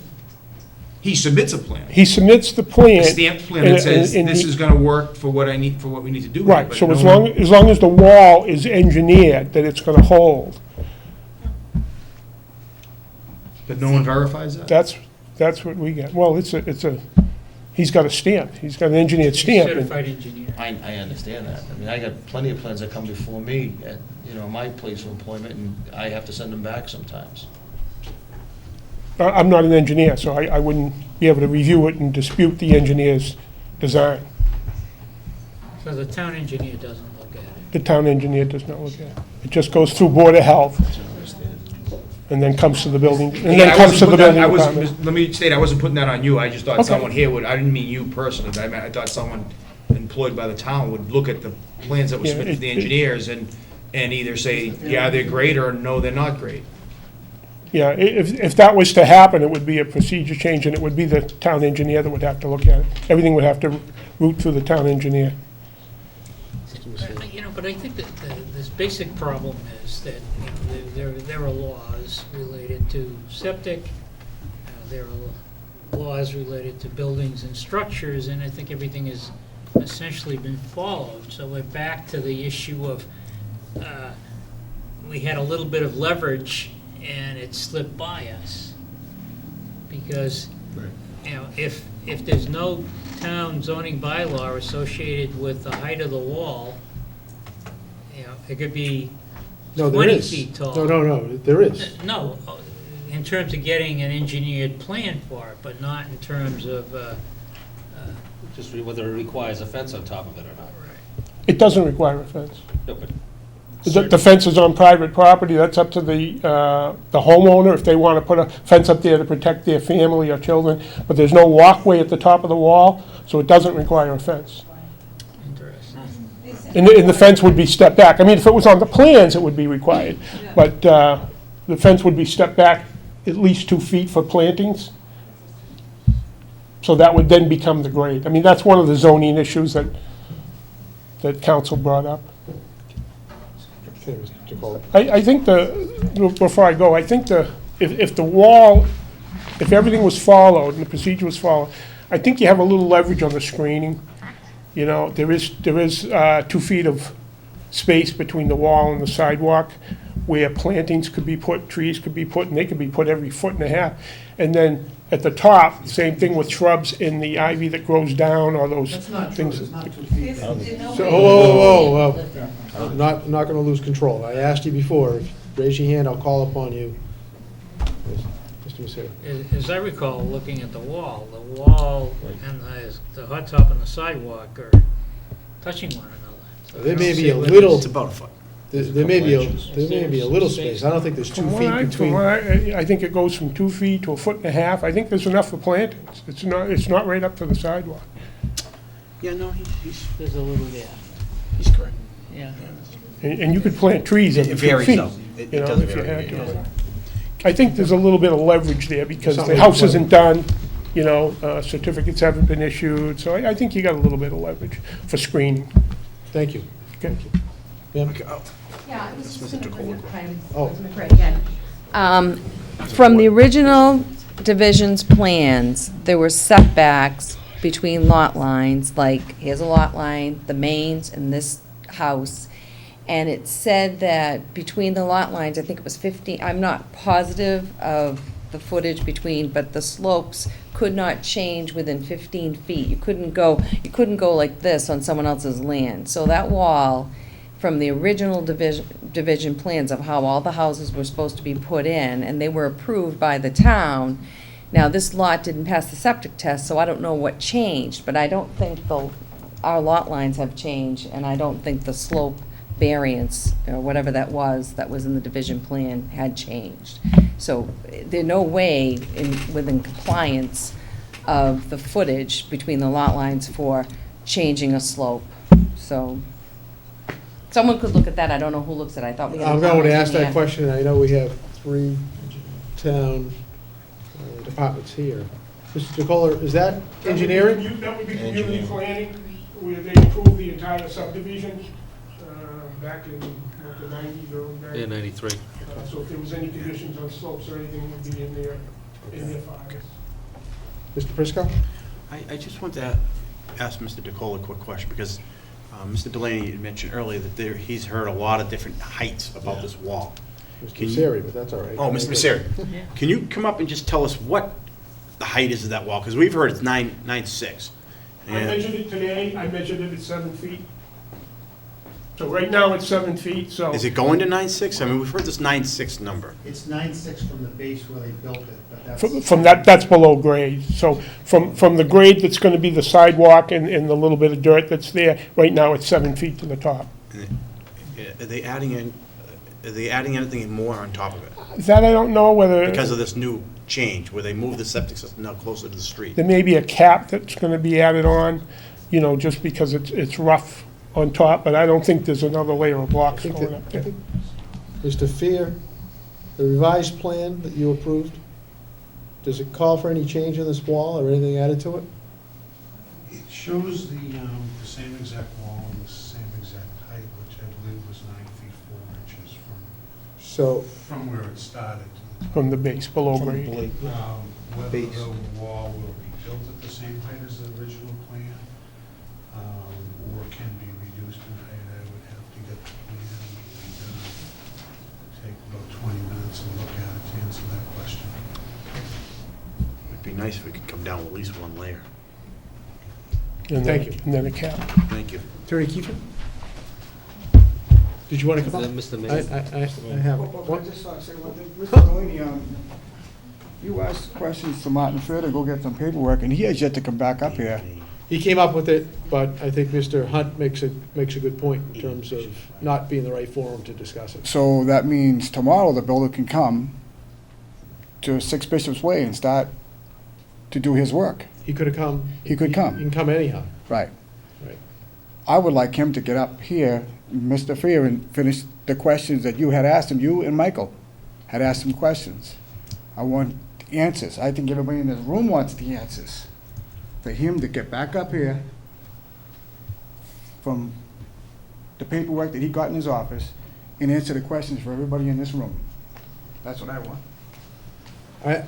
[SPEAKER 4] He submits a plan?
[SPEAKER 2] he submits the plan.
[SPEAKER 4] A stamped plan
[SPEAKER 2] and-
[SPEAKER 4] that says,
[SPEAKER 2] and
[SPEAKER 4] this
[SPEAKER 2] he-
[SPEAKER 4] is gonna work for what I need, for what we need to do here,
[SPEAKER 2] Right,
[SPEAKER 4] but
[SPEAKER 2] so
[SPEAKER 4] no
[SPEAKER 2] as long as the wall is engineered, that it's gonna hold,
[SPEAKER 4] But no one verifies that?
[SPEAKER 2] that's what we get. Well, he's got a stamp, he's got an engineered stamp. and-
[SPEAKER 3] Certified engineer.
[SPEAKER 20] I understand that. I mean, I got plenty of plans that come before me at, you know, my place of employment, and I have to send them back sometimes.
[SPEAKER 2] I'm not an engineer, so I wouldn't be able to review it and dispute the engineer's design.
[SPEAKER 3] So the town engineer doesn't look at it.
[SPEAKER 2] The town engineer does not look at it. It just goes through Board of Health, and then comes to the building, and
[SPEAKER 4] Yeah,
[SPEAKER 2] then
[SPEAKER 4] I
[SPEAKER 2] comes to
[SPEAKER 4] wasn't
[SPEAKER 2] the
[SPEAKER 4] putting that-
[SPEAKER 2] building
[SPEAKER 4] I was-
[SPEAKER 2] department.
[SPEAKER 4] Let me state, I wasn't putting that on you, I just thought
[SPEAKER 2] Okay.
[SPEAKER 4] someone here would, I didn't mean you personally, but I thought someone employed by the town would look at the plans that were
[SPEAKER 2] Yeah,
[SPEAKER 4] submitted to the
[SPEAKER 2] it-
[SPEAKER 4] engineers and either say, yeah, they're great, or no, they're not great.
[SPEAKER 2] Yeah, if that was to happen, it would be a procedure change, and it would be the town engineer that would have to look at it. Everything would have to route through the town engineer.
[SPEAKER 3] You know, but I think that this basic problem is that, you know, there are laws related to septic, there are laws related to buildings and structures, and I think everything has essentially been followed. So we're back to the issue of, we had a little bit of leverage and it slipped by us. Because, you know, if there's no town zoning bylaw associated with the height of the wall, you know, it could be
[SPEAKER 1] No, there
[SPEAKER 3] 20
[SPEAKER 1] is.
[SPEAKER 3] feet tall.
[SPEAKER 1] No, there is.
[SPEAKER 3] No, in terms of getting an engineered plan for it, but not in terms of,
[SPEAKER 6] Just whether it requires a fence on top of it or not.
[SPEAKER 2] It doesn't require a fence.
[SPEAKER 6] No, but
[SPEAKER 2] The fence is on private property, that's up to the homeowner, if they want to put a fence up there to protect their family or children, but there's no walkway at the top of the wall, so it doesn't require a fence. And the fence would be stepped back. I mean, if it was on the plans, it would be required, but the fence would be stepped back at least 2 feet for plantings. So that would then become the grade. I mean, that's one of the zoning issues that council brought up.
[SPEAKER 1] Okay, Mr. DeColo.
[SPEAKER 2] I think before I go, I think if the wall, if everything was followed and the procedure was followed, I think you have a little leverage on the screening. You know, there is 2 feet of space between the wall and the sidewalk where plantings could be put, trees could be put, and they could be put every 1.5 feet. And then at the top, same thing with shrubs in the ivy that grows down, or those things.
[SPEAKER 1] So, whoa. I'm not going to lose control. I asked you before, raise your hand, I'll call upon you. Mr. Messere.
[SPEAKER 3] As I recall, looking at the wall and the hot top and the sidewalk are touching one another. So
[SPEAKER 1] There
[SPEAKER 3] I
[SPEAKER 1] may
[SPEAKER 3] don't
[SPEAKER 1] be
[SPEAKER 3] see
[SPEAKER 1] a
[SPEAKER 3] where
[SPEAKER 1] little,
[SPEAKER 3] there's-
[SPEAKER 5] It's about a foot.
[SPEAKER 1] there may be a little space. I don't think there's 2
[SPEAKER 2] From what
[SPEAKER 1] feet
[SPEAKER 2] I-
[SPEAKER 1] between.
[SPEAKER 2] I think it goes from 2 feet to 1.5 feet. I think there's enough for plantings. It's not right up to the sidewalk.
[SPEAKER 5] Yeah, no,
[SPEAKER 3] There's a little there,
[SPEAKER 5] he's correct.
[SPEAKER 3] yeah.
[SPEAKER 2] And you could plant trees
[SPEAKER 5] It
[SPEAKER 2] every 2
[SPEAKER 5] varies,
[SPEAKER 2] feet.
[SPEAKER 5] though. It
[SPEAKER 2] You know,
[SPEAKER 5] does
[SPEAKER 2] if you
[SPEAKER 5] vary,
[SPEAKER 2] had
[SPEAKER 5] yeah.
[SPEAKER 2] to. I think there's a little bit of leverage there because the
[SPEAKER 1] Something
[SPEAKER 2] house
[SPEAKER 1] like-
[SPEAKER 2] isn't done, you know, certificates haven't been issued, so I think you got a little bit of leverage for screening.
[SPEAKER 1] Thank you.
[SPEAKER 2] Okay.
[SPEAKER 1] Yeah.
[SPEAKER 13] Yeah, I was
[SPEAKER 5] Mr.
[SPEAKER 13] just going to bring
[SPEAKER 5] DeColo.
[SPEAKER 13] up,
[SPEAKER 1] Oh.
[SPEAKER 14] From the original division's plans, there were setbacks between lot lines, like, here's a lot line, the mains and this house. And it said that between the lot lines, I think it was 15, I'm not positive of the footage between, but the slopes could not change within 15 feet. You couldn't go like this on someone else's land. So that wall, from the original division plans of how all the houses were supposed to be put in, and they were approved by the town. Now, this lot didn't pass the septic test, so I don't know what changed, but I don't think our lot lines have changed, and I don't think the slope variance, or whatever that was in the division plan, had changed. So there's no way within compliance of the footage between the lot lines for changing a slope. So someone could look at that. I don't know who looks at it. I thought we had.
[SPEAKER 1] I'm going to ask that question, and I know we have 3 town departments here. Mr. DeColo, is that engineering?
[SPEAKER 2] That would be community planning, where they approved the entire subdivision back in the 90s, early 90s.
[SPEAKER 6] Yeah, 93.
[SPEAKER 2] So if there was any conditions on slopes or anything, would be in their files.
[SPEAKER 1] Mr. Prisco?
[SPEAKER 5] I just want to ask Mr. DeColo a quick question, because Mr. Delaney had mentioned earlier that he's heard a lot of different heights about this wall.
[SPEAKER 1] Mr. Messere, but that's all right.
[SPEAKER 5] Oh, Mr. Messere, can you come up and just tell us what the height is of that wall? Because we've heard it's 9.6.
[SPEAKER 2] I measured it today, I measured it at 7 feet. So right now it's 7 feet, so.
[SPEAKER 5] Is it going to 9.6? I mean, we've heard this 9.6 number.
[SPEAKER 12] It's 9.6 from the base where they built it, but that's.
[SPEAKER 2] From that's below grade. So from the grade that's gonna be the sidewalk and the little bit of dirt that's there, right now it's 7 feet to the top.
[SPEAKER 5] Are they adding anything more on top of it?
[SPEAKER 2] That I don't know whether.
[SPEAKER 5] Because of this new change, where they move the septic system now closer to the street?
[SPEAKER 2] There may be a cap that's gonna be added on, you know, just because it's rough on top, but I don't think there's another layer of blocks going up there.
[SPEAKER 1] Mr. Fear, the revised plan that you approved, does it call for any change in this wall or anything added to it?
[SPEAKER 15] It shows the same exact wall and the same exact height, which I believe was 9 feet 4 inches from where it started to the top.
[SPEAKER 2] From the base, below grade.
[SPEAKER 15] Whether the wall will be built at the same height as the original plan, or can be reduced in height, I would have to get the plan and take about 20 minutes and look at it to answer that question.
[SPEAKER 5] It'd be nice if we could come down with at least one layer.
[SPEAKER 2] And
[SPEAKER 1] Thank
[SPEAKER 2] then-
[SPEAKER 1] you.
[SPEAKER 2] And then a cap.
[SPEAKER 5] Thank you.
[SPEAKER 1] Attorney Kiefer? Did you want to come up?
[SPEAKER 6] Is that Mr. Mays?
[SPEAKER 1] I have.
[SPEAKER 21] I just want to say one thing. Mr. Delaney, you asked questions to Martin Fair to go get some paperwork, and he has yet to come back up here.
[SPEAKER 1] He came up with it, but I think Mr. Hunt makes a good point in terms of not being the right forum to discuss it.
[SPEAKER 12] So that means tomorrow the builder can come to 6 Bishop's Way and start to do his work.
[SPEAKER 1] He could have come.
[SPEAKER 12] He could come.
[SPEAKER 1] He can come anyhow.
[SPEAKER 12] Right.
[SPEAKER 1] Right.
[SPEAKER 12] I would like him to get up here, Mr. Fear, and finish the questions that you had asked him, you and Michael had asked him questions. I want answers. I think everybody in this room wants the answers. For him to get back up here from the paperwork that he got in his office and answer the questions for everybody in this room. That's what I want.
[SPEAKER 1] All right,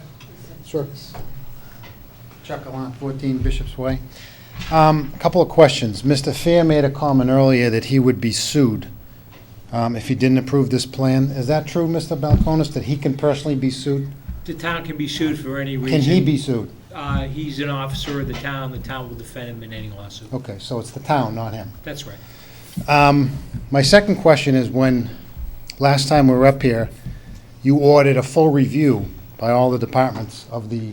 [SPEAKER 1] sure.
[SPEAKER 9] Chuck Gallant, 14 Bishop's Way. A couple of questions. Mr. Fair made a comment earlier that he would be sued if he didn't approve this plan. Is that true, Mr. Balcones, that he can personally be sued?
[SPEAKER 7] The town can be sued for any reason.
[SPEAKER 9] Can he be sued?
[SPEAKER 7] He's an officer of the town will defend him in any lawsuit.
[SPEAKER 9] Okay, so it's the town, not him.
[SPEAKER 7] That's right.
[SPEAKER 9] My second question is, when last time we were up here, you ordered a full review by all the departments of the,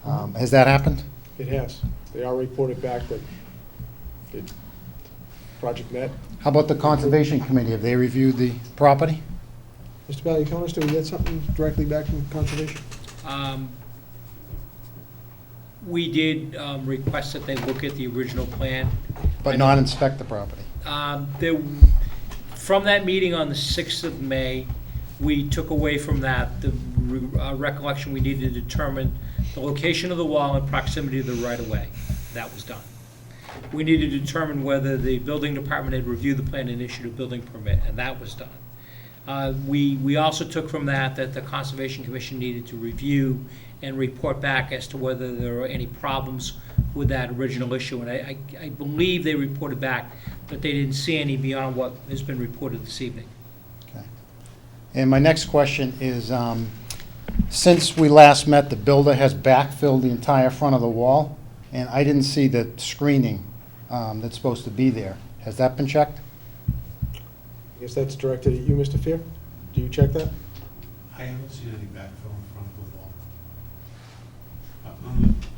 [SPEAKER 9] has that happened?
[SPEAKER 1] It has. They all reported back that the project met.
[SPEAKER 9] How about the Conservation Committee? Have they reviewed the property?
[SPEAKER 1] Mr. Balcones, do we get something directly back from Conservation?
[SPEAKER 7] We did request that they look at the original plan.
[SPEAKER 9] But not inspect the property?
[SPEAKER 7] From that meeting on the 6th of May, we took away from that the recollection we needed to determine the location of the wall and proximity to the right-of-way. That was done. We needed to determine whether the building department had reviewed the plan and issued a building permit, and that was done. We also took from that the Conservation Commission needed to review and report back as to whether there were any problems with that original issue. And I believe they reported back that they didn't see any beyond what has been reported this evening.
[SPEAKER 9] Okay. And my next question is, since we last met, the builder has backfilled the entire front of the wall, and I didn't see the screening that's supposed to be there. Has that been checked?
[SPEAKER 1] I guess that's directed at you, Mr. Fear. Do you check that?
[SPEAKER 15] I haven't seen any backfill in front of the wall.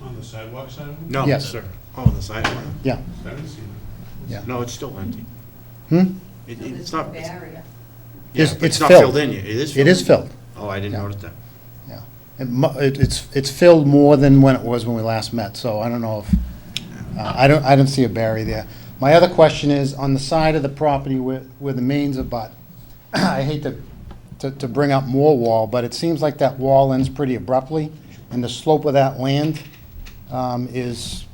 [SPEAKER 15] On the sidewalk side of it?
[SPEAKER 5] No,
[SPEAKER 9] Yes.
[SPEAKER 5] sir. Oh, the sidewalk?
[SPEAKER 9] Yeah.
[SPEAKER 15] I haven't seen it.
[SPEAKER 9] Yeah.
[SPEAKER 5] No, it's still empty. It's not.
[SPEAKER 8] Barrier.
[SPEAKER 5] Yeah,
[SPEAKER 9] It's
[SPEAKER 5] but it's not
[SPEAKER 9] filled.
[SPEAKER 5] filled in yet. It is filled?
[SPEAKER 9] It is filled.
[SPEAKER 5] Oh, I didn't
[SPEAKER 9] Yeah.
[SPEAKER 5] notice that.
[SPEAKER 9] Yeah. It's filled more than when it was when we last met, so I don't know if, I don't see a barrier there. My other question is, on the side of the property where the mains abut, I hate to bring up more wall, but it seems like that wall ends pretty abruptly, and the slope of that land is,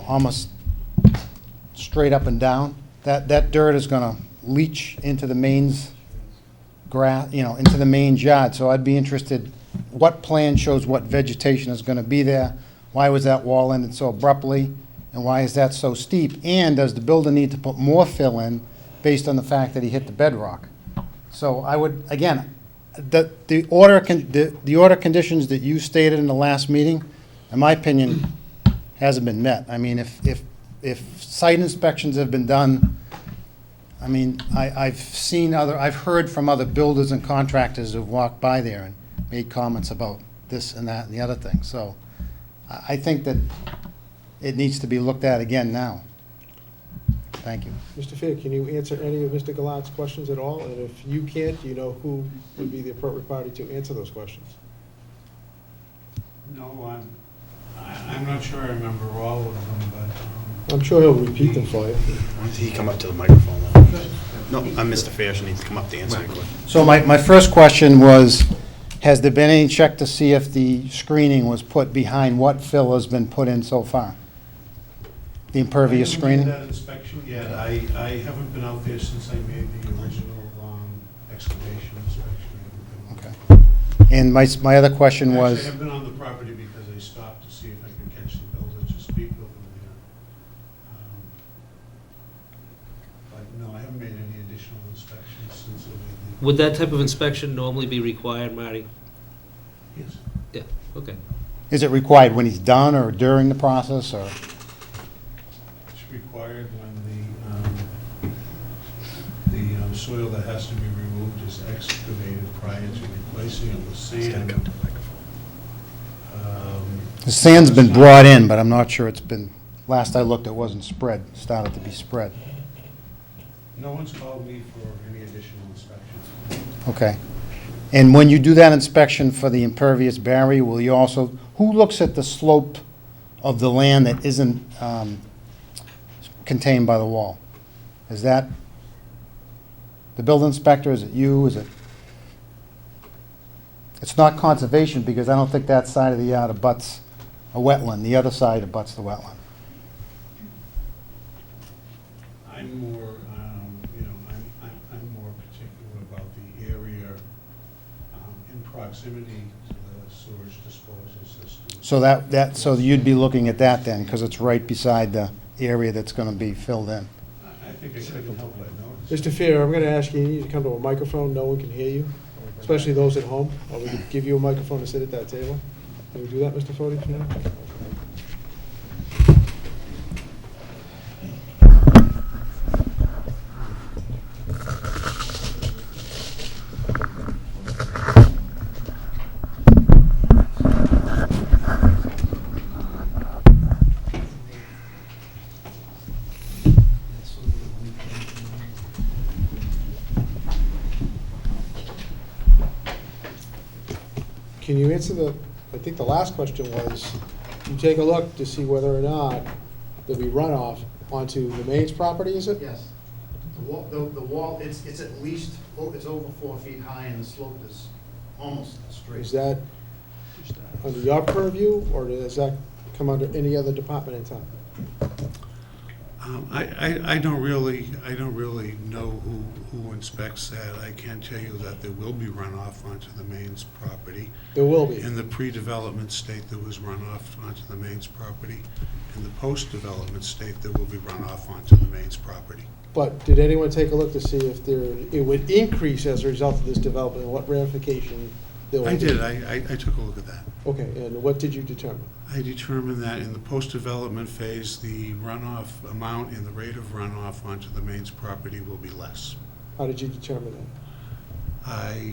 [SPEAKER 9] almost straight up and down. That dirt is gonna leach into the mains into the mains yard, so I'd be interested, what plan shows what vegetation is gonna be there? Why was that wall ended so abruptly? And why is that so steep? And does the builder need to put more fill in based on the fact that he hit the bedrock? So I would, again, the order conditions that you stated in the last meeting, in my opinion, hasn't been met. I mean, if site inspections have been done, I mean, I've heard from other builders and contractors who've walked by there and made comments about this and that and the other thing. So I think that it needs to be looked at again now. Thank you.
[SPEAKER 1] Mr. Fear, can you answer any of Mr. Gallant's questions at all? And if you can't, do you know who would be the appropriate party to answer those questions?
[SPEAKER 15] No, I'm not sure I remember all of them, but.
[SPEAKER 1] I'm sure he'll repeat them for you.
[SPEAKER 5] Why don't he come up to the microphone then? No, Mr. Fair should need to come up to answer the question.
[SPEAKER 9] So my first question was, has there been any check to see if the screening was put behind what fill has been put in so far? The impervious screening?
[SPEAKER 15] I haven't made that inspection yet. I haven't been out there since I made the original excavation inspection.
[SPEAKER 9] Okay. And my other question was...
[SPEAKER 15] Actually, I've been on the property because I stopped to see if I could catch the builder to speak with him there. But no, I haven't made any additional inspections since I made the...
[SPEAKER 6] Would that type of inspection normally be required, Marty?
[SPEAKER 15] Yes.
[SPEAKER 6] Yeah, okay.
[SPEAKER 9] Is it required when he's done or during the process, or?
[SPEAKER 15] It's required when the soil that has to be removed is excavated prior to replacing it with sand.
[SPEAKER 9] The sand's been brought in, but I'm not sure it's been last I looked, it wasn't spread, started to be spread.
[SPEAKER 15] No one's called me for any additional inspections.
[SPEAKER 9] Okay. And when you do that inspection for the impervious barrier, will you also, who looks at the slope of the land that isn't contained by the wall? Is that the building inspector, is it you, is it? It's not conservation, because I don't think that side of the yard abuts a wetland, the other side abuts the wetland.
[SPEAKER 15] I'm more, I'm more particular about the area in proximity to the sewage disposal system.
[SPEAKER 9] So so you'd be looking at that then, because it's right beside the area that's gonna be filled in.
[SPEAKER 15] I think I couldn't help but notice.
[SPEAKER 1] Mr. Fear, I'm gonna ask you, you need to come to a microphone, no one can hear you, especially those at home, or we could give you a microphone to sit at that table. Can we do that, Mr. Fode? Can you answer I think the last question was, you take a look to see whether or not there'll be runoff onto the Maine's property, is it?
[SPEAKER 9] Yes. The wall, it's at least, it's over 4 feet high, and the slope is almost straight.
[SPEAKER 1] Is that under your purview, or does that come under any other department in town?
[SPEAKER 15] I don't really know who inspects that. I can tell you that there will be runoff onto the Maine's property.
[SPEAKER 1] There will be.
[SPEAKER 15] In the pre-development state, there was runoff onto the Maine's property. In the post-development state, there will be runoff onto the Maine's property.
[SPEAKER 1] But did anyone take a look to see if it would increase as a result of this development, and what ramification there will be?
[SPEAKER 15] I did. I took a look at that.
[SPEAKER 1] Okay, and what did you determine?
[SPEAKER 15] I determined that in the post-development phase, the runoff amount and the rate of runoff onto the Maine's property will be less.
[SPEAKER 1] How did you determine that?
[SPEAKER 15] I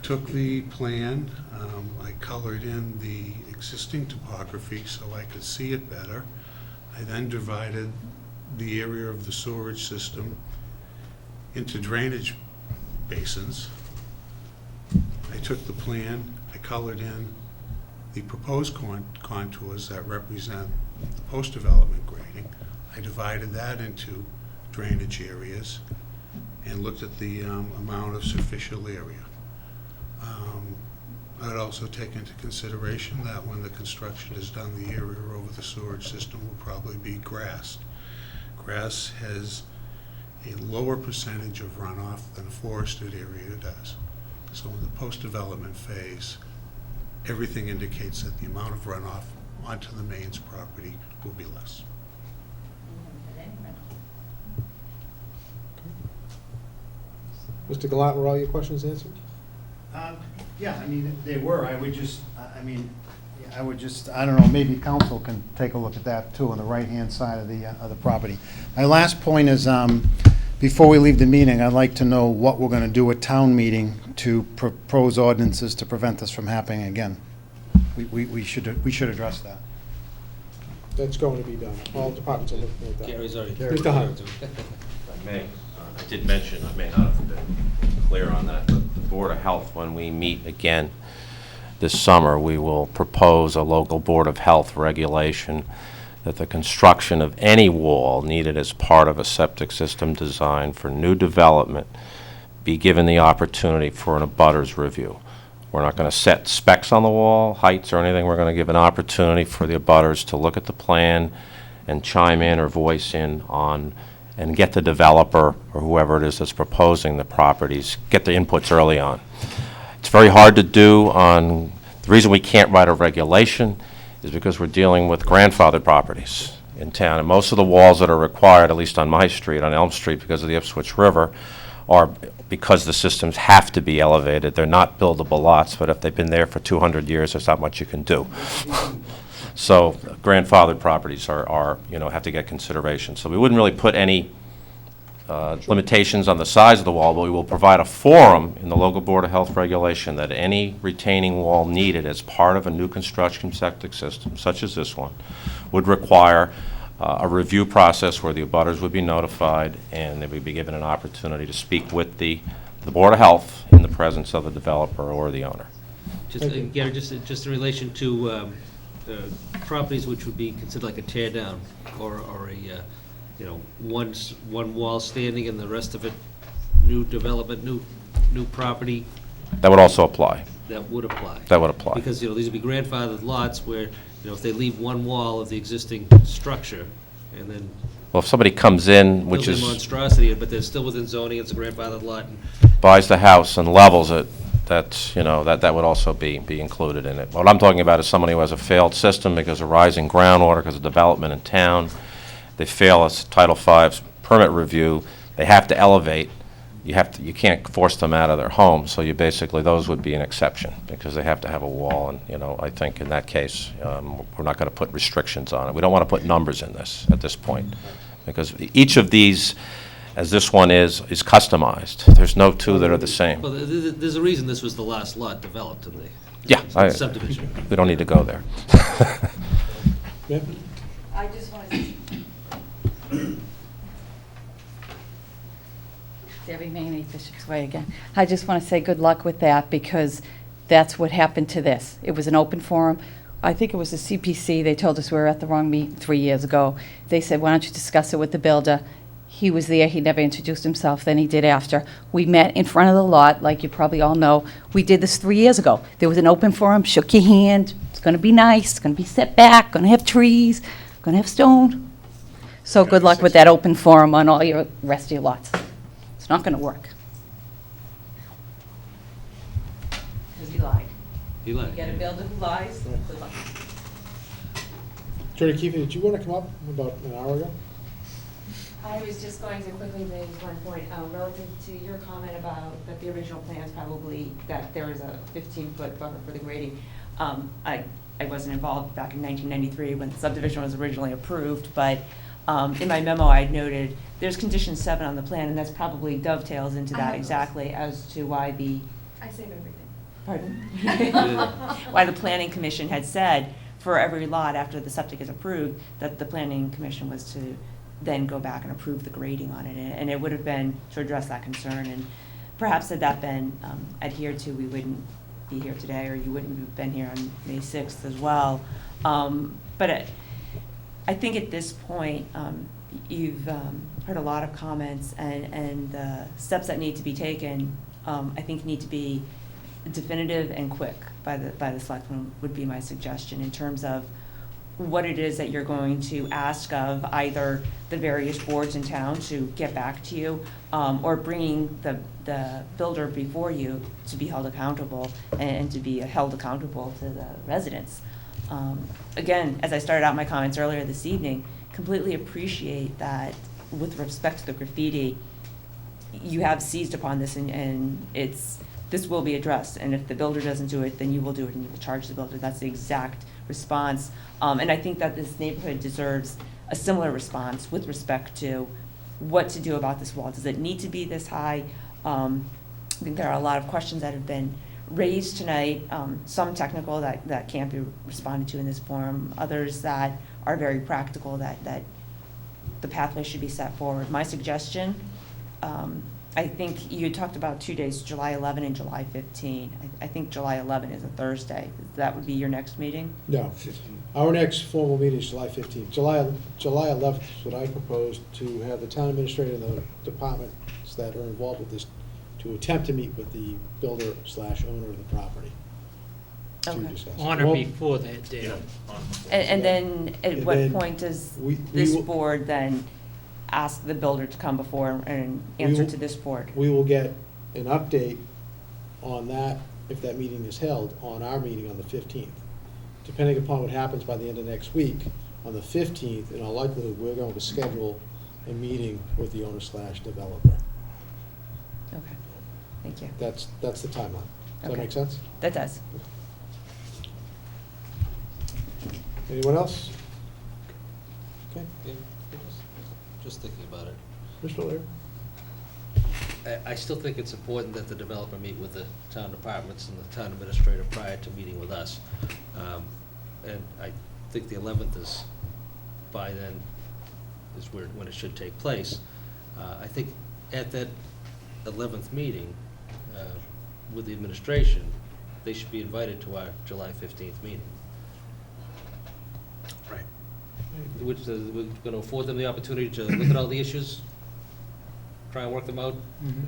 [SPEAKER 15] took the plan, I colored in the existing topography so I could see it better. I then divided the area of the sewerage system into drainage basins. I took the plan, I colored in the proposed contours that represent the post-development grading. I divided that into drainage areas and looked at the amount of superficial area. I would also take into consideration that when the construction is done, the area over the sewerage system will probably be grassed. Grass has a lower percentage of runoff than a forested area does. So in the post-development phase, everything indicates that the amount of runoff onto the Maine's property will be less.
[SPEAKER 1] Mr. Galat, were all your questions answered?
[SPEAKER 9] Yeah, I mean, they were, I don't know, maybe council can take a look at that too, on the right-hand side of the property. My last point is, before we leave the meeting, I'd like to know what we're gonna do at town meeting to propose ordinances to prevent this from happening again. We should address that.
[SPEAKER 1] That's going to be done. All departments are looking at that.
[SPEAKER 6] Gary's already.
[SPEAKER 1] Mr. Hunt.
[SPEAKER 16] If I may, I did mention, I may not have been clear on that, but the Board of Health, when we meet again this summer, we will propose a local Board of Health regulation that the construction of any wall needed as part of a septic system design for new development be given the opportunity for an abutters review. We're not going to set specs on the wall, heights or anything. We're going to give an opportunity for the abutters to look at the plan and chime in or voice in on, and get the developer or whoever it is that's proposing the properties, get the inputs early on. It's very hard to do on, the reason we can't write a regulation is because we're dealing with grandfathered properties in town. And most of the walls that are required, at least on my street, on Elm Street, because of the Ipswich River, are because the systems have to be elevated. They're not buildable lots, but if they've been there for 200 years, there's not much you can do. So grandfathered properties are, have to get consideration. So we wouldn't really put any limitations on the size of the wall, but we will provide a forum in the local Board of Health regulation that any retaining wall needed as part of a new construction septic system, such as this one, would require a review process where the abutters would be notified and they would be given an opportunity to speak with the Board of Health in the presence of the developer or the owner.
[SPEAKER 6] Gary, just in relation to properties which would be considered like a tear down or a, one wall standing and the rest of it new development, new property.
[SPEAKER 16] That would also apply.
[SPEAKER 6] That would apply.
[SPEAKER 16] That would apply.
[SPEAKER 6] Because, these would be grandfathered lots where, if they leave one wall of the existing structure and then
[SPEAKER 16] Well, if somebody comes in, which
[SPEAKER 6] builds a
[SPEAKER 16] is,
[SPEAKER 6] monstrosity, but they're still within zoning, it's a grandfathered lot.
[SPEAKER 16] buys the house and levels it, that's, that would also be included in it. What I'm talking about is somebody who has a failed system because of rising groundwater, because of development in town. They fail a Title V permit review. They have to elevate. You can't force them out of their home, so those would be an exception, because they have to have a wall, and, I think in that case, we're not going to put restrictions on it. We don't want to put numbers in this at this point, because each of these, as this one is customized. There's no two that are the same.
[SPEAKER 6] Well, there's a reason this was the last lot developed in the
[SPEAKER 16] Yeah,
[SPEAKER 6] subdivision.
[SPEAKER 16] we don't need to go there.
[SPEAKER 14] I just want to... Debbie Maney, Bishop's Way again. I just want to say good luck with that, because that's what happened to this. It was an open forum. I think it was the CPC. They told us we were at the wrong meeting 3 years ago. They said, why don't you discuss it with the builder? He was there. He never introduced himself. Then he did after. We met in front of the lot, like you probably all know. We did this 3 years ago. There was an open forum, shook your hand. It's going to be nice. It's going to be set back, going to have trees, going to have stone. So good luck with that open forum on all your rest of your lots. It's not going to work. Because he lied.
[SPEAKER 6] He lied.
[SPEAKER 14] You get a builder who lies, good luck.
[SPEAKER 1] Attorney Keefe, did you want to come up about an hour ago?
[SPEAKER 13] I was just going to quickly raise one point, relative to your comment about that the original plans probably, that there was a 15-foot buffer for the grading. I wasn't involved back in 1993 when the subdivision was originally approved, but in my memo I noted there's condition 7 on the plan, and that's probably dovetails into that exactly as to why the...
[SPEAKER 8] I save everything.
[SPEAKER 13] Pardon? Why the planning commission had said for every lot after the septic is approved, that the planning commission was to then go back and approve the grading on it. And it would have been to address that concern. And perhaps had that been adhered to, we wouldn't be here today, or you wouldn't have been here on May 6th as well. But I think at this point, you've heard a lot of comments, and the steps that need to be taken, I think need to be definitive and quick by the selectmen would be my suggestion in terms of what it is that you're going to ask of either the various boards in town to get back to you, or bringing the builder before you to be held accountable and to be held accountable to the residents. Again, as I started out my comments earlier this evening, completely appreciate that with respect to the graffiti, you have seized upon this, and this will be addressed. And if the builder doesn't do it, then you will do it and you will charge the builder. That's the exact response. And I think that this neighborhood deserves a similar response with respect to what to do about this wall. Does it need to be this high? I think there are a lot of questions that have been raised tonight, some technical that can't be responded to in this forum, others that are very practical, that the pathway should be set forward. My suggestion, I think you talked about 2 days, July 11 and July 15. I think July 11 is a Thursday. That would be your next meeting?
[SPEAKER 1] No. Our next formal meeting is July 15th. July 11th is what I proposed, to have the town administrator and the departments that are involved with this to attempt to meet with the builder/owner of the property to
[SPEAKER 13] Okay.
[SPEAKER 1] discuss.
[SPEAKER 3] On or before that day.
[SPEAKER 13] And then at
[SPEAKER 1] And
[SPEAKER 13] what
[SPEAKER 1] then
[SPEAKER 13] point does
[SPEAKER 1] we
[SPEAKER 13] this
[SPEAKER 1] will-
[SPEAKER 13] board then ask the builder to come before and answer to this board?
[SPEAKER 1] We will get an update on that, if that meeting is held, on our meeting on the 15th. Depending upon what happens by the end of next week, on the 15th, in all likelihood, we're going to schedule a meeting with the owner/developer.
[SPEAKER 13] Okay, thank you.
[SPEAKER 1] That's the timeline. Does that
[SPEAKER 13] Okay.
[SPEAKER 1] make sense?
[SPEAKER 13] That does.
[SPEAKER 1] Anyone else? Okay.
[SPEAKER 6] Just thinking about it.
[SPEAKER 1] Mr. O'Leary?
[SPEAKER 6] I still think it's important that the developer meet with the town departments and the town administrator prior to meeting with us. And I think the 11th is, by then, is when it should take place. I think at that 11th meeting with the administration, they should be invited to our July 15th meeting.
[SPEAKER 5] Right.
[SPEAKER 6] Which we're going to afford them the opportunity to look at all the issues, try and work them out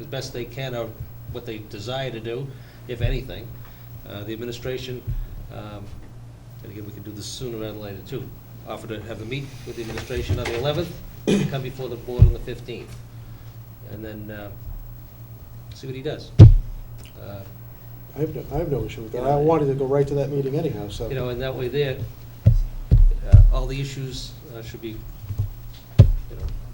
[SPEAKER 6] as best they can, or what they desire to do, if anything. The administration, and again, we can do this sooner rather than later too, offer to have a meet with the administration on the 11th, and come before the board on the 15th. And then see what he does.
[SPEAKER 1] I have no issue with that. I wanted to go right to that meeting anyhow, so.
[SPEAKER 6] You know, and that way there, all the issues should be,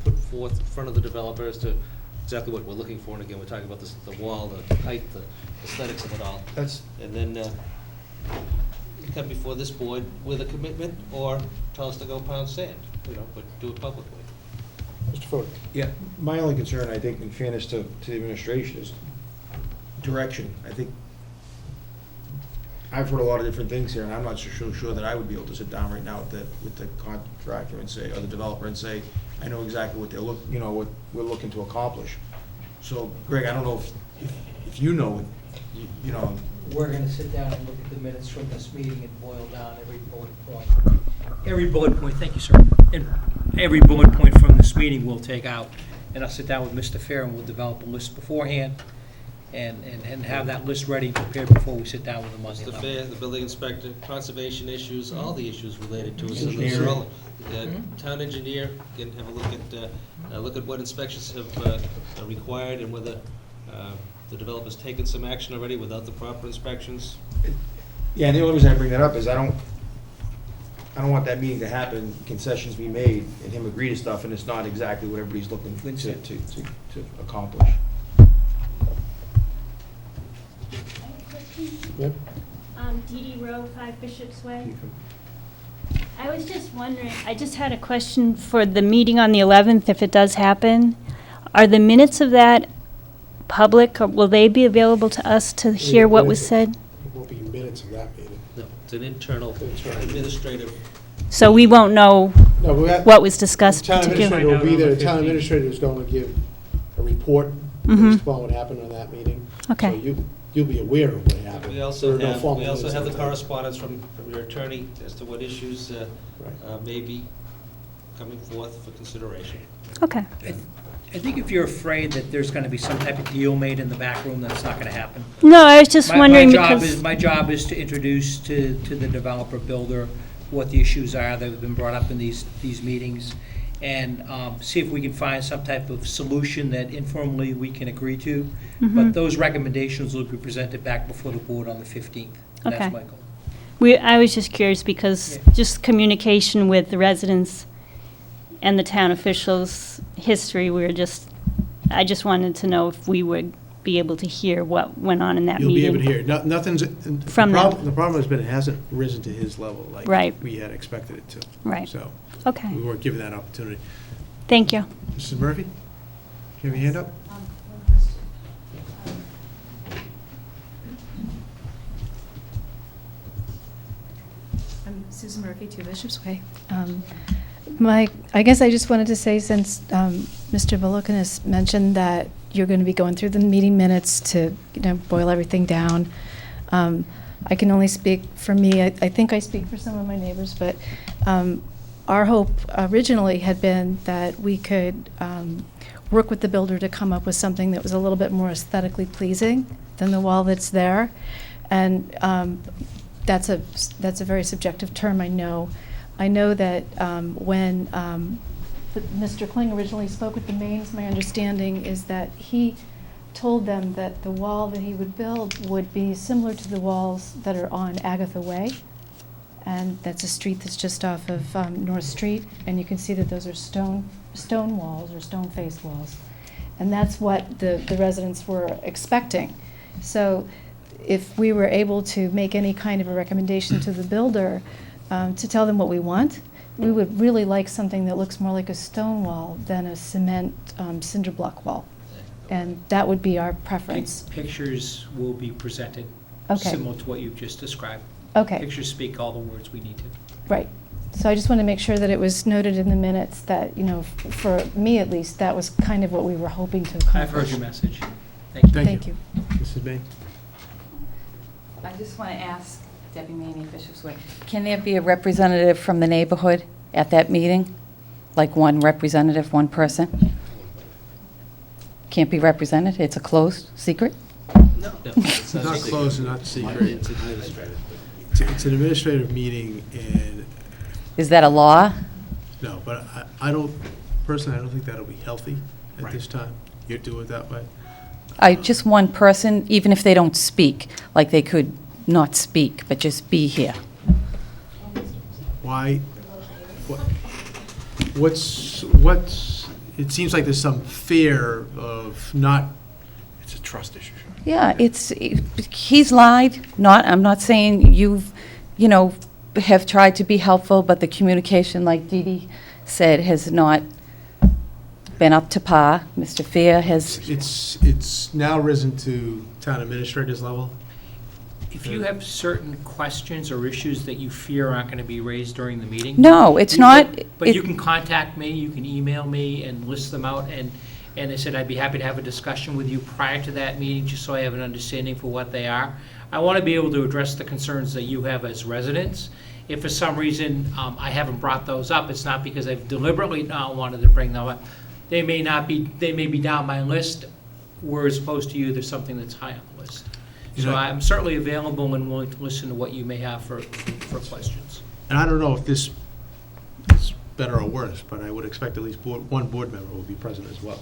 [SPEAKER 6] put forth in front of the developer as to exactly what we're looking for. And again, we're talking about this, the wall, the height, the aesthetics of it all. And then you come before this board with a commitment, or tell us to go pound sand, but do it publicly.
[SPEAKER 1] Mr. Fode.
[SPEAKER 4] Yeah, my only concern, I think, in fairness to the administration, is direction. I think I've heard a lot of different things here, and I'm not so sure that I would be able to sit down right now with the contractor and say, or the developer, and say, I know exactly what what we're looking to accomplish. So, Greg, I don't know if you know,
[SPEAKER 7] We're gonna sit down and look at the minutes from this meeting and boil down every bullet point. Every bullet point, thank you, sir. And every bullet point from this meeting we'll take out, and I'll sit down with Mr. Fair and we'll develop a list beforehand, and have that list ready, prepared before we sit down with them on the 11th.
[SPEAKER 6] Mr. Fair, the building inspector, conservation issues, all the issues related to it. So
[SPEAKER 4] Engineering.
[SPEAKER 6] all, town engineer, again, have a look at what inspections have required, and whether the developer's taken some action already without the proper inspections.
[SPEAKER 4] yeah, and the only reason I bring that up is I don't that meeting to happen, concessions be made, and him agree to stuff, and it's not exactly what everybody's looking to accomplish.
[SPEAKER 1] Yep.
[SPEAKER 10] Dee Dee Rowe, 5 Bishop's Way. I was just wondering, I just had a question for the meeting on the 11th, if it does happen. Are the minutes of that public, or will they be available to us to hear what was said?
[SPEAKER 1] It won't be minutes of that meeting.
[SPEAKER 6] No, it's an internal administrative.
[SPEAKER 10] So we won't know
[SPEAKER 1] No, we have-
[SPEAKER 10] what was discussed.
[SPEAKER 1] The town
[SPEAKER 10] particular-
[SPEAKER 1] administrator will be there. The town administrator is going to give a report based upon what happened on that meeting.
[SPEAKER 10] Okay.
[SPEAKER 1] So you'll be aware of what happened.
[SPEAKER 6] We also
[SPEAKER 1] There are no formal
[SPEAKER 6] have
[SPEAKER 1] minutes
[SPEAKER 6] the
[SPEAKER 1] of that.
[SPEAKER 6] correspondence from your attorney as to what issues may be coming forth for consideration.
[SPEAKER 10] Okay.
[SPEAKER 7] I think if you're afraid that there's gonna be some type of deal made in the back room, that's not gonna happen.
[SPEAKER 10] No, I was just wondering
[SPEAKER 7] My job is to introduce to the developer builder what the issues are that have been brought up in these meetings, and see if we can find some type of solution that informally we can agree to. But those recommendations will be presented back before the board on the 15th.
[SPEAKER 10] Okay.
[SPEAKER 7] That's my goal.
[SPEAKER 10] I was just curious because just communication with the residents and the town officials' history, I just wanted to know if we would be able to hear what went on in that
[SPEAKER 1] You'll
[SPEAKER 10] meeting.
[SPEAKER 1] be able to hear. Nothing's,
[SPEAKER 10] From them.
[SPEAKER 1] the problem has been it hasn't risen to his level like
[SPEAKER 10] Right.
[SPEAKER 1] we had expected it to.
[SPEAKER 10] Right.
[SPEAKER 1] So
[SPEAKER 10] Okay.
[SPEAKER 1] we weren't given that opportunity.
[SPEAKER 10] Thank you.
[SPEAKER 1] Mrs. Murphy, do you have your hand up?
[SPEAKER 11] I'm Susan Murphy, 2 Bishop's Way. I guess I just wanted to say, since Mr. Volukin has mentioned that you're going to be going through the meeting minutes to, boil everything down, I can only speak for me. I think I speak for some of my neighbors, but our hope originally had been that we could work with the builder to come up with something that was a little bit more aesthetically pleasing than the wall that's there. And that's a very subjective term, I know. I know that when Mr. Kling originally spoke with the Mains, my understanding is that he told them that the wall that he would build would be similar to the walls that are on Agatha Way. And that's a street that's just off of North Street. And you can see that those are stone walls or stone-faced walls. And that's what the residents were expecting. So if we were able to make any kind of a recommendation to the builder to tell them what we want, we would really like something that looks more like a stone wall than a cement cinder block wall. And that would be our preference.
[SPEAKER 7] Pictures will be presented,
[SPEAKER 11] Okay.
[SPEAKER 7] similar to what you've just described.
[SPEAKER 11] Okay.
[SPEAKER 7] Pictures speak all the words we need to.
[SPEAKER 11] Right. So I just want to make sure that it was noted in the minutes that, for me at least, that was kind of what we were hoping to accomplish.
[SPEAKER 7] I've heard your message. Thank you.
[SPEAKER 11] Thank you.
[SPEAKER 1] Mrs. May?
[SPEAKER 14] I just want to ask Debbie Maney, Bishop's Way, can there be a representative from the neighborhood at that meeting? Like one representative, one person? Can't be represented? It's a closed secret?
[SPEAKER 7] No.
[SPEAKER 1] It's not closed and not secret. It's administrative. It's an administrative meeting, and,
[SPEAKER 14] Is that a law?
[SPEAKER 1] no, but I don't, personally, I don't think that'll be healthy at
[SPEAKER 5] Right.
[SPEAKER 1] this time. You do it that way.
[SPEAKER 14] Just one person, even if they don't speak, like they could not speak, but just be here.
[SPEAKER 1] Why, what's, it seems like there's some fear of not,
[SPEAKER 5] It's a trust issue.
[SPEAKER 14] Yeah, he's lied, I'm not saying have tried to be helpful, but the communication, like Dee Dee said, has not been up to par. Mr. Fear has,
[SPEAKER 1] it's now risen to town administrator's level.
[SPEAKER 7] If you have certain questions or issues that you fear aren't going to be raised during the meeting.
[SPEAKER 14] No, it's not.
[SPEAKER 7] But you can contact me, you can email me and list them out, and I said I'd be happy to have a discussion with you prior to that meeting, just so I have an understanding for what they are. I want to be able to address the concerns that you have as residents. If for some reason I haven't brought those up, it's not because I've deliberately not wanted to bring them up. They may be down my list, whereas opposed to you, there's something that's high on the list. So I'm certainly available and willing to listen to what you may have for questions.
[SPEAKER 1] And I don't know if this is better or worse, but I would expect at least one board member will be present as well.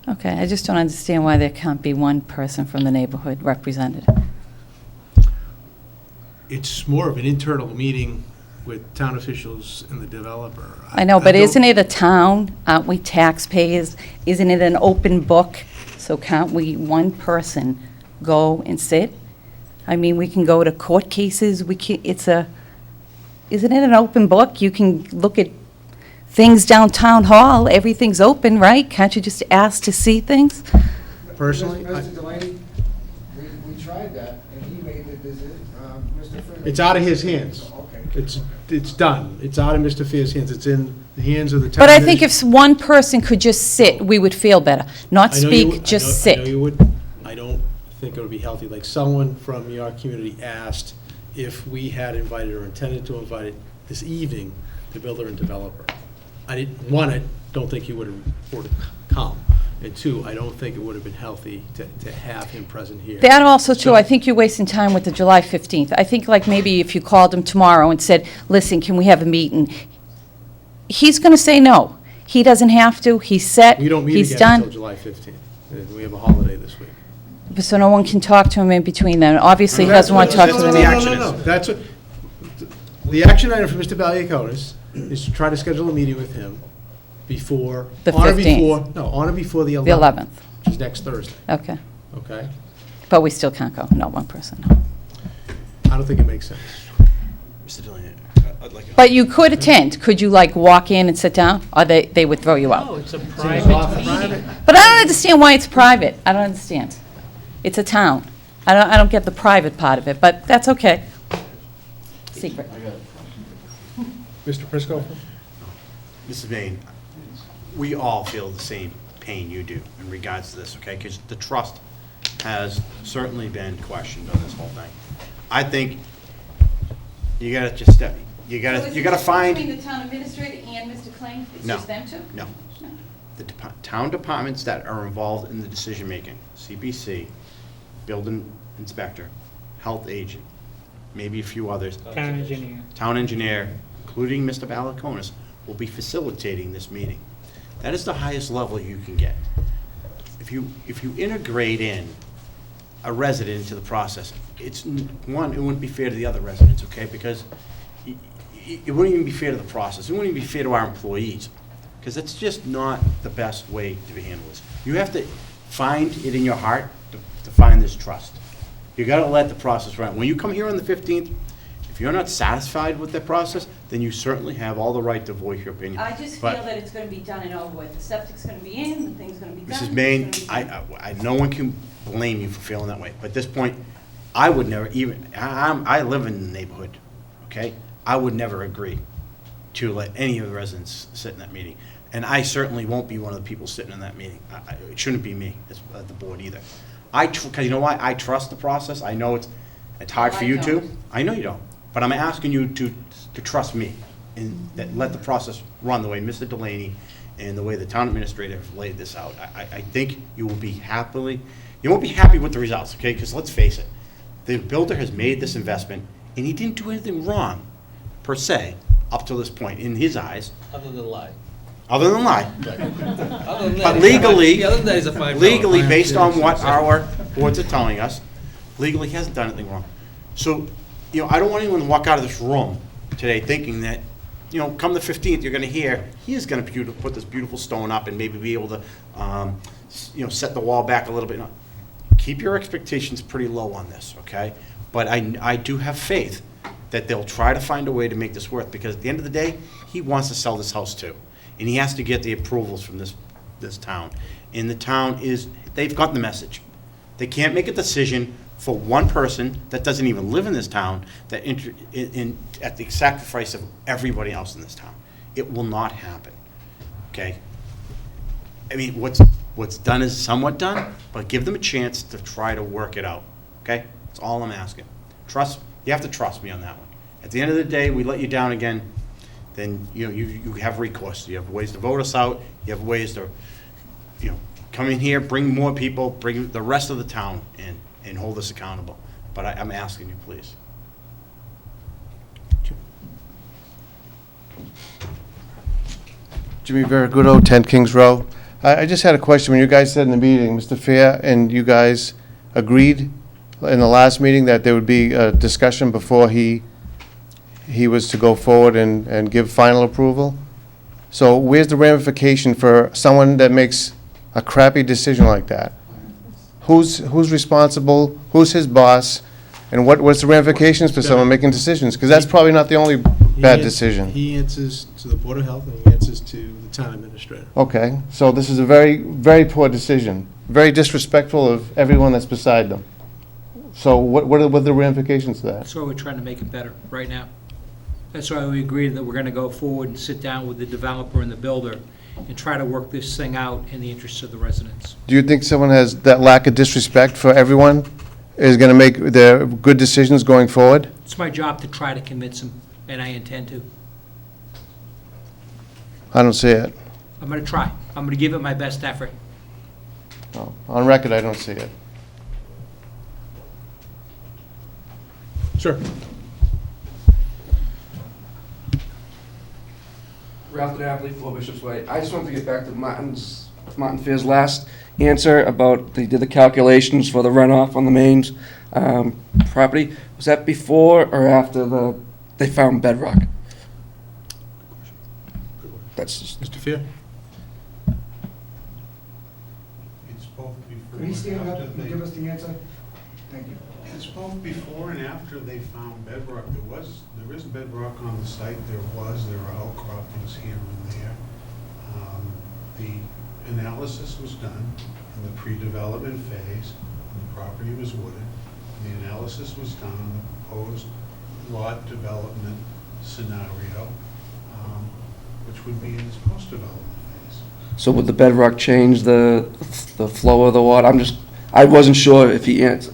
[SPEAKER 14] okay, I just don't understand why there can't be one person from the neighborhood represented.
[SPEAKER 1] It's more of an internal meeting with town officials and the developer.
[SPEAKER 14] I know, but
[SPEAKER 1] don't-
[SPEAKER 14] isn't it a town? Aren't we taxpayers? Isn't it an open book? So can't we, one person, go and sit? I mean, we can go to court cases, isn't it an open book? You can look at things downtown hall, everything's open, right? Can't you just ask to see things?
[SPEAKER 1] Personally,
[SPEAKER 21] Mr. Delaney, we tried that, and he made the visit, Mr. Freeman.
[SPEAKER 1] it's out of his hands.
[SPEAKER 21] Okay.
[SPEAKER 1] It's done. It's out of Mr. Fear's hands. It's in the hands of the town.
[SPEAKER 14] But I think if one person could just sit, we would feel better. Not
[SPEAKER 1] I know you
[SPEAKER 14] speak,
[SPEAKER 1] would-
[SPEAKER 14] just
[SPEAKER 1] I know
[SPEAKER 14] sit.
[SPEAKER 1] you would. I don't think it would be healthy. Like, someone from your community asked if we had invited or intended to invite it this evening, the builder and developer. I didn't, one, I don't think he would have come. And two, I don't think it would have been healthy to have him present here.
[SPEAKER 14] That also, too,
[SPEAKER 1] So-
[SPEAKER 14] I think you're wasting time with the July 15th. I think like maybe if you called him tomorrow and said, listen, can we have a meeting? He's going to say no. He doesn't have to. He's set.
[SPEAKER 1] We don't meet
[SPEAKER 14] He's
[SPEAKER 1] again until
[SPEAKER 14] done.
[SPEAKER 1] July 15th. And we have a holiday this week.
[SPEAKER 14] So no one can talk to him in between then. Obviously, he doesn't want to talk to the
[SPEAKER 1] No,
[SPEAKER 14] neighbors.
[SPEAKER 1] no, no, no. That's what, the action item for Mr. Valiakonis is to try to schedule a meeting with him before.
[SPEAKER 14] The
[SPEAKER 1] on or
[SPEAKER 14] 15th.
[SPEAKER 1] before- No, on or before the 11th.
[SPEAKER 14] The 11th.
[SPEAKER 1] Which is next Thursday,
[SPEAKER 14] Okay.
[SPEAKER 1] okay?
[SPEAKER 14] But we still can't go. No, one person. No.
[SPEAKER 1] I don't think it makes sense.
[SPEAKER 5] Mr. Delaney, I'd like to.
[SPEAKER 14] But you could attend. Could you like walk in and sit down? Or they would throw you out?
[SPEAKER 7] No, it's a private meeting.
[SPEAKER 14] But I don't understand why it's private. I don't understand. It's a town. I don't get the private part of it, but that's okay. Secret.
[SPEAKER 1] Mr. Prisco?
[SPEAKER 5] Mrs. Bain, we all feel the same pain you do in regards to this, okay? Because the trust has certainly been questioned on this whole thing. I think you gotta just step, you gotta find.
[SPEAKER 14] Between the town administrator and Mr. Kling? It's
[SPEAKER 5] No.
[SPEAKER 14] just them two?
[SPEAKER 5] No. The town departments that are involved in the decision-making, CPC, building inspector, health agent, maybe a few others.
[SPEAKER 7] Town engineer.
[SPEAKER 5] Town engineer, including Mr. Valaconis, will be facilitating this meeting. That is the highest level you can get. If you integrate in a resident into the process, one, it wouldn't be fair to the other residents, okay? Because it wouldn't even be fair to the process. It wouldn't even be fair to our employees, because that's just not the best way to handle this. You have to find it in your heart to find this trust. You gotta let the process run. When you come here on the 15th, If you're not satisfied with the process, then you certainly have all the right to voice your opinion.
[SPEAKER 17] I just
[SPEAKER 5] But-
[SPEAKER 17] feel that it's gonna be done and over with. The septic's gonna be in, the thing's gonna be done.
[SPEAKER 5] Mrs.
[SPEAKER 17] it's
[SPEAKER 5] Main,
[SPEAKER 17] gonna be done.
[SPEAKER 5] no one can blame you for feeling that way. But at this point, I would never even, I live in the neighborhood, okay? I would never agree to let any of the residents sit in that meeting. And I certainly won't be one of the people sitting in that meeting. It shouldn't be me, as the board either. Because you know why? I trust the process. I know it's hard
[SPEAKER 17] No,
[SPEAKER 5] for
[SPEAKER 17] I
[SPEAKER 5] you to.
[SPEAKER 17] don't.
[SPEAKER 5] I know you don't. But I'm asking you to trust me and that let the process run the way Mr. Delaney and the way the town administrator have laid this out. I think you will be you won't be happy with the results, okay? Because let's face it, the builder has made this investment and he didn't do anything wrong, per se, up to this point, in his eyes.
[SPEAKER 6] Other than lie.
[SPEAKER 5] Other than lie.
[SPEAKER 6] Other than
[SPEAKER 5] But
[SPEAKER 6] that,
[SPEAKER 5] legally,
[SPEAKER 6] other than that, he's a $5
[SPEAKER 5] legally,
[SPEAKER 6] fine.
[SPEAKER 5] based on what our boards are telling us, legally he hasn't done anything wrong. So, I don't want anyone to walk out of this room today thinking that, come the 15th, you're gonna hear, he is gonna put this beautiful stone up and maybe be able to, set the wall back a little bit. No. Keep your expectations pretty low on this, okay? But I do have faith that they'll try to find a way to make this work, because at the end of the day, he wants to sell this house too. And he has to get the approvals from this town. And the town they've gotten the message. They can't make a decision for one person that doesn't even live in this town at the sacrifice of everybody else in this town. It will not happen, okay? I mean, what's done is somewhat done, but give them a chance to try to work it out, okay? That's all I'm asking. You have to trust me on that one. At the end of the day, we let you down again, then, you have recourse. You have ways to vote us out, you have ways to, come in here, bring more people, bring the rest of the town in, and hold us accountable. But I'm asking you, please.
[SPEAKER 22] Jimmy Veragudo, 10 Kings Row. I just had a question. When you guys said in the meeting, Mr. Fair and you guys agreed in the last meeting that there would be a discussion before he was to go forward and give final approval. So where's the ramification for someone that makes a crappy decision like that? Who's responsible? Who's his boss? And what's the ramifications for someone making decisions? Because that's probably not the only bad decision.
[SPEAKER 1] He answers to the Board of Health and he answers to the town administrator.
[SPEAKER 22] Okay, so this is a very, very poor decision, very disrespectful of everyone that's beside them. So what are the ramifications to that?
[SPEAKER 7] That's why we're trying to make it better right now. That's why we agreed that we're gonna go forward and sit down with the developer and the builder and try to work this thing out in the interests of the residents.
[SPEAKER 22] Do you think someone has that lack of disrespect for everyone is going to make their good decisions going forward?
[SPEAKER 7] It's my job to try to convince them, and I intend to.
[SPEAKER 22] I don't see it.
[SPEAKER 7] I'm gonna try. I'm gonna give it my best effort.
[SPEAKER 22] No. On record, I don't see it.
[SPEAKER 1] Sure.
[SPEAKER 23] Ralph Napoli, 4 Bishop's Way. I just wanted to get back to Martin Fair's last answer about they did the calculations for the runoff on the mains property. Was that before or after they found bedrock? That's just
[SPEAKER 1] Mr. Fair?
[SPEAKER 15] It's both before
[SPEAKER 21] Could he stand
[SPEAKER 15] and
[SPEAKER 21] up
[SPEAKER 15] after
[SPEAKER 21] and give us the answer? Thank you.
[SPEAKER 15] It's both before and after they found bedrock. There is bedrock on the site. There are outcroppings here and there. The analysis was done in the pre-development phase. The property was wooded. The analysis was done on the proposed lot development scenario, which would be in its post-development phase.
[SPEAKER 23] So would the bedrock change the flow of the water? I wasn't sure if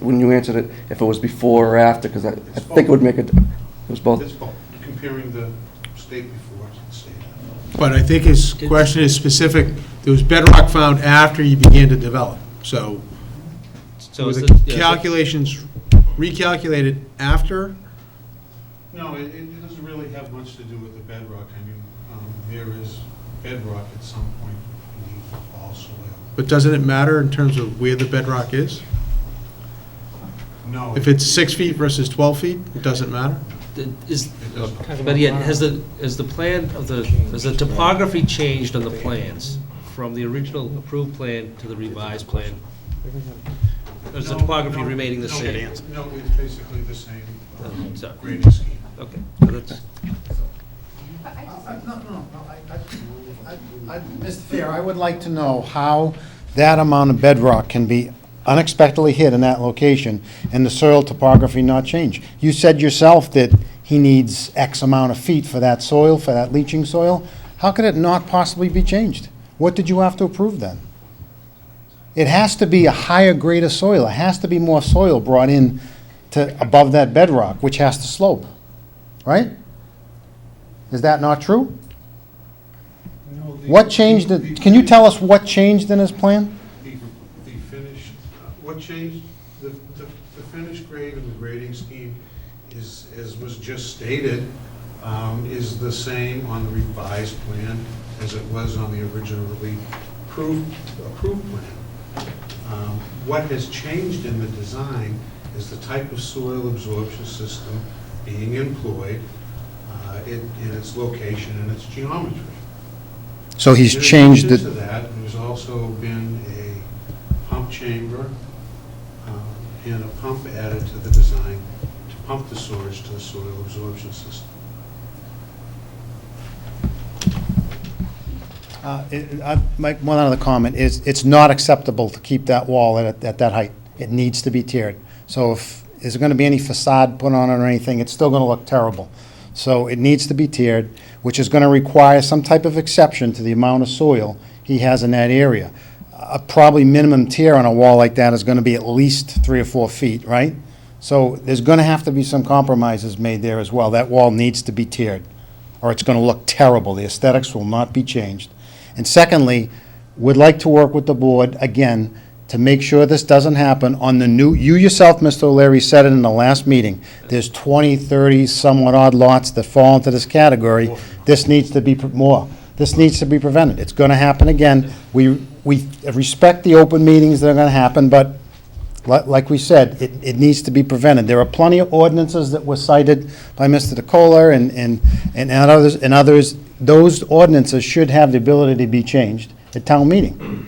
[SPEAKER 23] when you answered it, if it was before or after, because I think it would make it was both.
[SPEAKER 15] It's both, comparing the state before to the state after.
[SPEAKER 1] But I think his question is specific. There was bedrock found after you began to develop. So were
[SPEAKER 6] is
[SPEAKER 1] the
[SPEAKER 6] the- yeah,
[SPEAKER 1] calculations recalculated after?
[SPEAKER 15] No, it doesn't really have much to do with the bedrock. I mean, there is bedrock at some point beneath the fall soil.
[SPEAKER 1] But doesn't it matter in terms of where the bedrock is?
[SPEAKER 15] No.
[SPEAKER 1] If it's 6 feet versus 12 feet, it doesn't matter?
[SPEAKER 6] But yet, has the topography changed on the plans from the original approved plan to the revised plan? Or is the topography remaining the same?
[SPEAKER 15] No, it's basically the same
[SPEAKER 6] So-
[SPEAKER 15] grading scheme.
[SPEAKER 6] Okay, so that's,
[SPEAKER 9] Mr. Fair, I would like to know how that amount of bedrock can be unexpectedly hit in that location and the soil topography not change. You said yourself that he needs X amount of feet for that soil, for that leaching soil. How could it not possibly be changed? What did you have to approve then? It has to be a higher grade of soil. It has to be more soil brought in to above that bedrock, which has to slope, right? Is that not true? What changed, can you tell us what changed in his plan?
[SPEAKER 15] The finished, what changed, the finished grade of the grading scheme is, as was just stated, is the same on the revised plan as it was on the originally approved plan. What has changed in the design is the type of soil absorption system being employed, in its location and its geometry.
[SPEAKER 9] So he's changed it.
[SPEAKER 15] In addition to that, there's also been a pump chamber and a pump added to the design to pump the sewage to the soil absorption system.
[SPEAKER 9] One other comment is, it's not acceptable to keep that wall at that height. It needs to be tiered. So if there's going to be any facade put on it or anything, it's still going to look terrible. So it needs to be tiered, which is going to require some type of exception to the amount of soil he has in that area. A probably minimum tier on a wall like that is going to be at least 3 or 4 feet, right? So there's going to have to be some compromises made there as well. That wall needs to be tiered, or it's going to look terrible. The aesthetics will not be changed. And secondly, would like to work with the board, again, to make sure this doesn't happen on the new, you yourself, Mr. O'Leary, said it in the last meeting, there's 20, 30 somewhat odd lots that fall into this category. This needs to be more. This needs to be prevented. It's going to happen again. We respect the open meetings that are going to happen, but like we said, it needs to be prevented. There are plenty of ordinances that were cited by Mr. DeCola and others. Those ordinances should have the ability to be changed at town meeting.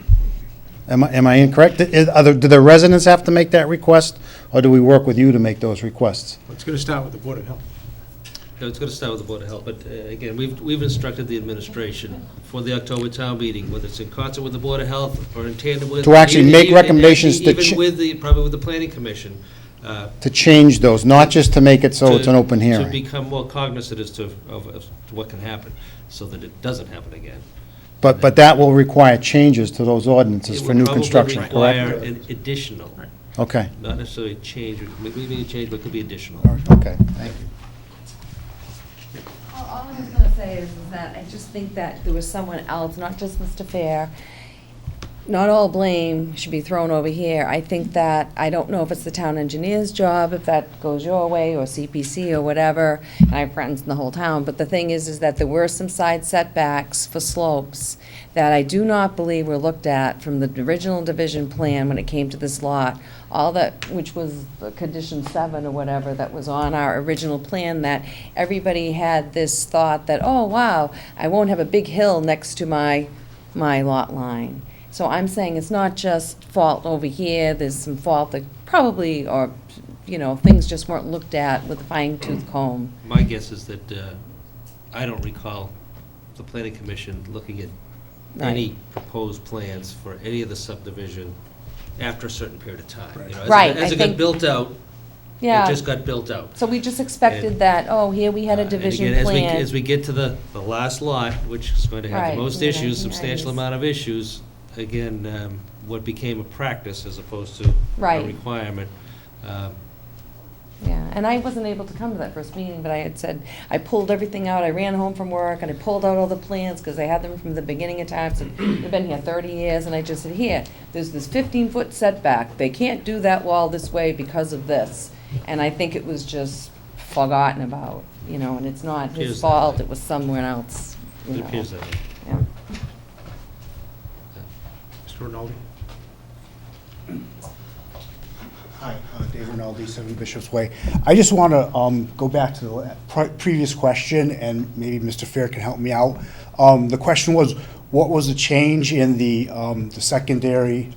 [SPEAKER 9] Am I incorrect? Do the residents have to make that request, or do we work with you to make those requests?
[SPEAKER 1] It's going to start with the Board of Health.
[SPEAKER 6] no, it's going to start with the Board of Health, but again, we've instructed the administration for the October town meeting, whether it's in concert with the Board of Health or in tandem with.
[SPEAKER 9] To actually make recommendations to
[SPEAKER 6] Even with the, probably with the planning commission.
[SPEAKER 9] To change those, not just to make it so it's an open
[SPEAKER 6] To
[SPEAKER 9] hearing.
[SPEAKER 6] become more cognizant as to what can happen, so that it doesn't happen again.
[SPEAKER 9] But that will require changes to those ordinances for new construction,
[SPEAKER 6] It will probably
[SPEAKER 9] correct?
[SPEAKER 6] require an additional,
[SPEAKER 9] Okay,
[SPEAKER 6] not necessarily a change, maybe a change, but it could be additional.
[SPEAKER 9] okay, thank you.
[SPEAKER 13] All I was gonna say is that I just think that there was someone else, not just Mr. Fair. Not all blame should be thrown over here. I think that, I don't know if it's the town engineer's job, if that goes your way, or CPC, or whatever. And I have friends in the whole town, but the thing is that there were some side setbacks for slopes that I do not believe were looked at from the original division plan when it came to this lot. All that, which was condition 7 or whatever, that was on our original plan, that everybody had this thought that, oh, wow, I won't have a big hill next to my lot line. So I'm saying it's not just fault over here, there's some fault that probably, or, things just weren't looked at with a fine tooth comb.
[SPEAKER 6] My guess is that, I don't recall the planning commission looking at any proposed plans for any of the subdivision after a certain period of time.
[SPEAKER 13] Right,
[SPEAKER 6] As
[SPEAKER 13] I
[SPEAKER 6] it got
[SPEAKER 13] think-
[SPEAKER 6] built out, it
[SPEAKER 13] Yeah.
[SPEAKER 6] just got built out.
[SPEAKER 13] So we just expected that, oh, here we had a division
[SPEAKER 6] And again,
[SPEAKER 13] plan.
[SPEAKER 6] as we get to the last lot, which is going to have
[SPEAKER 13] Right,
[SPEAKER 6] the most
[SPEAKER 13] in the
[SPEAKER 6] issues, substantial
[SPEAKER 13] 1990s.
[SPEAKER 6] amount of issues, again, what became a practice as opposed to a
[SPEAKER 13] Right.
[SPEAKER 6] requirement.
[SPEAKER 13] Yeah, and I wasn't able to come to that first meeting, but I had said, I pulled everything out, I ran home from work, and I pulled out all the plans, because I had them from the beginning of time, so we've been here 30 years, and I just said, here, there's this 15-foot setback, they can't do that wall this way because of this. And I think it was just forgotten about, and it's not
[SPEAKER 6] Appears
[SPEAKER 13] his
[SPEAKER 6] that
[SPEAKER 13] fault,
[SPEAKER 6] way.
[SPEAKER 13] it was somewhere else,
[SPEAKER 6] It appears that way.
[SPEAKER 13] Yeah.
[SPEAKER 1] Mr. Rinaldi?
[SPEAKER 12] Hi, Dave Rinaldi, 7 Bishop's Way. I just want to go back to the previous question, and maybe Mr. Fair can help me out. The question was, what was the change in the secondary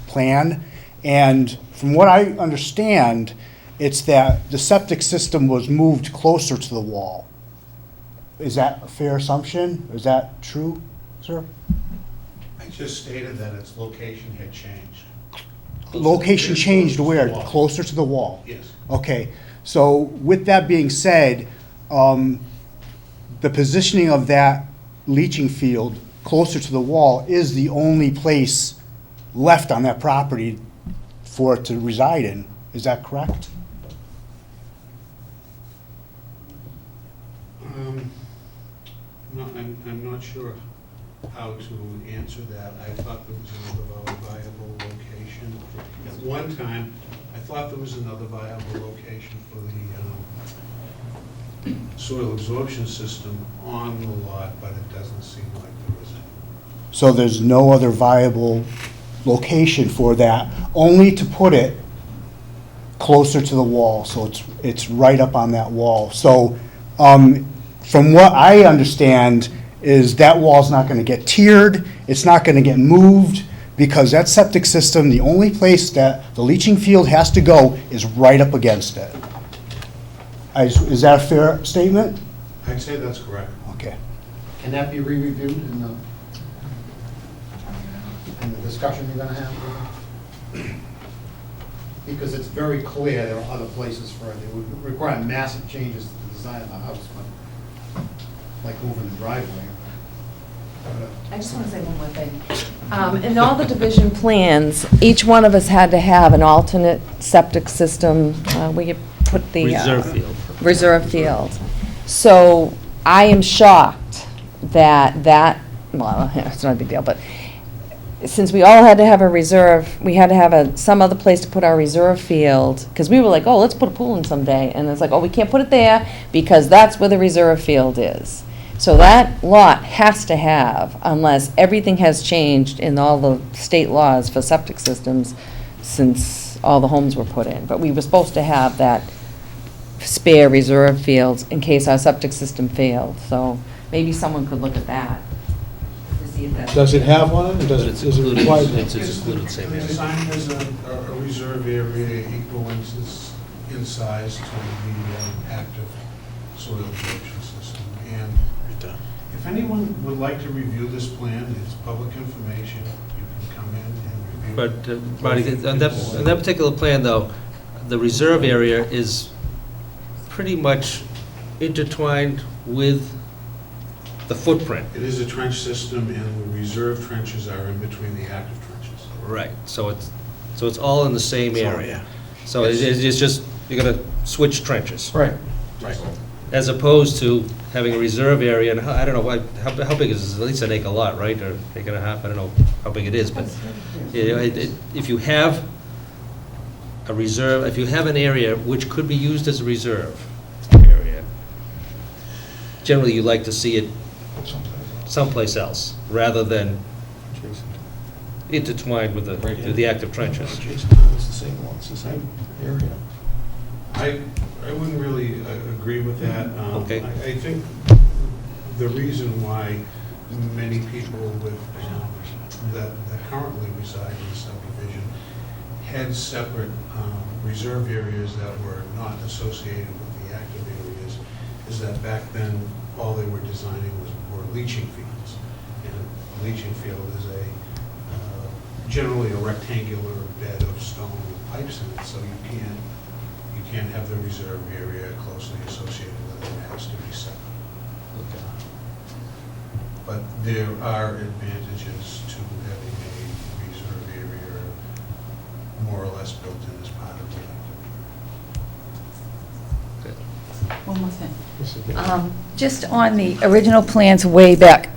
[SPEAKER 12] plan? And from what I understand, It's that the septic system was moved closer to the wall. Is that a fair assumption? Is that true, sir?
[SPEAKER 15] I just stated that its location had changed.
[SPEAKER 12] Location changed where?
[SPEAKER 15] Closer to the wall.
[SPEAKER 12] Closer to the wall?
[SPEAKER 15] Yes.
[SPEAKER 12] Okay, so with that being said, the positioning of that leaching field closer to the wall is the only place left on that property for it to reside in. Is that correct?
[SPEAKER 15] No, I'm not sure how to answer that. I thought there was another viable location. At one time, I thought there was another viable location for the soil absorption system on the lot, but it doesn't seem like there is.
[SPEAKER 12] So there's no other viable location for that, only to put it closer to the wall, so it's right up on that wall. So, from what I understand, is that wall's not gonna get tiered, it's not gonna get moved, because that septic system, the only place that the leaching field has to go is right up against it. Is that a fair statement?
[SPEAKER 15] I'd say that's correct.
[SPEAKER 12] Okay.
[SPEAKER 9] Can that be re-reviewed in the discussion you're gonna have? Because it's very clear there are other places for it. It would require massive changes to the design of the house, but like moving the driveway.
[SPEAKER 13] I just want to say one more thing. In all the division plans, each one of us had to have an alternate septic system. We could put the
[SPEAKER 6] Reserve field.
[SPEAKER 13] Reserve field. So I am shocked that, well, it's not a big deal, but since we all had to have a reserve, we had to have some other place to put our reserve field, because we were like, oh, let's put a pool in someday. And it's like, oh, we can't put it there because that's where the reserve field is. So that lot has to have, unless everything has changed in all the state laws for septic systems since all the homes were put in. But we were supposed to have that spare reserve fields in case our septic system failed. So maybe someone could look at that to see if that's.
[SPEAKER 1] Does it have one, or does
[SPEAKER 6] It's
[SPEAKER 1] it, is it
[SPEAKER 6] included,
[SPEAKER 1] required?
[SPEAKER 6] it's included same
[SPEAKER 15] The
[SPEAKER 6] area.
[SPEAKER 15] design has a reserve area equal in size to the active soil absorption system. And if anyone would like to review this plan, it's public information, you can come in and review it.
[SPEAKER 6] But, Marty, on that particular plan, though, the reserve area is pretty much intertwined with the footprint.
[SPEAKER 15] It is a trench system, and the reserve trenches are in between the active trenches.
[SPEAKER 6] Right, so it's all in the same
[SPEAKER 5] So,
[SPEAKER 6] area.
[SPEAKER 5] yeah.
[SPEAKER 6] So it's just, you're gonna switch trenches.
[SPEAKER 1] Right.
[SPEAKER 5] Right.
[SPEAKER 6] As opposed to having a reserve area, and how- I don't know, how big is this? At least an acre lot, right, or acre and a half, I don't know how big it is, but, you know, if you have a reserve, if you have an area which could be used as a reserve area, generally you like to see it someplace else, rather than intertwined with the active trenches.
[SPEAKER 15] It's the same one, it's the same area. I wouldn't really agree with that.
[SPEAKER 6] Okay.
[SPEAKER 15] I think the reason why many people with, that currently reside in the subdivision had separate reserve areas that were not associated with the active areas is that back then, all they were designing were leaching fields. And a leaching field is generally a rectangular bed of stone with pipes in it, so you can't have the reserve area closely associated with it. It has to be separate. But there are advantages to having a reserve area more or less built in as part of the active.
[SPEAKER 14] One more thing. Just on the original plans way back,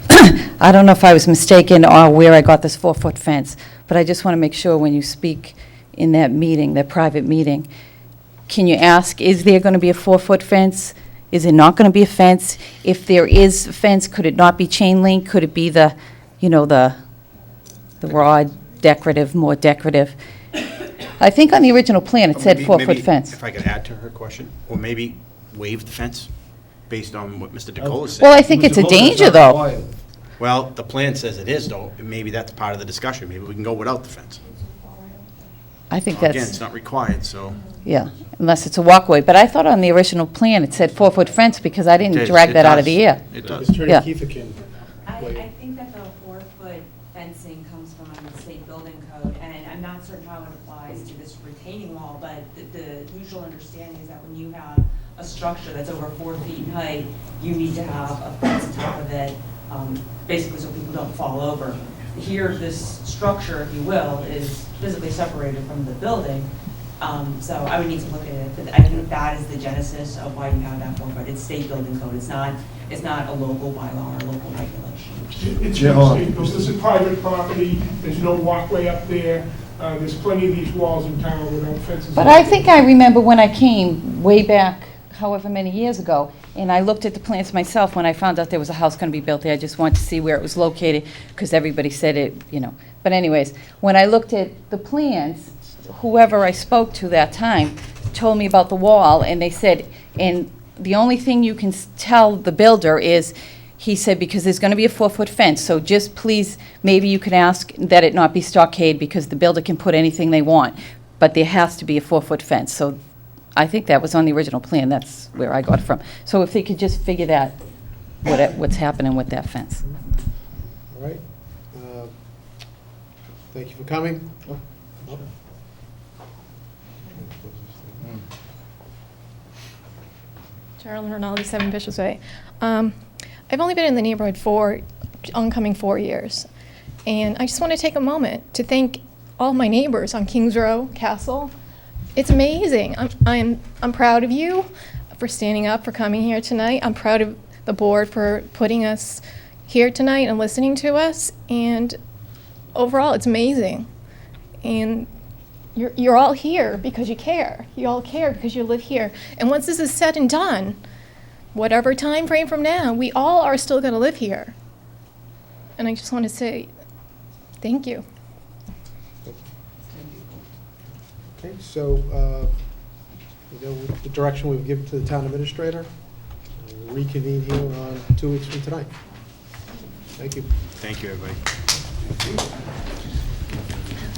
[SPEAKER 14] I don't know if I was mistaken or where I got this 4-foot fence, but I just want to make sure when you speak in that meeting, that private meeting, can you ask, is there going to be a 4-foot fence? Is it not going to be a fence? If there is a fence, could it not be chain link? Could it be the, you know, the rod decorative, more decorative? I think on the original plan, it said
[SPEAKER 5] Maybe-
[SPEAKER 14] 4-foot
[SPEAKER 5] maybe
[SPEAKER 14] fence.
[SPEAKER 5] If I could add to her question, or maybe waive the fence, based on what Mr. DeCola said.
[SPEAKER 14] Well, I think it's a danger, though.
[SPEAKER 5] Well, the plan says it is, though, and maybe that's part of the discussion, maybe we can go without the fence.
[SPEAKER 14] I think
[SPEAKER 5] Again,
[SPEAKER 14] that's,
[SPEAKER 5] it's not required, so.
[SPEAKER 14] yeah, unless it's a walkway. But I thought on the original plan, it said 4-foot fence because I didn't drag that out of the air.
[SPEAKER 5] It does.
[SPEAKER 1] Attorney
[SPEAKER 14] Yeah.
[SPEAKER 1] Kiefer can
[SPEAKER 13] I
[SPEAKER 1] weigh in.
[SPEAKER 13] think that the 4-foot fencing comes from the state building code, and I'm not certain how it applies to this retaining wall, but the usual understanding is that when you have a structure that's over 4 feet in height, you need to have a fence on top of it, basically so people don't fall over. Here, this structure, if you will, is physically separated from the building, so I would need to look at it, but I think that is the genesis of why you have that 4-foot. It's state building code, it's not a local bylaw or local regulation.
[SPEAKER 2] It's
[SPEAKER 4] Yeah, hold on.
[SPEAKER 2] state, because this is private property, there's no walkway up there, there's plenty of these walls in town without fences.
[SPEAKER 14] But I think I remember when I came way back, however many years ago, and I looked at the plans myself when I found out there was a house going to be built there. I just wanted to see where it was located, because everybody said it, you know. But anyways, when I looked at the plans, whoever I spoke to that time told me about the wall, and they said, and the only thing you can tell the builder is, he said, because there's going to be a 4-foot fence, so just please, maybe you can ask that it not be stockade, because the builder can put anything they want, but there has to be a 4-foot fence. So I think that was on the original plan. That's where I got it from. So if they could just figure that, what's happening with that fence.
[SPEAKER 1] All right. Thank you for coming.
[SPEAKER 11] Carolyn Rinaldi, 7 Bishop's Way. I've only been in the neighborhood for oncoming 4 years, and I just want to take a moment to thank all my neighbors on Kings Row, Castle. It's amazing. I'm proud of you for standing up, for coming here tonight. I'm proud of the board for putting us here tonight and listening to us. And overall, it's amazing. And you're all here because you care. You all care because you live here. And once this is said and done, whatever time frame from now, we all are still going to live here. And I just want to say thank you.
[SPEAKER 1] Okay, so, you know, with the direction we've given to the town administrator, we'll reconvene here on 2 weeks from tonight. Thank you.
[SPEAKER 5] Thank you, everybody.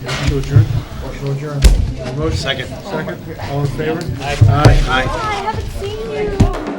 [SPEAKER 1] Motion to adjourn?
[SPEAKER 4] Motion to adjourn.
[SPEAKER 1] Motion?
[SPEAKER 5] Second.
[SPEAKER 1] Second. All in favor?
[SPEAKER 5] Aye.
[SPEAKER 10] I haven't seen you.